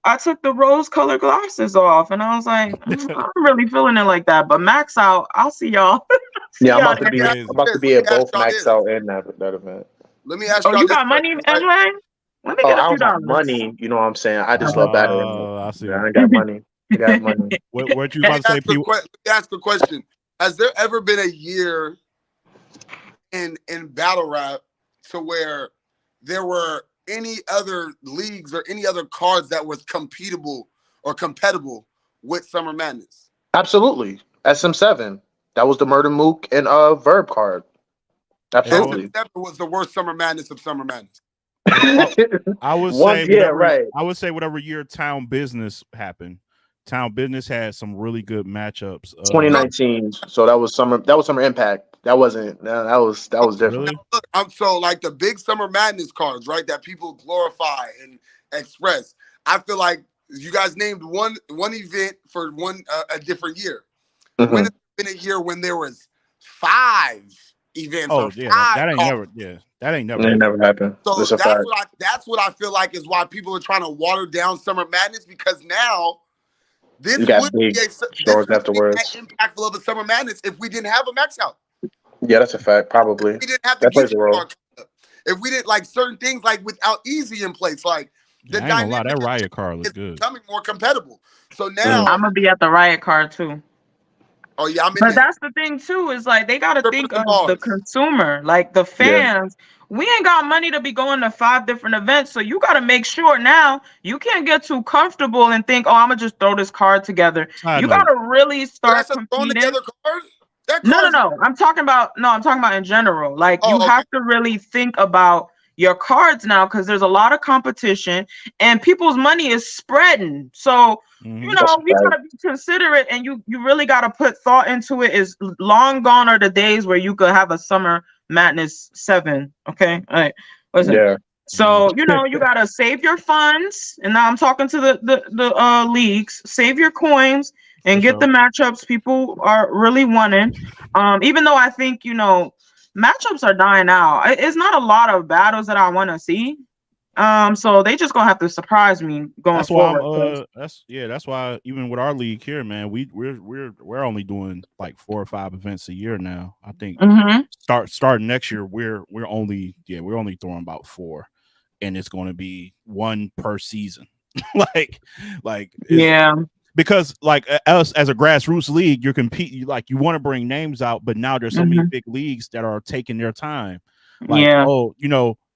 I took the rose-colored glasses off, and I was like, I'm really feeling it like that. But max out, I'll see y'all. See Yeah, I'm y'all about to there. be I'm about to be Let at me ask both y'all Max this. Out and that event. Let me ask Oh, y'all you this got money, question, right? MJ? Let me Oh, get a I few don't have dollars. money. You know what I'm saying? I just love battling. I see. I ain't got money. I got money. What you Let about to me say, people? let me ask a question. Has there ever been a year in battle rap to where there were any other leagues or any other cards that was competible or compatible with Summer Madness? Absolutely. SM7. That was the Murder Mook and Verb card. Absolutely. SM7 was the worst Summer Madness of Summer Madness. I would One, say yeah, whatever. right. I would say whatever year Town Business happened. Town Business had some really good matchups. 2019. So that was Summer Impact. That wasn't. That was different. Really? Look, so like the big Summer Madness cards, right? That people glorify and express. I feel like you guys named one event for a different year. Mm-hmm. When has there been a year when there was 5 events or 5 that ain't cards? never. Yeah, that ain't never. It never happened. So That's a fact. that's what I feel like is why people are trying to water down Summer Madness, because now this You got would big be stores afterwards. that impactful of a Summer Madness if we didn't have a Max Out. Yeah, that's a fact. Probably. We didn't have to That plays get a role. if we didn't like certain things, like without Easy in place, like the I ain't gonna lie, dynamic that Riot card look is good. becoming more compatible. So now, I'm gonna be at the Riot card too. oh yeah, I'm in But there. that's the thing too, is like they gotta Triple think the of the bars. consumer, like the fans. We ain't got money to be going to 5 different events, so you gotta make sure now you can't get too comfortable and think, oh, I'm gonna just throw this card together. Side You note. gotta really So start that's a thrown competing. together card. That No, card. I'm talking about in general. Like you Oh, okay. have to really think about your cards now, because there's a lot of competition and people's money is spreading. So you gotta be considerate, and you really gotta put thought into it. Is long gone are the days where you could have a Summer Madness 7. Okay, all right, listen. Yeah. So you gotta save your funds, and now I'm talking to the leagues. Save your coins and get the matchups people are really wanting. Even though I think matchups are dying out. It's not a lot of battles that I want to see. So they just gonna have to surprise me going That's why forward. that's why even with our league here, man, we're only doing like 4 or 5 events a year now. I think starting next year we're only throwing about 4, and it's going to be 1 per season. Because like us as a grassroots league, you're competing, like you want to bring names out, but now there's so many big leagues that are taking their time. Like,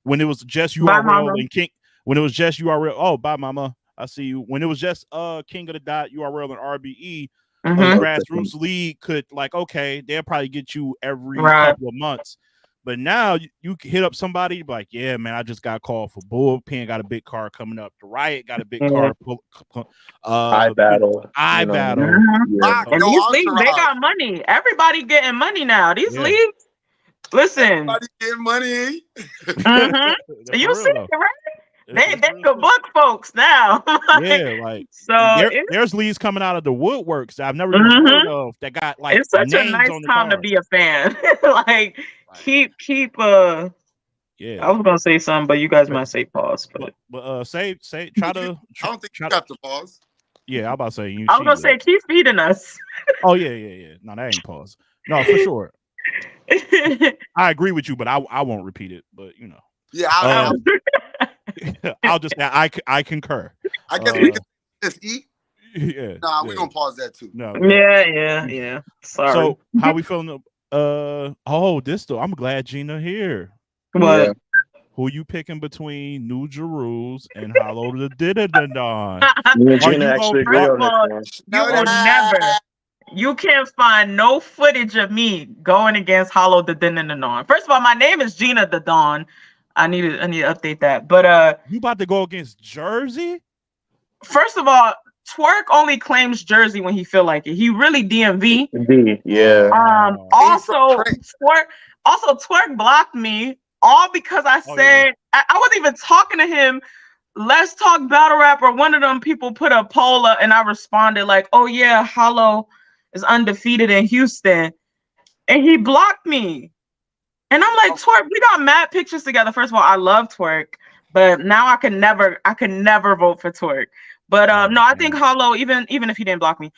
when it was just URL and King, when it was just URL, oh, bye mama, I see you. When it was just King of the Dot, URL, and RBE, a grassroots league could, like, okay, they'll probably get you every couple of months. But now you hit up somebody, like, yeah, man, I just got called for Bullpen, got a big card coming up. The Riot got a big card. I battle. I battle. And these leagues, they got money. Everybody getting money now. These leagues, listen. Everybody getting money. You see it, right? They could book folks now. There's leads coming out of the woodworks that I've never even heard of that got like it's such a nice time to be a fan. Like keep I was gonna say something, but you guys might say pause. I don't think you have to pause. Yeah, I'm about to say I was gonna say keep feeding us. Oh yeah. No, that ain't pause. No, for sure. I agree with you, but I won't repeat it. But yeah, I'll just I concur. I guess we can just eat. Yeah. Nah, we're gonna pause that too. No. Yeah. Sorry. So how we feeling? I'm glad Gina here. What? Yeah. Who you picking between New Jerusalem and Hollow the Didadon? Gina actually agree on this one. You will never. You can't find no footage of me going against Hollow the Didadon. First of all, my name is Gina the Dawn. I need to update that. But you about to go against Jersey? First of all, Twerk only claims Jersey when he feel like it. He really DMV. Yeah. Also Twerk blocked me all because I said I wasn't even talking to him. Let's Talk Battle Rap, or one of them people put a poll up, and I responded like, "Oh yeah, Hollow is undefeated in Houston, and he blocked me. And I'm like, Twerk, we got mad pictures together. First of all, I love Twerk, but now I can never vote for Twerk. But no, I think Hollow, even if he didn't block me,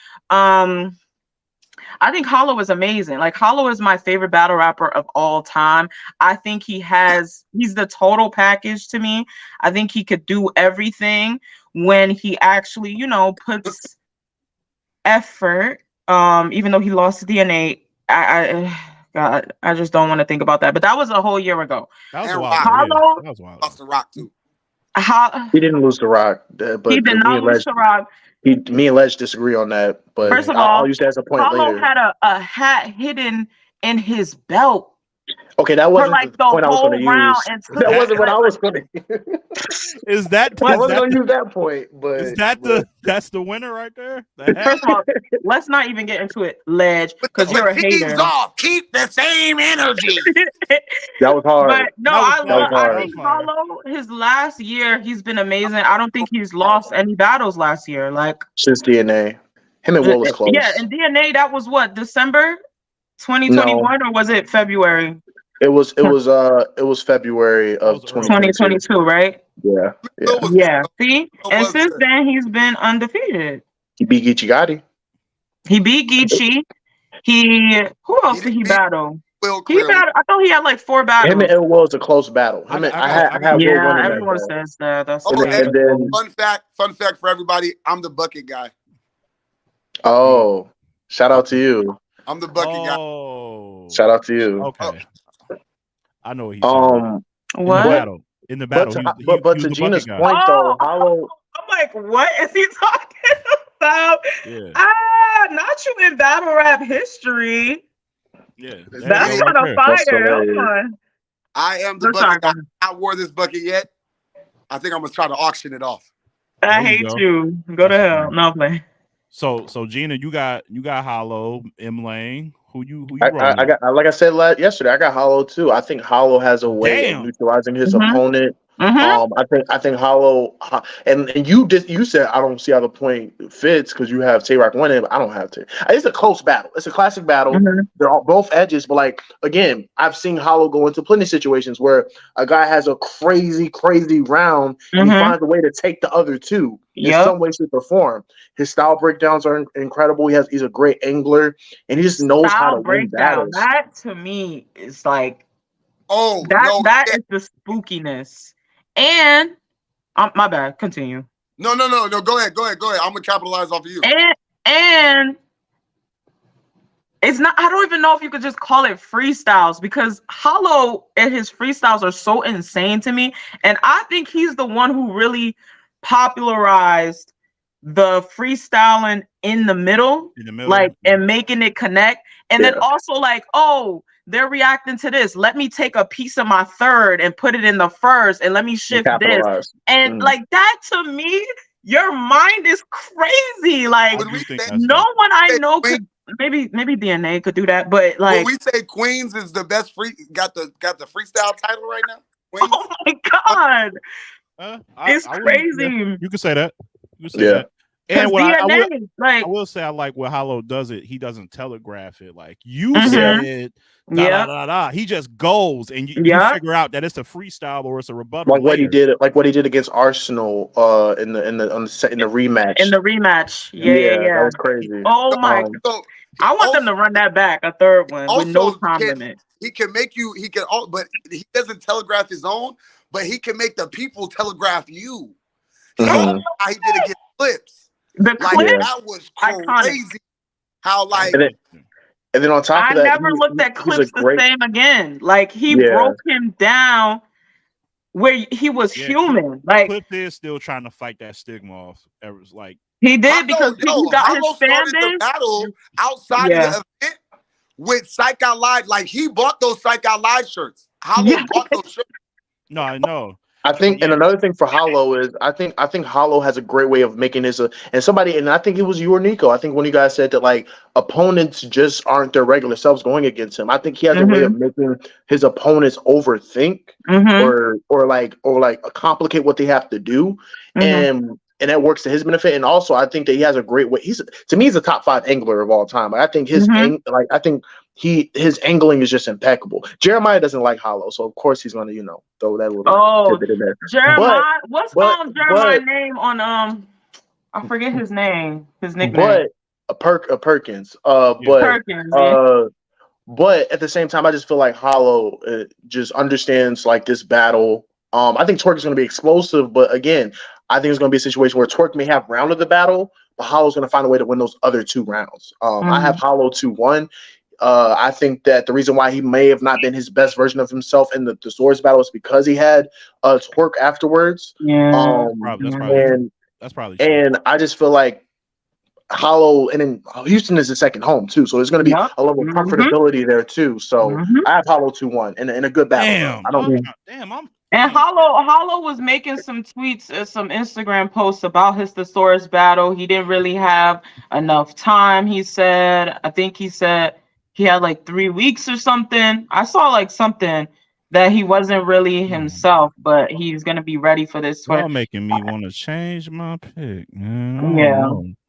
I think Hollow is amazing. Like, Hollow is my favorite battle rapper of all time. I think he's the total package to me. I think he could do everything when he actually, you know, puts effort. Even though he lost to DNA, God, I just don't want to think about that. But that was a whole year ago. That was And wild. Hollow That was wild. lost the Rock too. He didn't lose to Rock, but he did not lose to Rock. Me and Ledge disagree on that. But First of all, I'll use that as a point Hollow later. had a hat hidden in his belt Okay, that for wasn't like the the point I was whole going to round, use. and That wasn't what I was going to. Is that I wasn't going to use that point, but is that that's the winner right there? First of all, let's not even get into it, Ledge, because you're a hater. Off, keep the same energy. that was hard. But no, That was I hard. think Hollow, his last year, he's been amazing. I don't think he's lost any battles last year. Like, Since DNA, him and Will was close. yeah, and DNA, that was what, December 2021, or was it February? It was February of 2022, right? Yeah. See, and since then he's been undefeated. He beat Geechee Gotti. He beat Geechee. Who else did he battle? I thought he had like 4 battles. Him and Ill Will was a close battle. I have yeah, everyone says that. That's and then, fun fact for everybody, I'm the bucket guy. Oh, shout out to you. I'm the bucket guy. Shout out to you. Okay. I know what he's what? In the battle. But to Gina's point though, Hollow. I'm like, what is he talking about? Yeah. Not you in battle rap history. Yeah. That's kind of fire. Hold on. I am the bucket guy. I wore this bucket yet. I think I'm gonna try to auction it off. I hate you. Go to hell. No play. So Gina, you got Hollow, M Lane. Who you I got, like I said yesterday, I got Hollow too. I think Hollow has a way of neutralizing his opponent. I think Hollow, and you said I don't see how the point fits because you have Tay-Rock winning, but I don't have to. It's a close battle. It's a classic battle. They're all both edges, but like again, I've seen Hollow go into plenty of situations where a guy has a crazy round and he finds a way to take the other two in some way, shape, or form. His style breakdowns are incredible. He's a great angler, and he just knows how to win battles. That to me is like, that is the spookiness. And my bad. Continue. No. Go ahead. I'm gonna capitalize off of you. And it's not. I don't even know if you could just call it freestyles because Hollow and his freestyles are so insane to me. And I think he's the one who really popularized the freestyling in the middle, like, and making it connect. And then also like, oh, they're reacting to this. Let me take a piece of my third and put it in the first, and let me shift this. And like that to me, your mind is crazy. Like no one I know could. Maybe DNA could do that, but like when we say Queens is the best got the freestyle title right now. Queens? Oh my god, it's crazy. You can say that. You can say that. And what I will say, I like what Hollow does it. He doesn't telegraph it like you said. He just goes, and you figure out that it's a freestyle or it's a rebuttal. Like what he did against Arsenal in the rematch. In the rematch, yeah, that was crazy. Oh my! I want them to run that back, a third one with no time limit. He can make you. But he doesn't telegraph his own. But he can make the people telegraph you. How he did it against Clips. The clip, that was crazy. Iconic. How and then on top of that, I never looked at Clips the same again. Like he broke him down where he was human. Like Clips is still trying to fight that stigma off. It was like he did because he got his fan base. Battle outside of the event with Psych Out Live. Like he bought those Psych Out Live shirts. Hollow bought those shirts. No, I know. I think, and another thing for Hollow is I think Hollow has a great way of making this and I think it was you or Nico. I think when you guys said that like opponents just aren't their regular selves going against him. I think he has a way of making his opponents overthink or complicate what they have to do. And and that works to his benefit. And also, I think that he has a great way. He's a top 5 angler of all time. Like, I think his his angling is just impeccable. Jeremiah doesn't like Hollow, so of course he's going to throw that little tidbit in there. Jeremiah, what's Jeremiah's but name on I forget his name, his nickname. But Perkins. Perkins, But at the same time, I just feel like Hollow just understands like this battle. I think Twerk is going to be explosive, but again, I think it's going to be a situation where Twerk may have round of the battle, but Hollow's going to find a way to win those other 2 rounds. I have Hollow 2-1. I think that the reason why he may have not been his best version of himself in the Swords battle is because he had Twerk afterwards. That's probably true. And I just feel like Hollow, and then Houston is the second home too, so there's going to be a level of comfortability there too. So I have Hollow 2-1 in a good battle. And Hollow was making some tweets, some Instagram posts about his Thesaurus battle. He didn't really have enough time. He said he had like 3 weeks or something. I saw like something that he wasn't really himself, but he's gonna be ready for this. Y'all making me want to change my pick, man.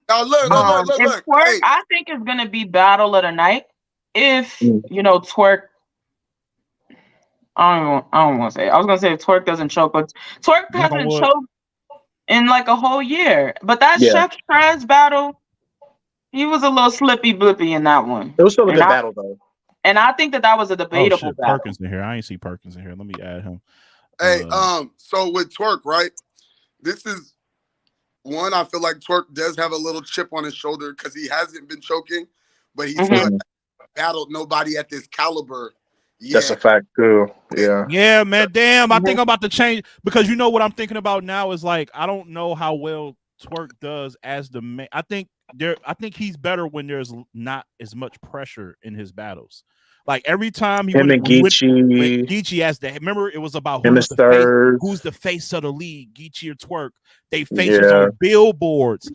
Now look. Twerk, hey. I think it's gonna be battle of the night. If Twerk, I don't want to say. I was gonna say if Twerk doesn't choke, but Twerk hasn't choked in like a whole year. But that Chef Trez battle, he was a little slippy blippy in that one. It was still a good battle though. And I think that was a debatable battle. Perkins in here. I ain't see Perkins in here. Let me add him. Hey, so with Twerk, right? This is one, I feel like Twerk does have a little chip on his shoulder because he hasn't been choking, but he still hasn't battled nobody at this caliber. Yeah. That's a fact too. Yeah. Yeah, man. Damn, I think I'm about to change because you know what I'm thinking about now is like I don't know how well Twerk does as the man. I think he's better when there's not as much pressure in his battles. Like every time Geechee has the remember it was about who's the face of the league, Geechee or Twerk. They faces on billboards.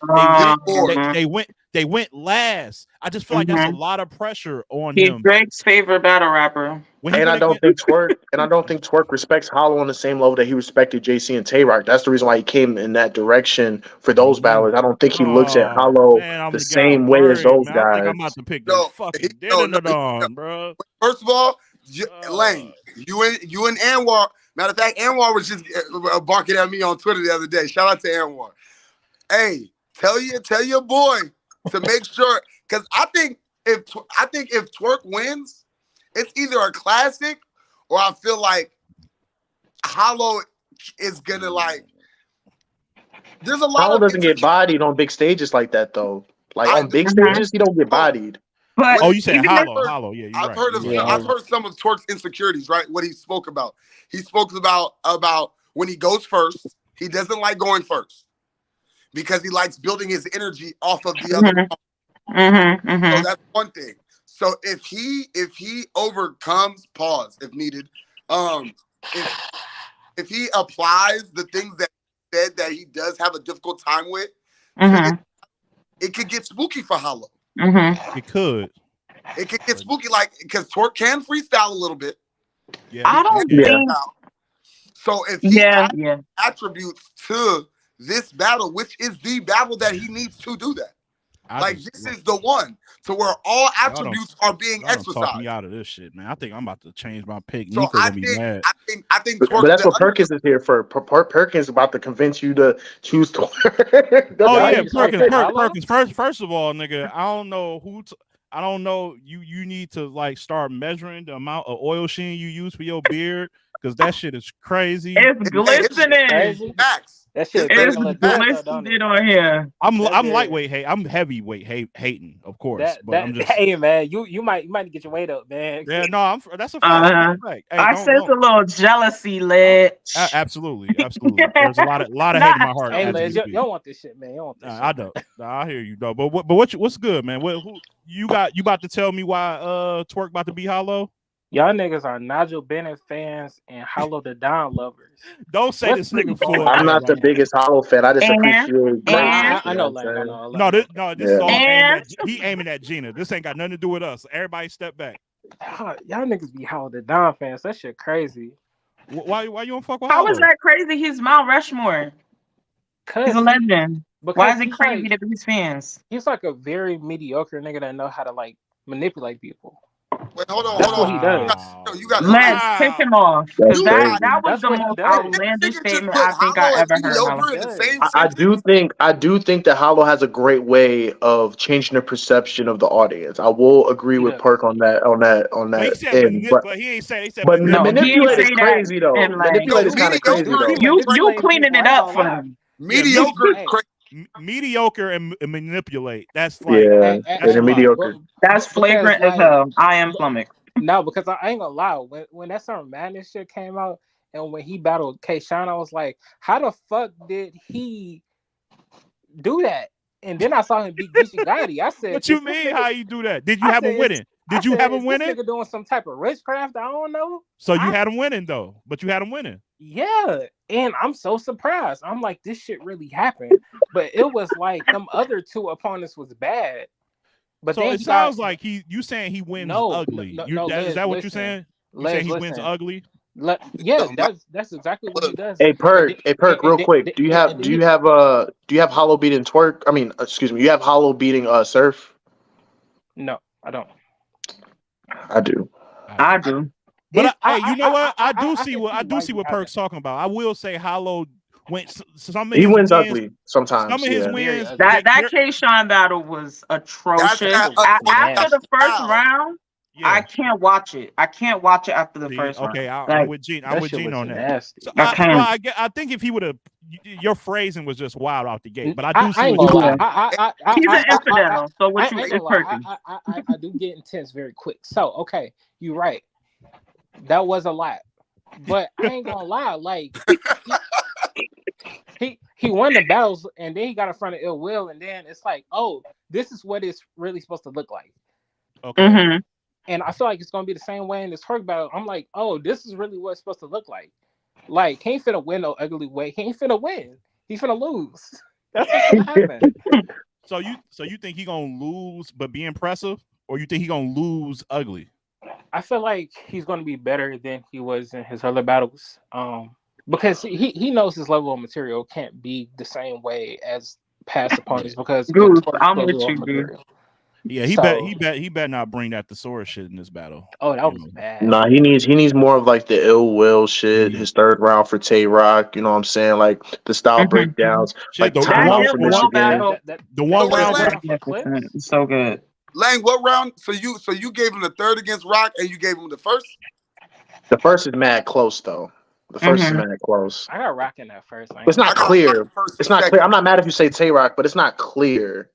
They went last. I just feel like that's a lot of pressure on him. He's Drake's favorite battle rapper. And I don't think Twerk respects Hollow on the same level that he respected JC and Tay-Rock. That's the reason why he came in that direction for those battles. I don't think he looks at Hollow the same way as those guys. I think I'm about to pick the fucking bro. First of all, Lane, you and Anwar. Matter of fact, Anwar was just barking at me on Twitter the other day. Shout out to Anwar. Hey, tell your boy to make sure, because I think if Twerk wins, it's either a classic or I feel like Hollow is gonna like. There's a lot. Hollow doesn't get bodied on big stages like that though. Like on big stages, he don't get bodied. But you said Hollow. Yeah, I've heard some of Twerk's insecurities, right? What he spoke about. He spoke about when he goes first, he doesn't like going first because he likes building his energy off of the other. So that's one thing. So if he overcomes, pause if needed, if he applies the things that he said that he does have a difficult time with, it could get spooky for Hollow. It could get spooky, like because Twerk can freestyle a little bit. Yeah, I don't think. So if he adds attributes to this battle, which is the battle that he needs to do that, this is the one to where all attributes are being exercised. Talk me out of this shit, man. I think I'm about to change my pick. So I think, but that's what Perkins is here for. Perkins is about to convince you to choose Twerk. Perkins. First of all, nigga, I don't know who. I don't know. You need to like start measuring the amount of oil sheen you use for your beard because that shit is crazy. It's glistening. That shit is glistening on here. I'm lightweight hate. I'm heavyweight hating, of course. I'm just hey man, you might get your weight up, man. Yeah, no, that's a fact. Hey, I sense a little jealousy, Lit. Absolutely. There's a lot of hate in my heart. Hey, Lit, you don't want this shit, man. You don't want this shit. I don't. I hear you though. But what's good, man? Who you about to tell me why Twerk about to be Hollow? Y'all niggas are Nigel Bennett fans and Hollow the Don lovers. Don't say this nigga full. I'm not the biggest Hollow fan. I just appreciate. I know. This is all aiming at Gina. This ain't got nothing to do with us. Everybody step back. Y'all niggas be Hollow the Don fans. That shit crazy. Why you don't fuck with How Hollow? is that crazy? He's Mount Rushmore. He's a legend. Why because is it crazy to these fans? he's like a very mediocre nigga that know how to like manipulate people. Wait, hold on, That's hold what on. he does. You got Let's kick him off. That's Because crazy. that was That's the what he most does. outlandish Nigga just statement put I think Hollow I and ever heard in my life. mediocre in the same I sentence. do think that Hollow has a great way of changing the perception of the audience. I will agree with Yeah. Perk on But he that said end. but he ain't say. He said But No, he ain't manipulate is say that. crazy though. And like, Yo, Manipulate is kind of crazy mediocre though. is you crazy. cleaning it up for him. Mediocre is Hey, crazy. mediocre and manipulate. That's like Yeah, that's a and lot. mediocre. That's because flagrant as like hell. I am flummoxed. no, because I ain't gonna lie. When that Summer Madness shit came out, and when he battled K Shine, I was like, how the fuck did he do that? And then I saw him beat Geechee Gotti. I said, What you mean? How you do that? Did you I have him said, winning? Did you have him is winning? this nigga doing some type of witchcraft? I don't know. So you had him winning though, but you had him winning. Yeah, and I'm so surprised. I'm like, this shit really happened, but it was like them other two opponents was bad. But so then it he sounds got, like you saying he wins no, ugly. no, Is Les, that what you're listen, saying? You Les, saying he wins listen. ugly? Yeah, Yo, my, that's exactly what he does. Hey And Perk, real quick. Do you yeah, and have then he, Hollow beating Twerk? I mean, excuse me. You have Hollow beating Surf? no, I don't. I do. I do. But hey, you know what? I do can see what why you have Perk's that. talking about. I will say Hollow went some of He his wins wins. ugly sometimes. Some of his Yeah. wins. Very ugly. That K Shine battle was atrocious. That's was After the first wow. round, I can't watch it. I can't watch it after the first round. Okay, I'm Like, with Gene. I'm That with shit Gene was on that. nasty. So I can't. I think if he would have, your phrasing was just wild out the gate. But I I do see ain't what gonna you're lie. saying. He's an infidel. So what I you ain't is gonna lie. perking. I do get intense very quick. So okay, you're right. That was a lot, but I ain't gonna lie. Like he won the battles, and then he got in front of Ill Will, and then it's like, oh, this is what it's really supposed to look like. Okay. Mm-hmm. And I feel like it's gonna be the same way in this Herc battle. I'm like, oh, this is really what it's supposed to look like. Like he ain't finna win no ugly way. He ain't finna win. He's finna lose. That's what's gonna happen. So you think he gonna lose but be impressive, or you think he gonna lose ugly? I feel like he's gonna be better than he was in his other battles. Because he knows his level of material can't be the same way as past opponents because of Goose, Tor's I'm with level of you, dude. material. Yeah, he better not bring that thesaurus shit in this battle. Oh, that was bad. Nah, he needs more of like the ill will shit. His third round for Tay Rock, you know what I'm saying? Like the style breakdowns, Shit, like the time out That for ill will Michigan. battle. The one So wait, round Lang, Magnificent. It's so good. Lang, what round? So you gave him the third against Rock, and you gave him the first. The first is mad close though. The first is mad close. I got Rock in that first. It's not clear. First It's not clear. I'm not mad if you say Tay Rock, but it's not clear.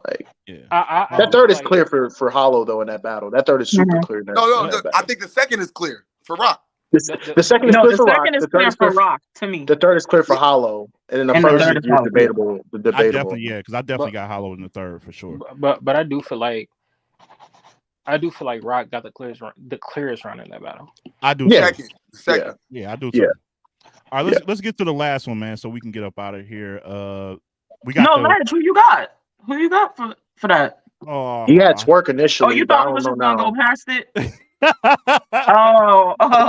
Like that third is clear for Hollow though in that battle. That third is super clear. In that, No, in that I think the second is clear for Rock. the second is clear for Rock. The third is clear for Rock to me. The third is clear for Hollow, and then the first is debatable. I definitely got Hollow in the third for sure. But I do feel like Rock got the clearest run in that battle. I do. Yeah. Second. Yeah, I do too. All right, let's get to the last one, man, so we can get up out of here. We got Ledge, who you got? Who you got for that? Oh, he had Twerk initially. Oh, you thought it was just gonna go past it?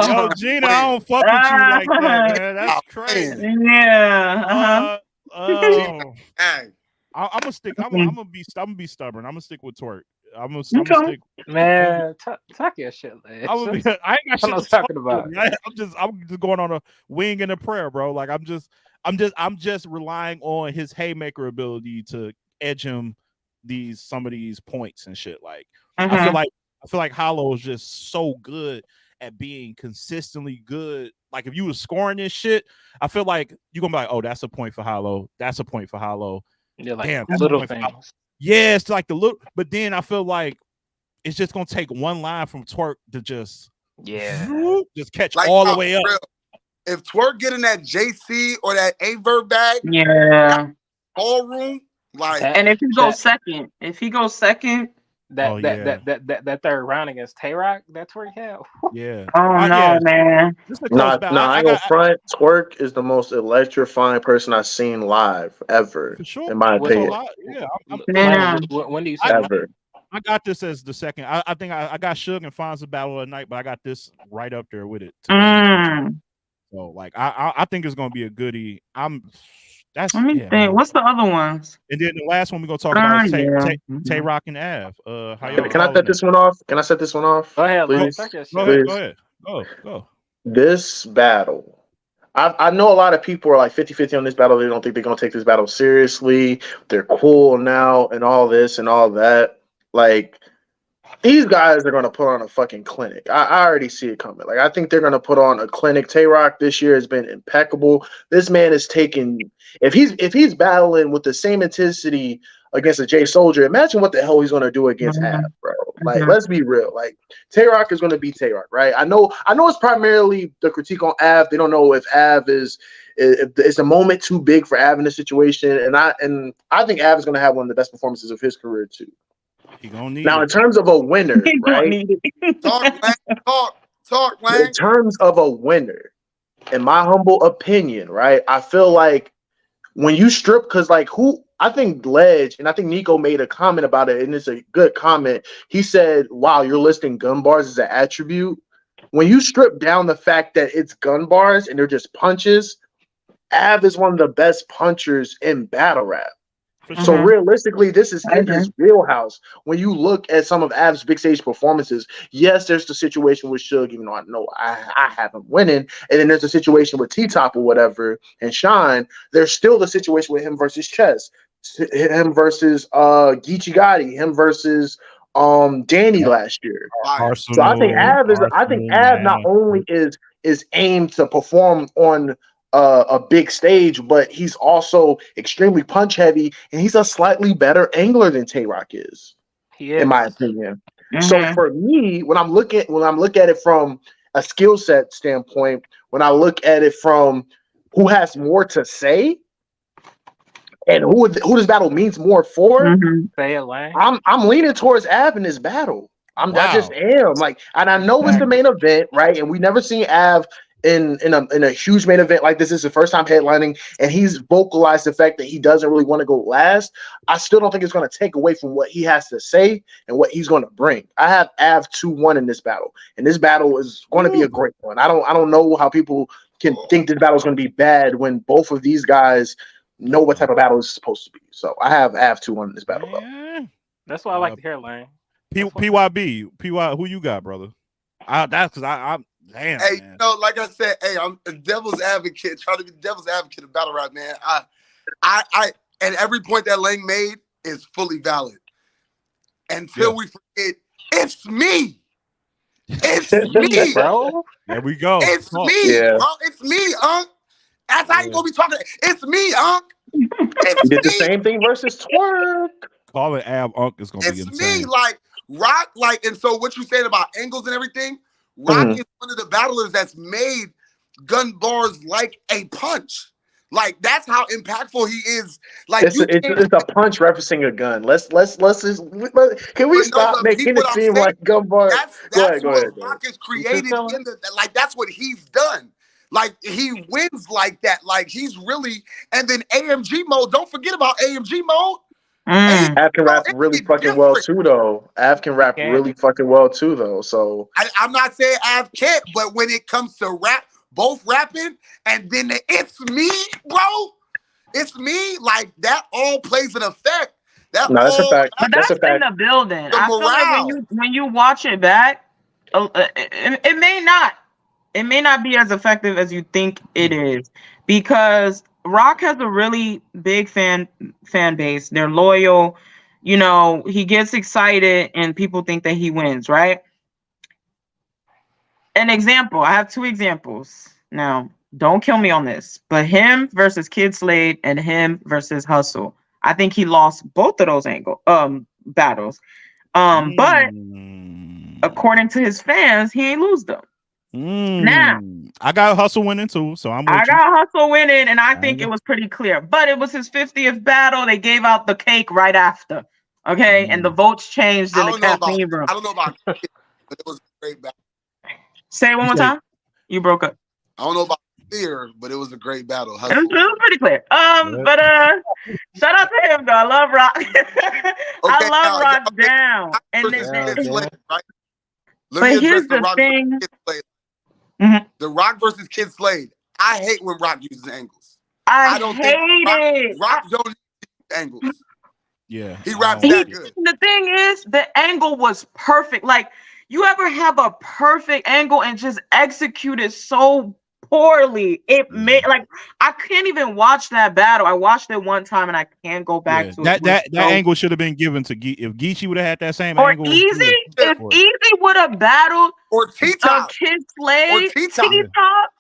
Yo, Gina, I don't fuck with you like that, man. That's crazy. Yeah. I'm gonna stick. I'm gonna be stubborn. I'm gonna stick with Twerk. I'm gonna stick. Man, talk your shit, man. I ain't got shit to talking about. I'm just going on a wing and a prayer, bro. Like I'm just relying on his haymaker ability to edge him some of these points and shit. Like I feel like Hollow is just so good at being consistently good. Like if you were scoring this shit, I feel like you're gonna be like, oh, that's a point for Hollow. That's a point for Hollow. Yeah, like damn, little things. Yeah, it's like the little, but then I feel like it's just gonna take one line from Twerk to just catch like, all the way up. Real. If Twerk get in that JC or that A-Verb bag, ballroom, like, and if he goes second, that third round against Tay Rock, that's where he had. Yeah. Oh no, man. I go front. Twerk is the most electrifying person I've seen live ever. For sure. In my opinion. When do you say ever? I got this as the second. I think I got Suge and Fonz battle at night, but I got this right up there with it. So like I think it's gonna be a goodie. That's Let me yeah, think. man. What's the other ones? And then the last one we're gonna talk about is Yeah. Tay Rock and Av. How y'all Can I calling set it? this one off? Can I set this one off? Go ahead, Lane. Please, Talk your Go shit. ahead, please. go ahead. Go. This battle. I know a lot of people are like 50-50 on this battle. They don't think they're gonna take this battle seriously. They're cool now and all this and all that. Like, these guys are going to put on a fucking clinic. I already see it coming. Like, I think they're going to put on a clinic. Tay-Rock this year has been impeccable. This man is taking if he's battling with the same intensity against a Jay Soldier, imagine what the hell he's going to do against Av, bro. Like, let's be real. Like, Tay-Rock is going to be Tay-Rock, right? I know it's primarily the critique on Av. They don't know if Av is a moment too big for Av in this situation, and I think Av is going to have one of the best performances of his career too. He gonna need Now, it. in terms of a winner, right? Talk, man. Talk, In man. terms of a winner, in my humble opinion, right? I feel like when you strip, because like I think Ledge and I think Nico made a comment about it, and it's a good comment. He said, "Wow, you're listing gun bars as an attribute." When you strip down the fact that it's gun bars and they're just punches, Av is one of the best punchers in battle rap. So realistically, this is in his wheelhouse. When you look at some of Av's big stage performances, yes, there's the situation with Suge, even though I know I have him winning, and then there's a situation with T-Top or whatever and Shine. There's still the situation with him versus Chess, him versus Geechee Gotti, him versus Danny last year. So I think Av not only is aimed to perform on a big stage, but he's also extremely punch heavy, and he's a slightly better angler than Tay-Rock is, in my opinion. So for me, when I'm looking at it from a skill set standpoint, when I look at it from who has more to say and who this battle means more for, Say it, Lane. I'm leaning towards Av in this battle. I just am like, and I know it's the main event, right? And we never seen Av in a huge main event like this. This is the first time headlining, and he's vocalized the fact that he doesn't really want to go last. I still don't think it's going to take away from what he has to say and what he's going to bring. I have Av 2-1 in this battle, and this battle is going to be a great one. I don't know how people can think this battle is going to be bad when both of these guys know what type of battle it's supposed to be. So I have Av 2-1 in this battle, though. That's what I like to hear, Lane. PYB, who you got, brother? That's because I'm damn. Hey, man. like I said, hey, I'm a devil's advocate, trying to be devil's advocate of battle rap, man. I and every point that Lang made is fully valid. Until we forget, it's me. It's me, bro. There we go. It's me, bro. It's me, Unc. That's how you gonna be talking. It's me, Unc. It's He did the me. same thing versus Twerk. Calling Av Unc is gonna be It's insane. me, like Rock, like, and so what you saying about angles and everything, Rock is one of the battlers that's made gun bars like a punch. Like, that's how impactful he is. Like, it's a punch referencing a gun. Can we stop making it seem like gun bar? Go ahead. Rock is created in like that's what he's done. Like, he wins like that. Like, he's really, and then AMG mode. Don't forget about AMG mode. Av can rap really fucking well too, though. Av can rap really fucking well too, though. So I'm not saying Av can't, but when it comes to rap, both rapping and then it's me, bro. It's me. Like, that all plays an effect. That's a fact. But that's in the building. I feel like when you watch it back, it may not be as effective as you think it is, because Rock has a really big fan base. They're loyal. You know, he gets excited and people think that he wins, right? An example. I have 2 examples. Now, don't kill me on this, but him versus Kid Slade and him versus Hustle. I think he lost both of those battles. But according to his fans, he ain't lose them. Now, I got Hustle winning too, so I got Hustle winning, and I think it was pretty clear. But it was his 50th battle. They gave out the cake right after. Okay, and the votes changed in the caffeine room. I don't know about it, but it was a great battle. Say it one more time. You broke up. I don't know about clear, but it was a great battle. It was pretty clear. But shout out to him though. I love Rock. I love Rock down. And but here's the thing. The Rock versus Kid Slade. I hate when Rock uses angles. I don't think hate it. Rock don't need angles. Yeah, He I raps don't that like it. good. The thing is, the angle was perfect. Like, you ever have a perfect angle and just execute it so poorly? It made like I can't even watch that battle. I watched it one time and I can't go back to it. That angle should have been given to If Geechee would have had that same or angle, Easy. If Easy would have battled or T-Top Kid Slade, or T-Top. T-Top.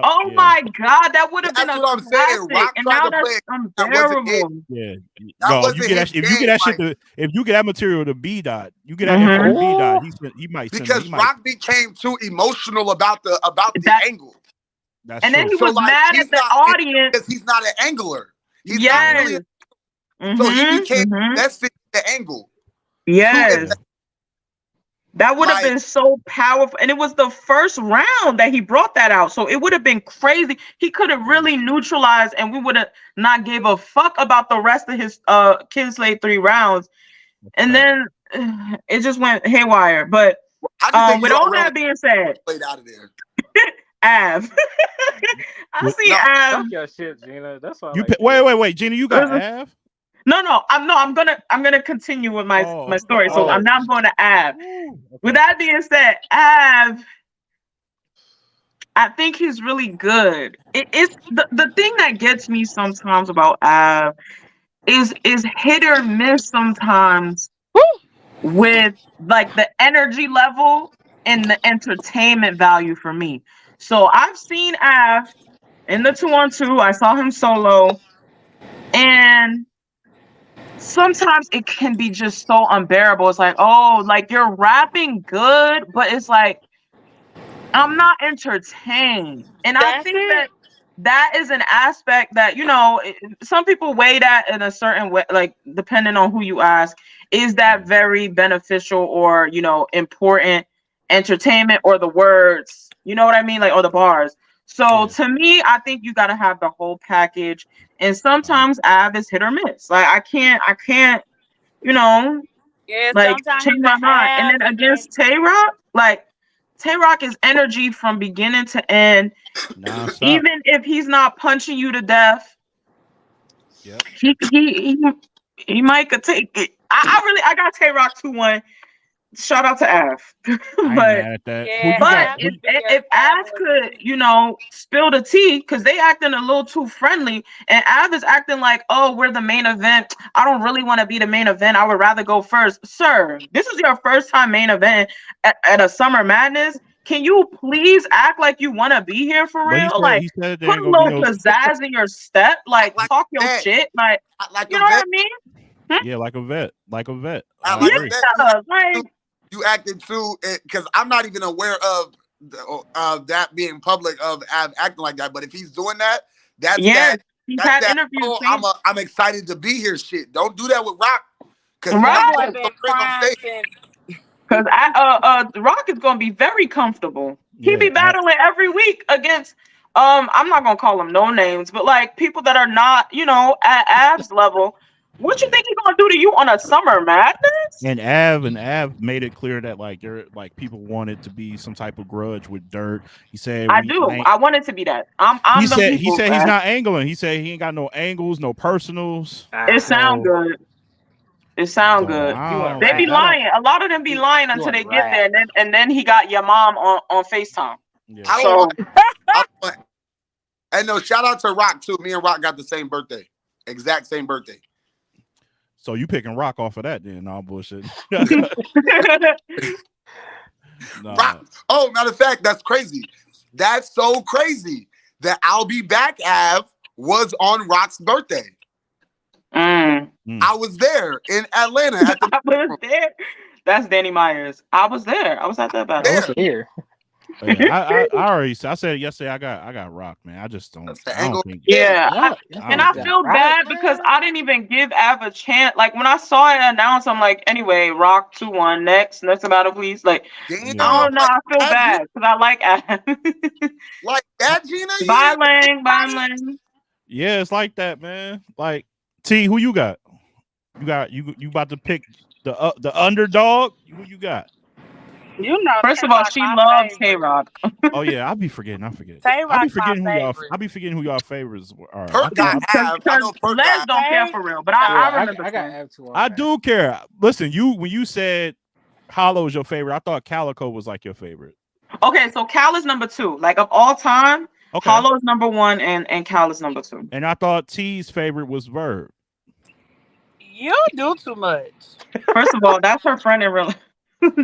Oh my God, that would have been That's a what I'm saying. classic. Rock And tried now to that's play that wasn't it. unbearable. Yeah, That no, wasn't you get his that. If you game, get that shit, like- if you get that material to B Dot, you get that info to B Dot. He might send because he might. Rock became too emotional about the angle. That's and true. then he was mad at the audience because he's not an angler. He's yes. not really. So he became invested in the angle. Yes. That would have Like- been so powerful. And it was the first round that he brought that out. So it would have been crazy. He could have really neutralized and we would have not gave a fuck about the rest of his Kid Slade 3 rounds. And then it just went haywire. But with all that being said, played out of there. Av. I see Av. Fuck your shit, Gina. That's why. Wait, Gina, you got Av? No, I'm gonna continue with my story. So I'm now going to Av. With that being said, Av, I think he's really good. It's the thing that gets me sometimes about Av is hit or miss sometimes with like the energy level and the entertainment value for me. So I've seen Av in the 2-on-2. I saw him solo, and sometimes it can be just so unbearable. It's like, oh, like you're rapping good, but it's like I'm not entertained. And I think that is an aspect that, some people weigh that in a certain way, like depending on who you ask, is that very beneficial or, important entertainment or the words, you know what I mean? Like, or the bars. So to me, I think you got to have the whole package. And sometimes Av is hit or miss. Like I can't, like change my mind. And then against Tay Rock, like Tay Rock is energy from beginning to end. Non-stop. Even if he's not punching you to death, he might could take it. I got Tay Rock 2-1. Shout out to Av. But if Av could, spill the tea, because they acting a little too friendly, and Av is acting like, oh, we're the main event. I don't really want to be the main event. I would rather go first. Sir, this is your first time main event at a Summer Madness. Can you please act like you want to be here for real? He said put a little pizzazz in your step. Like talk your shit. Like you know what I mean? Yeah, like a vet. Like a vet. You acted too, because I'm not even aware of that being public of acting like that. But if he's doing that, that's that. He's that's had that. interviews. I'm excited to be here. Shit, don't do that with Rock. Because Because Rock is gonna be very comfortable. He be battling every week against I'm not gonna call them no names, but like people that are not, at Av's level. What you think he's gonna do to you on a Summer Madness? And Av made it clear that people wanted to be some type of grudge with Dirt. He said I want it to be that. He said he's not angling. He said he ain't got no angles, no personals. It sound good. It sound good. They be lying. A lot of them be lying until they get there, and then he got your mom on FaceTime. Yeah. And no, shout out to Rock too. Me and Rock got the same birthday, exact same birthday. So you picking Rock off of that then? No bullshit. Rock. Oh, matter of fact, that's crazy. That's so crazy that I'll Be Back Av was on Rock's birthday. I was there in Atlanta. I was there. That's Danny Myers. I was there. I was at that battle. I was here. I already said yesterday I got Rock, man. I just don't think. I feel bad because I didn't even give Av a chance. Like when I saw it announced, I'm like, anyway, Rock 2-1 next battle, please. Like I don't know, I feel bad because I like Av. Like that, Gina. Bye, Lang. Yeah, it's like that, man. Like T, who you got? You about to pick the underdog? Who you got? You know, First of all, Tay-Rock she my loves Tay favorite. Rock. Oh yeah, I be forgetting. I be Tay-Rock my forgetting who y'all. favorite. I be forgetting who y'all favorites are. I Perk got thought Av. I know Perk Les got. don't care Tay, for real, but I Yeah, remember I got some. Av too on I there. do care. Listen, when you said Hollow is your favorite, I thought Calico was like your favorite. Okay, so Cal is number 2. Like of all time, Okay. Hollow is number 1 and Cal is number 2. And I thought T's favorite was Verb. you do too much. First of all, that's her friend in real life.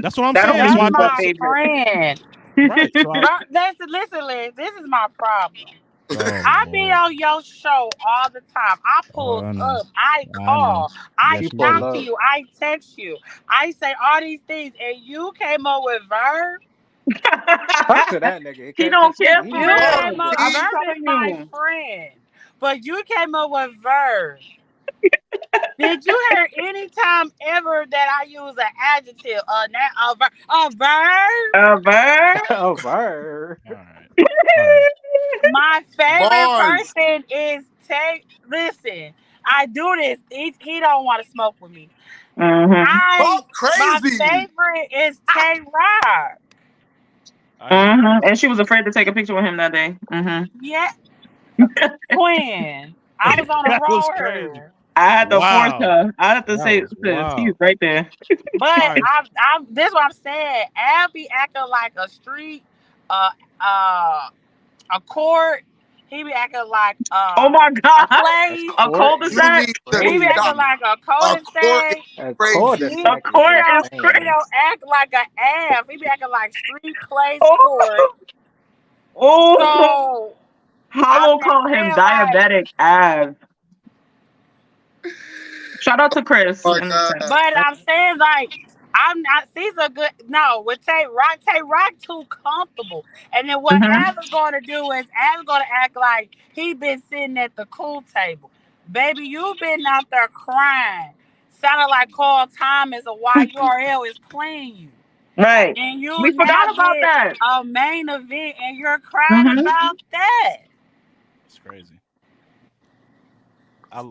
That's what I'm That don't saying. mean So That's I he's her thought my favorite. friend. right. So I, Listen, Liz, this is my problem. oh I be Lord. on your show all the time. I Oh, pull I know. up, I I know. call, I Yes, She you pull do. talk to up. you, I text you, I say all these things, and you came up with Verb. Talk to that nigga. He Cause don't he, care he for be You doing real. came too up. I've much. been Verb is telling my you. friend, but you came up with Verb. Did you hear any time ever that I use an adjective? A verb. Ver. Oh, Bird. All right. All right. My favorite Bars. person is Tay. Listen, I do this. He don't want to smoke with me. Mm-hmm. Talk My crazy. favorite is Tay Rock. I hear you. And she was afraid to take a picture with him that day. Yeah, twin. I was on a That was crazy. roller. I had to force Wow. her. I had to That say, was he's wild. right there. But All right. I'm. This is what I'm saying. Al be acting like a street, uh, a court. He be acting like Oh my a God. A place. A court is You cul-de-sac. need to He be stop. acting crazy. like a A court is cul-de-sac. A crazy. He A cul-de-sac is court is he insane. crazy. don't act like an ass. He be acting like street, place, Oh, court. oh. So I'm Hollow just called him saying, like, diabetic Av. Shout out to Chris My in the chat. God. but I'm saying, like, I'm not. These are good. No, with Tay Rock too comfortable. And then what Mm-hmm. Av is going to do is Av is going to act like he been sitting at the cool table. Baby, you been out there crying, sounding like Carl Thomas or YURL is playing you. Right. And you We now forgot about get that. a main event and you're crying Mm-hmm. about that. It's crazy.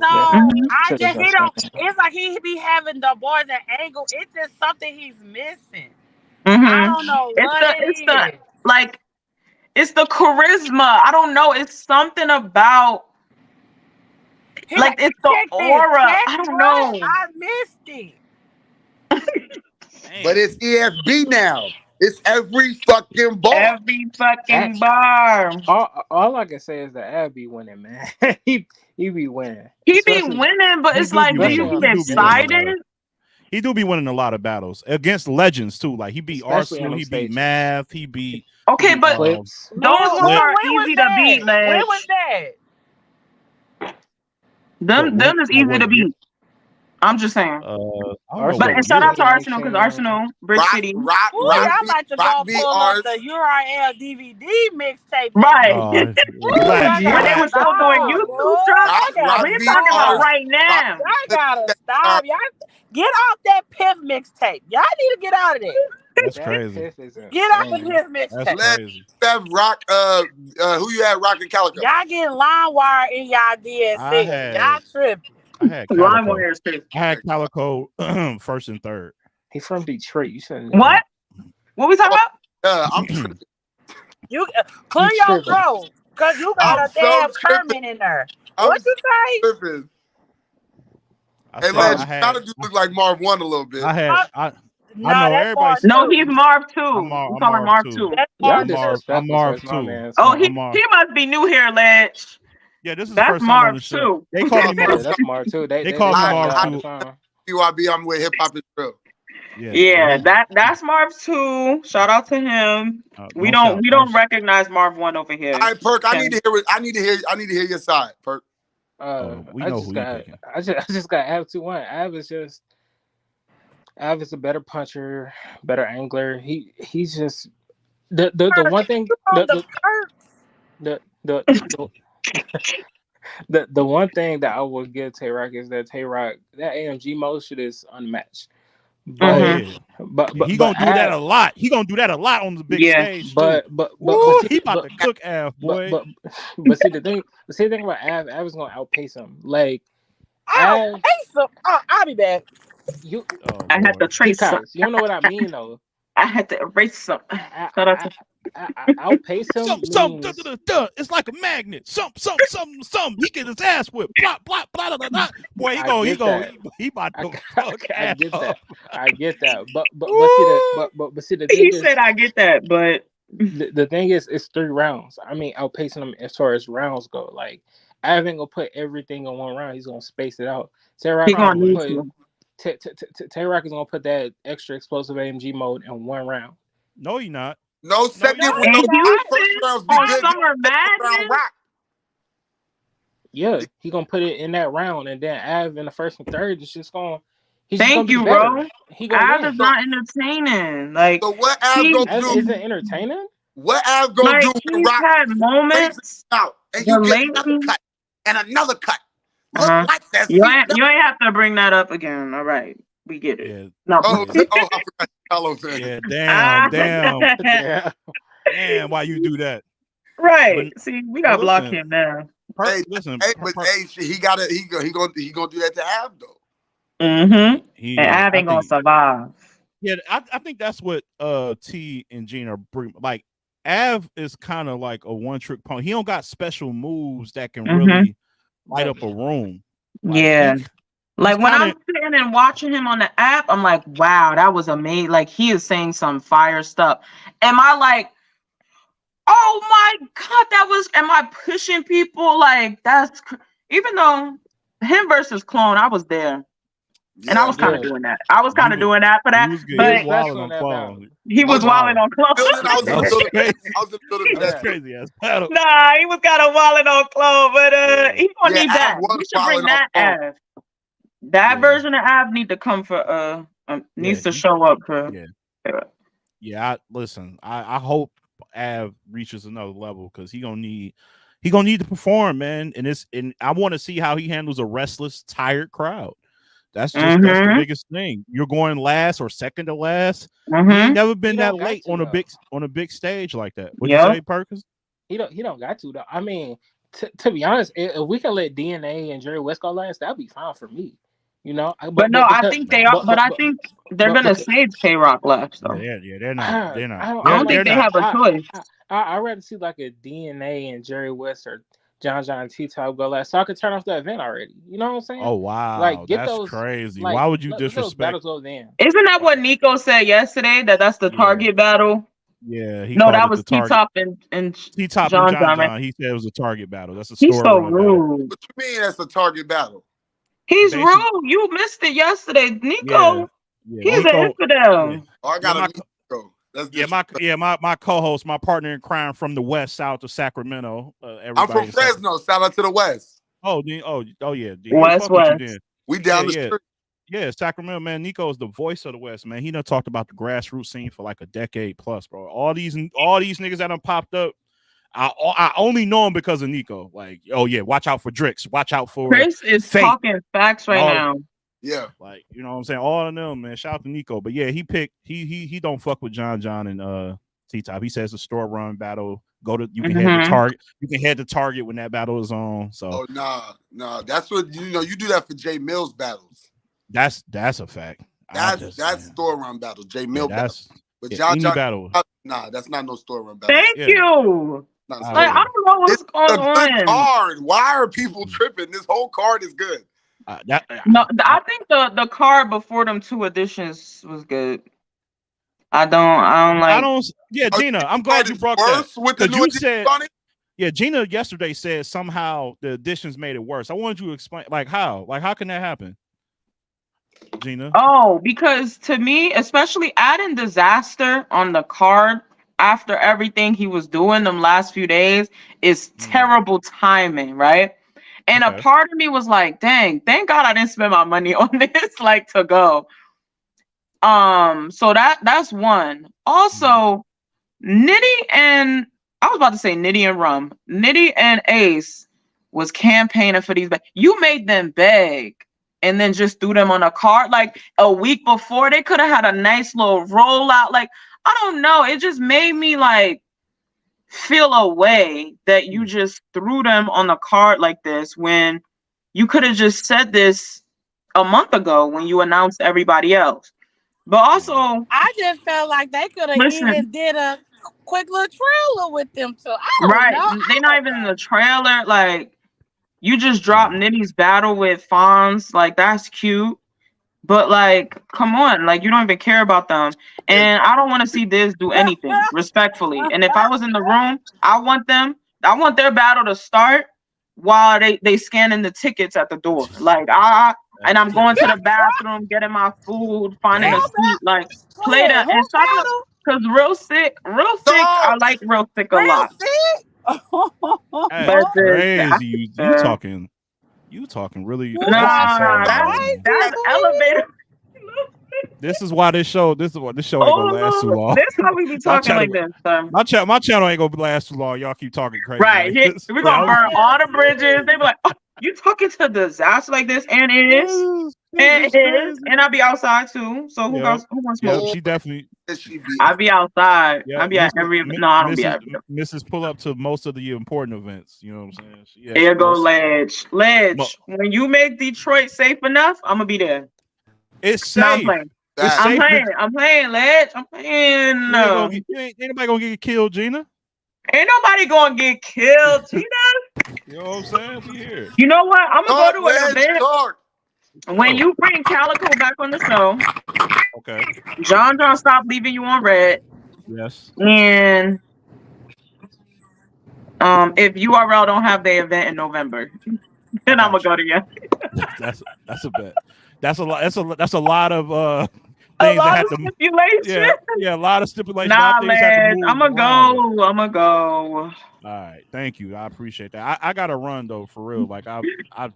So Yeah, Mm-hmm. I shit is just he don't. insane. It's like he be having the boys at angle. It's just something he's missing. I Mm-hmm. don't know It's what the it it's the is. like it's the charisma. I don't know. It's something about like it's the Check this. aura. Check I don't what know. I missed it. But Damn. it's EFB now. It's every fucking bar. Every That, fucking bar. all I can say is that Av be winning, man. he be winning, He be especially winning, but He it's do be like, do especially you winning. on be He them do be winning a lot stages. of. excited? He do be winning a lot of battles against legends too. Like he beat Especially on Arsenal. them He beat stages. Math. He beat. Okay, but Clips. When those ones Flip. are was easy to that? beat, When was Ledge. that? What? When? Them is Like easy what to year? beat. I'm just saying. I don't know But Arsenal what and beat shout year. out to Arsenal because 2018. Arsenal, Brick City. Ooh, y'all like to Rock go beat pull up ours. the URL DVD mixtape and Right. ooh, Relax, y'all When they gotta were relax. still doing stop. YouTube Boy, stuff. y'all gotta Rock We're beat talking about ours. stop. right Rock now. Y'all beat gotta ours. stop. Y'all get off that Piff mixtape. Y'all need to get out of there. That's That crazy. piff is Get off the insane. Piff That's mixtape. Let crazy. have Rock. Who you had? Rock and Calico. Y'all get line wire in y'all I DSL. Y'all had tripping. Line Calico. wires too. I had Calico first and third. He from Detroit. You shouldn't know. What? What we talking about? I'm tripping. You clear You your tripping. throat, cause you got I'm a so damn tripping. Kermit in there. I'm What you say? tripping. I Hey, said Ledge, I you had. gotta do look like Marv one a little bit. I had. Uh, I no, know that's everybody. Mark No, he's two. Marv I'm too. Marv. We I'm call him Marv Marv too. too. That's Y'all Mark I'm two. Marv. I'm disrespectful Marv towards my too. man. Oh, So I'm he Marv. must be new here, Ledge. Yeah, this is the That's first time on Marv the show. too. They call me yeah, Marv. that's Mar too. They They call me call me Marv that all the too. time. BYB, I'm with hip hop is real. Yeah. Yeah, He, that's Marv too. Shout out to him. We don't don't shout. we don't recognize Marv one over here. All right, Perk. I Okay. need to hear. I need to hear your side, Perk. We I know just who you got picking. I just got Av 2-1. Av is a better puncher, better angler. He's just the one thing You on the perks? the one thing that I will give Tay Rock is that Tay Rock, that AMG mode shit is unmatched. Oh But yeah. but He gonna do that Av, a lot. He gonna do that a lot on the big Yeah. stage too. but Woo, see, he about to cook Av, boy. but see the thing about Av is gonna outpace him. Like I'll Av, pay some. I'll be back. you Oh I had Lord. to trace some. T-Kites, you don't know what I mean though. I had to erase some. Shout out to Outpace him means It's like a magnet. Some. He get his ass whipped. Blah, blah, blah, blah, blah. Boy, I get that. he about to fuck I ass get up. that. I get that. But see the thing he is, said I get that, but the thing is, it's 3 rounds. I mean, outpacing him as far as rounds go. Like, Av ain't gonna put everything in one round. He's gonna space it out. he Tay-Rock gonna gonna need put to. Tay-Rock is gonna put that extra explosive AMG mode in 1 round. No, he not. No second, No, no, And first Houston rounds be on good. Summer Round Madness. rock. Yeah, he gonna put it in that round, and then Av in the first and third is just gonna. He's just Thank gonna you, be better. bro. He gonna Av win. is not entertaining. Like So what Av he, gonna Av do? isn't entertaining. What Av gonna like do when he's Rock had phases moments, out and but you get another lately, cut and another cut? Look like that. you ain't have to bring that up again. All right, we get it. Yeah. No. Oh, Yeah. oh, I forgot Carlo fan. Yeah, Ah. Yeah. damn. Why you do that? Right. But See, we gotta block listen, him now. Hey, listen. he gonna do that to Av though. Mm-hmm. He, And Av ain't gonna survive. yeah, I think that's what T and Gina bring. Like, Av is kind of like a one-trick pony. He don't got special moves that can really light up a room. Like, Yeah. Like when kinda, I'm sitting and watching him on the app, I'm like, wow, that was amazing. Like he is saying some fire stuff. Am I like, oh my God, am I pushing people? Like even though him versus Clone, I was there. Yeah, And I was kind of doing that. I was kind of doing that for that. He But was wilding on Clone. he was wilding on Clone. That's crazy ass battle. Nah, he was kind of wilding on Clone, but he gonna need that. We should bring that Av. That version of Av need to come for needs to show up for. Yeah, I hope Av reaches another level because he gonna need to perform, man. And I want to see how he handles a restless, tired crowd. That's just that's the biggest thing. You're going last or second to last. He ain't never been that late on a big stage like that. What'd you say, Perkins? He don't got to though. I mean, to be honest, if we can let DNA and Jerry West go last, that'd be fine for me. You know, I think they are. But I think they're gonna save K-Rock last though. Yeah, they're not. They're not. I don't think they have a choice. I'd rather see like a DNA and Jerry West or John and T-Top go last, so I could turn off the event already. You know what I'm saying? Oh wow, like get that's those crazy. Like, why would you let disrespect? battles go then. Isn't that what Nico said yesterday? That's the target battle. Yeah, no, that was T-Top and T-Top and John. He said it was a target battle. That's a story. He's so rude. What you mean that's a target battle? He's rude. You missed it yesterday, Nico. He's an infidel. Yeah. Oh, I got Nico. My co-host, my partner in crime from the West, out to Sacramento. I'm from Fresno. Shout out to the West. Oh yeah. West. We down the street. Yeah, Sacramento, man. Nico is the voice of the West, man. He done talked about the grassroots scene for like a decade plus, bro. All these niggas that done popped up, I only know him because of Nico. Like, oh yeah, watch out for Drix. Watch out for Chris is talking facts right now. Yeah, like you know what I'm saying. All of them, man. Shout out to Nico. But yeah, he don't fuck with John and T-Top. He says the store run battle. You can head to Target. You can head to Target when that battle is on. So nah. That's what you do that for Jay Mills battles. That's a fact. That's store run battle. Jay Mills battles. But John battle. Nah, that's not no store run battle. Thank you. Like, I don't know what's going on. Good card. Why are people tripping? This whole card is good. I think the card before them 2 editions was good. I don't. Yeah, Gina, I'm glad you brought that. Because you said, yeah, Gina yesterday said somehow the additions made it worse. I wanted you to explain, like how can that happen, Gina? Oh, because to me, especially adding Disaster on the card after everything he was doing them last few days is terrible timing, right? And a part of me was like, dang, thank God I didn't spend my money on this, like, to go. So that's one. Also, Nitty and Rum. Nitty and Ace was campaigning for these. You made them beg and then just threw them on a card. Like a week before, they could have had a nice little rollout. Like, I don't know. It just made me like feel a way that you just threw them on the card like this when you could have just said this a month ago when you announced everybody else. But also, I just felt like they could have listen, even did a quick little trailer with them too. I don't right? know. They're not even in the trailer. Like, you just dropped Nah. Nitty's battle with Fonz. Like, that's cute. But like, come on, like you don't even care about them. And I don't want to see this do anything respectfully. And if I was in the room, I want their battle to start while they scanning the tickets at the door. Like I'm going to the bathroom, getting my food, finding a Damn. seat, like play Wait, that who and stop it. battle? Cause real sick, I like real sick a Real lot. sick? That's But crazy. You talking really. Who nah, battle? that's elevator. This is why this show ain't gonna last too long. This how we be talking like this. My channel ain't gonna last too long. Y'all keep talking crazy. Right. Like this. We're gonna burn all the bridges. They be like, oh, you talking to disaster like this? And it is. And it is. And I'll be outside too. So who wants Yeah, more? she definitely. I'll be outside. Yeah, I'll be at every no, I don't be at every. Mrs. Pull up to most of the important events. You know what I'm saying? There go Ledge. When you make Detroit safe enough, I'm gonna be there. It's safe. No, I'm playing, Ledge. I'm playing. Ain't nobody gonna get killed, Gina. Ain't nobody gonna get killed, Gina. You know what I'm saying? We here. You know what? I'm gonna go to an event. When you bring Calico back on the show, okay. John stop leaving you on red. Yes. And if URL don't have the event in November, then I'm gonna go to you. That's a bet. That's a lot. That's a lot of things that have to stipulation. Yeah, a lot of stipulations. Nah, man, I'm gonna go. All right, thank you. I appreciate that. I gotta run though, for real. Like I've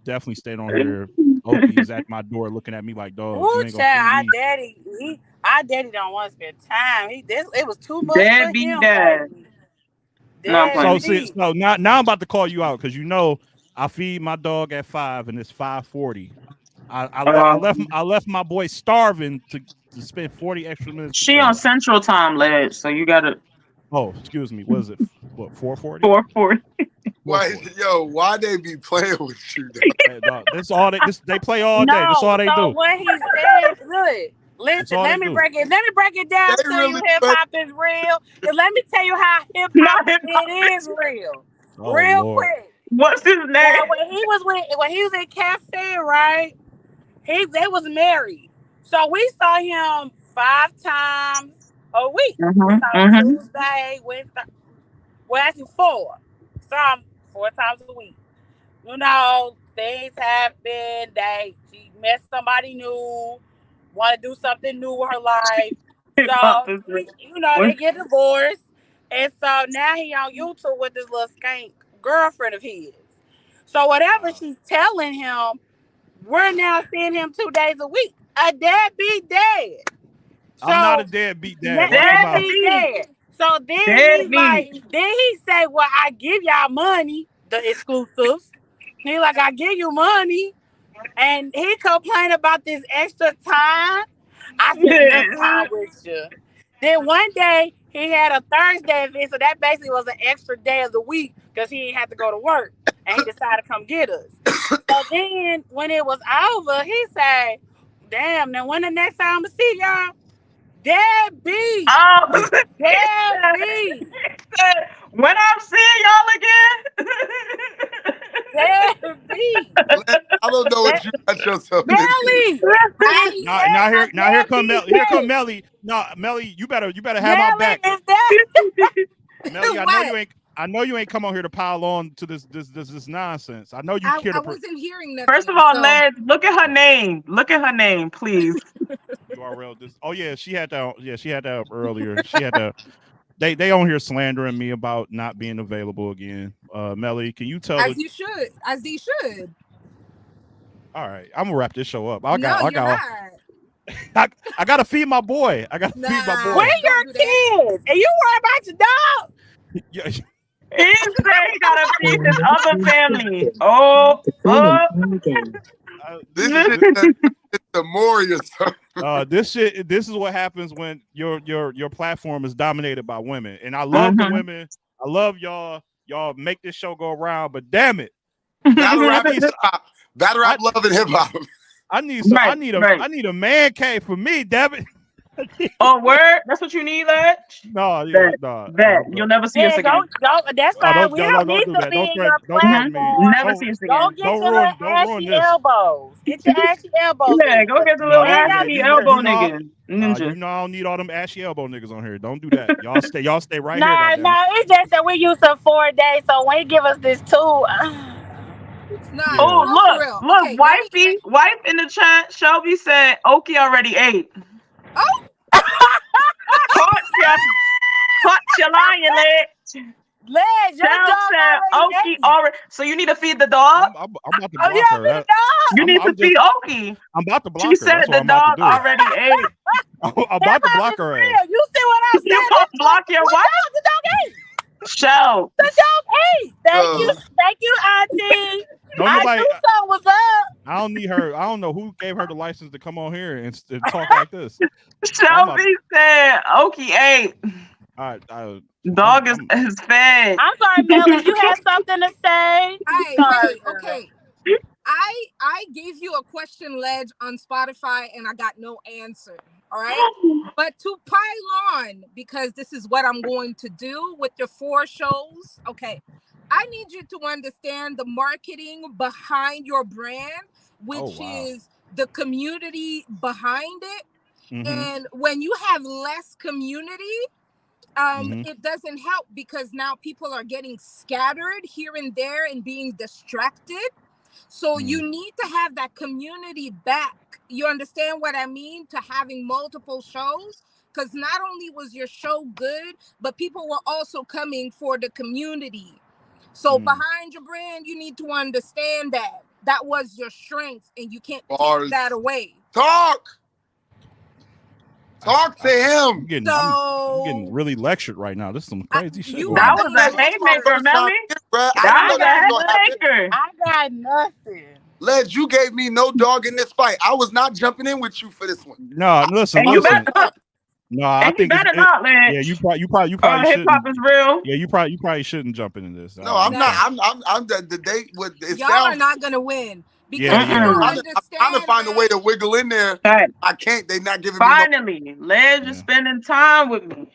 definitely stayed on here. Opie's at my door looking at me like, dog. Ooh, child, our daddy don't want to spend time. It was too much Dad for be him. dad. So now I'm about to call you out because I feed my dog at 5 and it's 5:40. I left my boy starving to spend 40 extra minutes. She on Central Time, Ledge, so you gotta. Oh, excuse me. What is it? What 4:40? 4:40. Why they be playing with you? That's all they play all day. That's all they do. What he said, good. Listen, let me break it down to you. Hip hop is real. And let me tell you how hip hop is real. Real Lord. quick. What's his name? Now, when he was in Cafe, right? They was married. So we saw him 5 times a week. We saw him Tuesday, Wednesday. Well, actually 4. Saw him 4 times a week. You know, things happen. She met somebody new, want to do something new with her life. So, they get divorced. And so now he on YouTube with this little skank girlfriend of his. So whatever she's telling him, we're now seeing him 2 days a week. A deadbeat dad. So, I'm not a deadbeat dad. Deadbeat dad. So then he say, well, I give y'all money, the exclusives. He like, I give you money. And he complained about this extra time. I spent enough time with you. Then one day he had a Thursday event, so that basically was an extra day of the week because he didn't have to go to work. And he decided to come get us. So then when it was over, he said, damn, now when the next time I'm going to see y'all? Deadbeat. Oh, Deadbeat. When I'm seeing y'all again. Deadbeat. I don't know what you got yourself Melly. Now here come Melly. Here come Melly. No, Melly, you better have my back. Melly, I know you ain't come on here to pile on to this nonsense. I know you care to. I wasn't hearing that. First of all, Lance, look at her name. Look at her name, please. URL. Oh yeah, she had that. Yeah, she had that up earlier. She had that. They on here slandering me about not being available again. Melly, can you tell? As he should. All right, I'm gonna wrap this show up. I gotta feed my boy. I gotta feed my boy. Where your kids? And you worry about your dog? Yeah. He said he gotta feed his other family. This is the Moria stuff. This is what happens when your platform is dominated by women. And I love the women. I love y'all. Y'all make this show go around, but damn it. Battle rap love and hip hop. I need a man cave for me, damn it. Oh, word? That's what you need, lad? No, yeah, Bet. no. Bet. You'll never see us Yeah, again. go. That's Oh, fine. We don't don't need do to that. be in your Don't threaten me. platform. Never see us Go again. get your little Don't ruin ashy this. elbows. Get your ashy elbows Yeah, in. go get the We little No, ain't yeah, got ashy elbow you know, nigga. Ninja. you know, I don't need all them ashy elbow niggas on here. Don't do that. Y'all stay right here. nah, Goddamn it. nah. It's just that we use them 4 days. So when you give us this tool, Nah, Yeah. Oh, for real. look, Okay, wife in the chat. Shelby said Oki already ate. Oh, Caught you lying, leg. Ledge, your Shell dog said already Oki ate. already. So you need to feed the dog. I'm about to Oh, you block don't her. be the dog? You need to I'm just feed Oki. I'm about to She block her. said That's what the I'm about to dog do. already ate. I'm That about to block is her ass. real. You see what I You said? gonna block your What wife? dog? The dog ate. Shell. The dog ate. Thank you, Auntie. Don't I nobody. knew something was up. I don't need her. I don't know who gave her the license to come on here and talk like this. Shelby said Oki ate. I Dog is fed. I'm sorry, Melly. You had something to say? Sorry, girl. okay. I gave you a question, Ledge, on Spotify, and I got no answer. All right. But to pile on, because this is what I'm going to do with your 4 shows. Okay. I need you to understand the marketing behind your brand, which is the community behind it. Mm-hmm. And when you have less community, it doesn't help, because now people are getting scattered here and there and being distracted. So you need to have that community back. You understand what I mean? To having multiple shows, because not only was your show good, but people were also coming for the community. So behind your brand, you need to understand that that was your strength, and you can't take that away. Talk to him. I'm getting really lectured right now. This is some crazy shit. That was a haymaker, Melly. That was a haymaker. I got nothing. Ledge, you gave me no dog in this fight. I was not jumping in with you for this one. No, listen. No, I think better not, man. Yeah, you probably hip shouldn't. hop is real. Yeah, you probably shouldn't jump into this. No, I'm not. I'm the date with it. Y'all are not gonna win. Because yeah. I'm trying to find a way to wiggle in there. Right. I can't. They not giving Finally, me no. Ledge is spending time with me.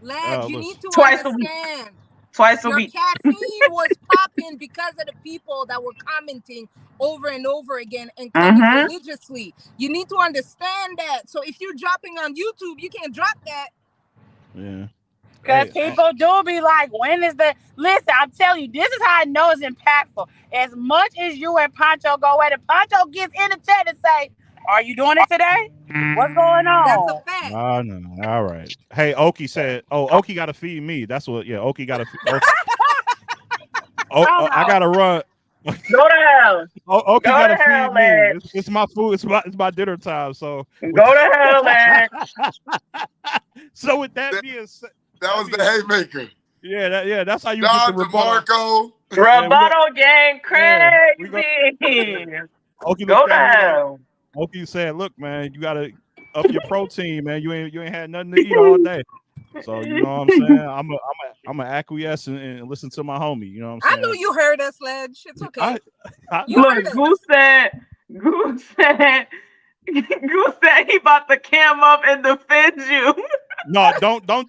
Ledge, you need to Twice understand. Twice a Your week. caffeine was popping because of the people that were commenting over and over again and coming religiously. You need to understand that. So if you're dropping on YouTube, you can't drop that. Yeah. Because people do be like, when is the... Listen, I'm telling you, this is how I know it's impactful. As much as you and Pancho go at it, Pancho gets in the chat and say, are you doing it today? What's going on? That's a fact. No. All right. Hey, Oki said, Oki got to feed me. That's what, Oki got to feed. I got to run. Go to hell. Oki got to feed me. It's my food. It's my dinner time. So go to hell, man. So with that being said, that was the haymaker. Yeah, that's how you Don get the rebuttal. Rebuttal gang crazy. Oki go to hell. Oki said, "Look, man, you gotta up your protein, man. You ain't had nothing to eat all day. So you know what I'm saying. I'm a acquiesce and listen to my homie. You know what I'm saying. I knew you heard us, Ledge. It's okay. Look, Goose said he about to cam up and defend you. No,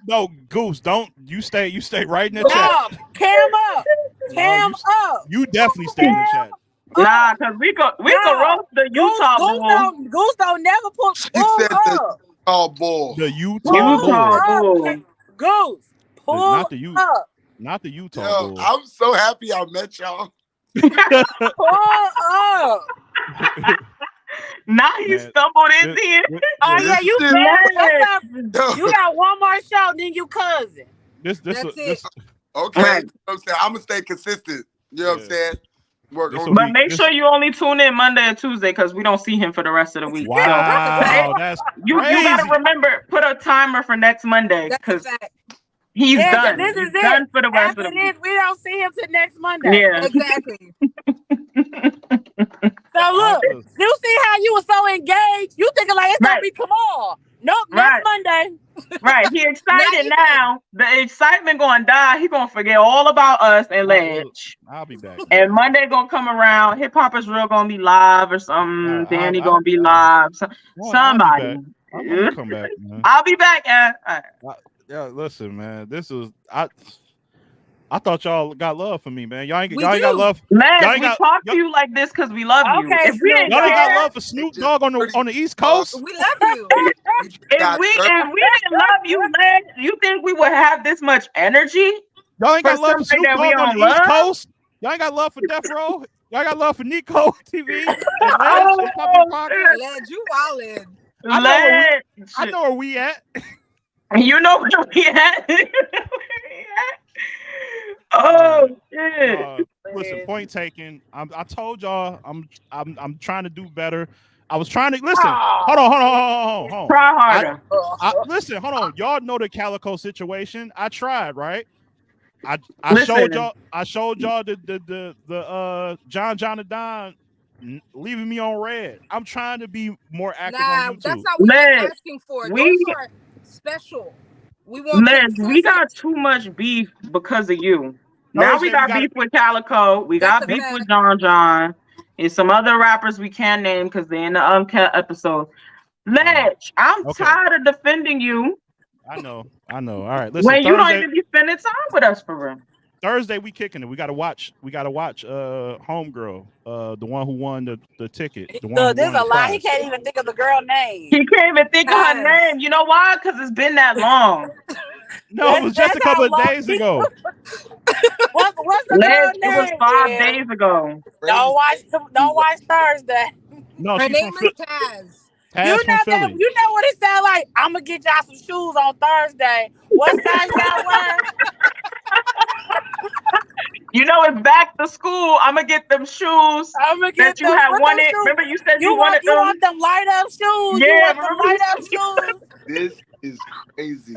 no, Goose, don't. You stay right in the chat. Cam up. You definitely stay in the chat. Nah, cause we could roast the Utah bull. Goose don't never put. She said the Utah bull. The Utah bull. Goose, pull not the Utah bull. I'm so happy I met y'all. Pull up. Now he stumbled in here. Oh yeah, you said you got one more show, then you cousin. This okay. Right. I'm saying I'm gonna stay consistent. You know what I'm saying? But make sure you only tune in Monday and Tuesday because we don't see him for the rest of the week. Wow, that's you gotta remember, put a timer for next Monday because he's done. He's done for the rest of the week. We don't see him till next Monday. Yeah, exactly. So look, you see how you were so engaged? You thinking like it's gonna be tomorrow? Nope, next Monday. Right, he excited now. The excitement gonna die. He gonna forget all about us and Ledge. I'll be back. And Monday gonna come around. Hip Hop is Real gonna be live or something. Danny gonna be live. Somebody. I'm gonna come back, man. I'll be back. Yeah, listen, man. This is I thought y'all got love for me, man. Y'all ain't We got do. love. Man, Y'all ain't we got talk to you like this because we love you. Okay, If we Snoop didn't y'all ain't got care, love for Snoop Dogg on the East Coast. We love you. if we didn't love you, man, you think we would have this much energy Y'all ain't for got love for something Snoop that we Dogg on the don't East love? Coast. Y'all ain't got love for Death Row. Y'all got love for Nico TV and Ledge Oh, and Popular Podcast. Led you wildin'. I know where we. Ledge. I know where we at. You know where we at? Oh shit! Listen, point taken. I told y'all I'm trying to do better. I was trying to listen. Hold on. Try harder. Listen, hold on. Y'all know the Calico situation. I tried, right? I Listen. showed y'all the John and Don leaving me on red. I'm trying to be more active on YouTube. That's not what we're asking for. Those are special. We want we got too much beef because of you. Now we got beef with Calico. We got beef with John and some other rappers we can't name because they're in the uncut episode. Ledge, I'm tired of defending you. I know. All right, listen. When you don't even be spending time with us for real. Thursday we kicking it. We gotta watch Homegirl, the one who won the ticket. The one who There's won a the lot. prize. He can't even think of the girl name. He can't even think of her name. You know why? Because it's been that long. No, it was just a couple of days ago. What's the girl name? It was 5 days ago. Don't watch Thursday. No, her she's name from is Taz. Taz from Philly. You know what it sounds like? I'm gonna get y'all some shoes on Thursday. What size y'all wear? You know it's back to school. I'm gonna get them shoes that you had wanted. Remember you said you wanted them? You want them light up shoes? Yeah, you want them light up shoes? This is crazy.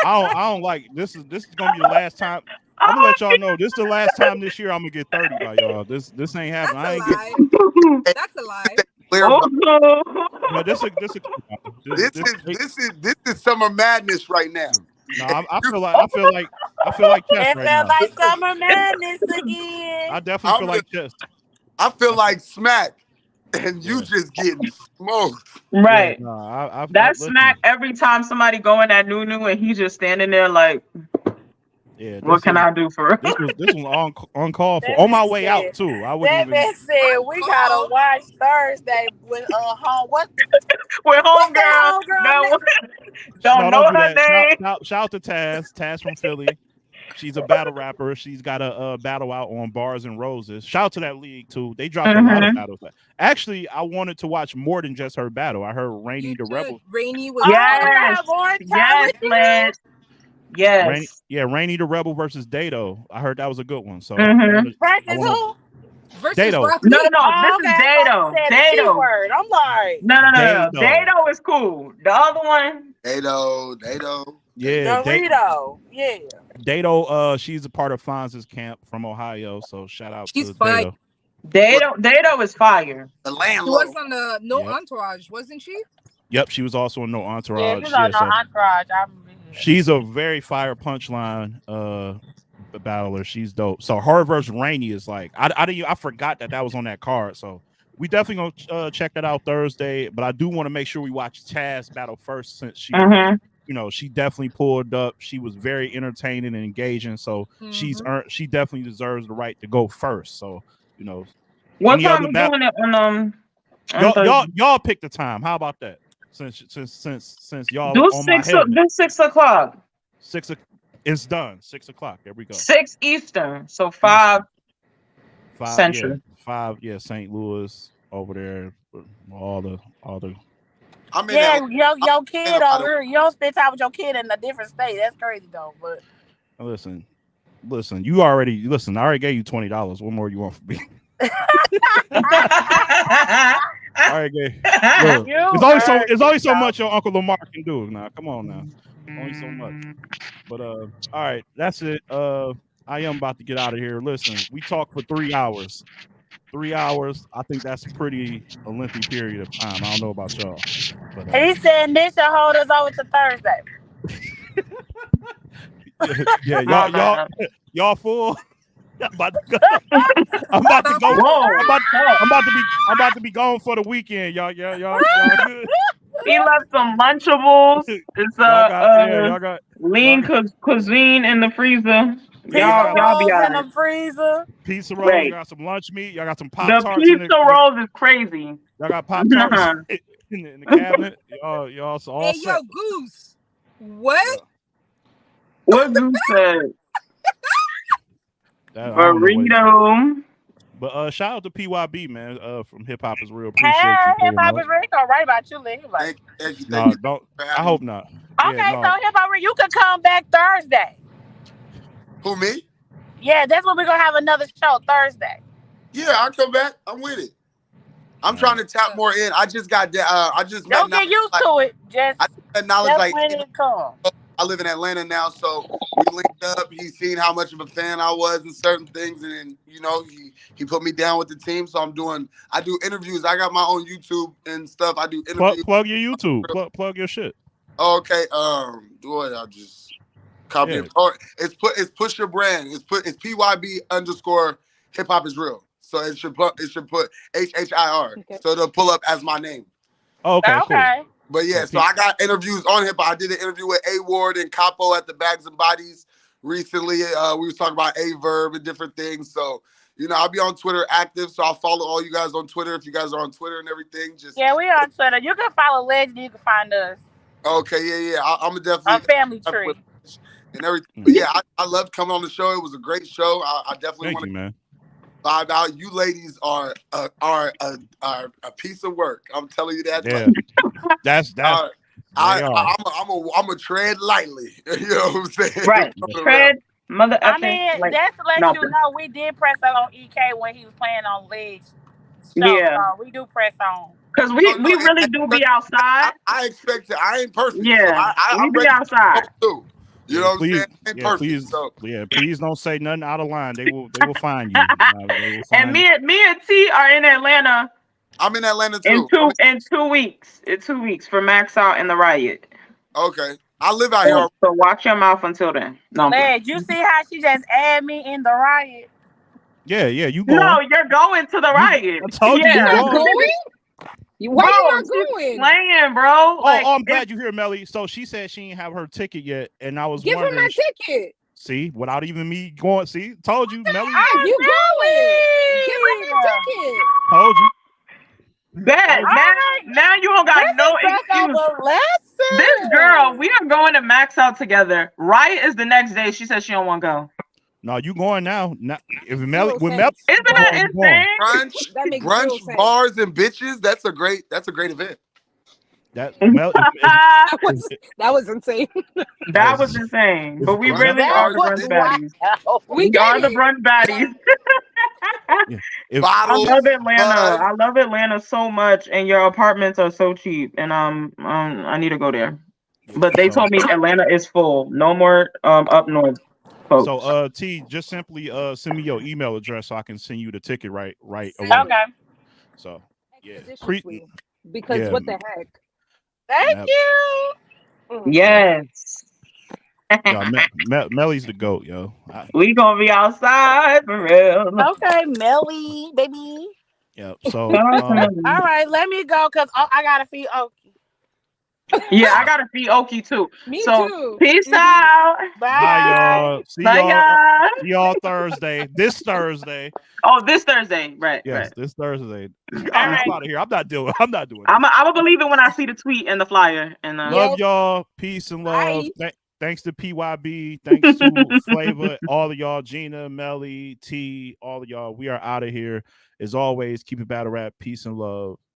I don't like this is gonna be the last time. I'm gonna let y'all know this is the last time this year I'm gonna get 30 by y'all. This ain't happening. I ain't That's a lie. No, this is summer madness right now. No, I feel like chest It right felt now. like summer madness again. I definitely feel like chest. I feel like smack, and you just getting smoked. Right. Yeah, that's smack every time somebody go in that new and he's just standing there like, yeah. What can I do for it? This was on call for on my way out too. I wouldn't even. That said we gotta watch Thursday with home. What? With homegirl. Don't know her name. Shout out to Taz from Philly. She's a battle rapper. She's got a battle out on Bars and Roses. Shout out to that league too. They dropped a lot of battles. Actually, I wanted to watch more than just her battle. I heard Rainy the Rebel. Rainy was Rainy the Rebel versus Dato. I heard that was a good one. So versus who? Versus Dato. Rock No, Lee. this is Dato. Dato. I'm like, no. Dato is cool. The other one, Dato. Yeah, Dorito. Yeah. Dato, she's a part of Fonz's camp from Ohio. So shout out to fine. Dato. Dato is fire. The She landlord. was on the No Entourage, wasn't she? Yep, she was also in No Entourage. Yeah, she's on No Entourage. She's a very fire punchline battler. She's dope. So her versus Rainy is like I forgot that was on that card. So we definitely gonna check that out Thursday. But I do want to make sure we watch Taz battle first since she she definitely pulled up. She was very entertaining and engaging. So she definitely deserves the right to go first. So what time we doing it on y'all pick the time. How about that? Since y'all do on 6 my head. do 6 o'clock. It's done. 6 o'clock. There we go. 6 Eastern. So 5 Central. Yeah, 5. Yeah, St. Louis over there. All the. Your kid over here. You don't spend time with your kid in a different state. That's crazy though. But listen. You already I already gave you $20. What more you want from me? All right, it's only so much your Uncle Lamar can do. Now, come on now, only so much. But all right, that's it. I am about to get out of here. Listen, we talked for 3 hours. 3 hours. I think that's a pretty lengthy period of time. I don't know about y'all. But, he said this should hold us over to Thursday. yeah, y'all full. I'm about to go. I'm about to be gone for the weekend. Y'all good? He left some Lunchables. It's y'all got lean cuisine in the freezer. Pizza got Y'all be rolls all in right. the freezer. pizza rolls. Right. You got some lunch meat. Y'all got some Pop The Tarts pizza rolls is crazy. y'all got Pop Tarts in the cabinet. Y'all all Hey, set. yo, Goose. What? Yeah. What Goose said? I don't know what he said. Burrito. But shout out to PYB, man. From Hip Hop is Real. Hey, Appreciate you hip pulling hop up. is real. He gonna write about you, Lee. He like, Thank you. No, don't. I hope not. okay, Yeah, no. so hip hop, you can come back Thursday. Who, me? Yeah, that's when we're gonna have another show Thursday. Yeah, I'll come back. I'm with it. I'm trying to tap more in. I just got I just Don't get used to it. Just knowledge like when it comes. I live in Atlanta now, so we linked up. He's seen how much of a fan I was in certain things, and then, you know, he put me down with the team. So I do interviews. I got my own YouTube and stuff. I do interviews. Plug your YouTube. Plug your shit. Okay. Boy, I just copy it. It's push your brand. It's PYB_ hip hop is real. So it should put HHIR. Okay. So it'll pull up as my name. Oh, okay, cool. But yeah, so I got interviews on hip hop. I did an interview with A Ward and Capo at the Bags and Bodies recently. We was talking about A-Verb and different things. So, you know, I'll be on Twitter active. So I'll follow all you guys on Twitter if you guys are on Twitter and everything. Yeah, we on Twitter. You can follow Legend. You can find us. Okay, yeah. I'm definitely a family tree and everything. But yeah, I loved coming on the show. It was a great show. I definitely want to vibe out. You ladies are a piece of work. I'm telling you that. Yeah, that's. I'm a tread lightly. You know what I'm saying? Right. Tread, mother. I mean, like, that's to let you know we did press up on EK when he was playing on Legs. Yeah. So we do press on. Because we really do be outside. I expect it. I ain't perfect. Yeah. So we be outside. Too. You know what I'm saying? I ain't perfect. Please, so. please don't say nothing out of line. They will find you. And me and T are in Atlanta. I'm in Atlanta too. In 2 weeks. In 2 weeks for Max Out and the Riot. Okay. I live out here. So watch your mouth until then. No. Led, you see how she just add me in the riot? Yeah, you going. No, you're going to the riot. I told you You're not going? Why you not going? Playing, bro. I'm glad you're here, Melly. So she said she didn't have her ticket yet, and I was Give wondering. her my ticket. See, without even me going. See, told you, Melly. You going? Give her my ticket. Told you. Bet. Now you don't got no excuse. This girl, we are going to Max Out together. Riot is the next day. She said she don't want to go. No, you going now. If Melly, Isn't that insane? Brunch, bars, and bitches. That's a great event. That was insane. That was insane. But we really are the brunch baddies. We are the brunch baddies. I love Atlanta. I love Atlanta so much, and your apartments are so cheap. And I need to go there. But they told me Atlanta is full. No more up north. Folks. So T, just simply send me your email address so I can send you the ticket right away. Okay. So yeah. Because what the heck? Thank you. Yes. Melly's the GOAT, yo. We gonna be outside for real. Okay, Melly, baby. Yeah. So all right, let me go because I gotta feed Oki. Yeah, I gotta feed Oki too. Me too. Peace Peace out. Bye, y'all. See y'all Thursday. This Thursday. Oh, this Thursday, right? Yes, right. This Thursday. I'm out of here. I'm not doing. I'm gonna believe it when I see the tweet and the flyer. And love y'all. Peace and love. Thanks to PYB. Thanks to Flavor. All of y'all. Gina, Melly, T. All of y'all. We are out of here. As always, keep it battle rap. Peace and love.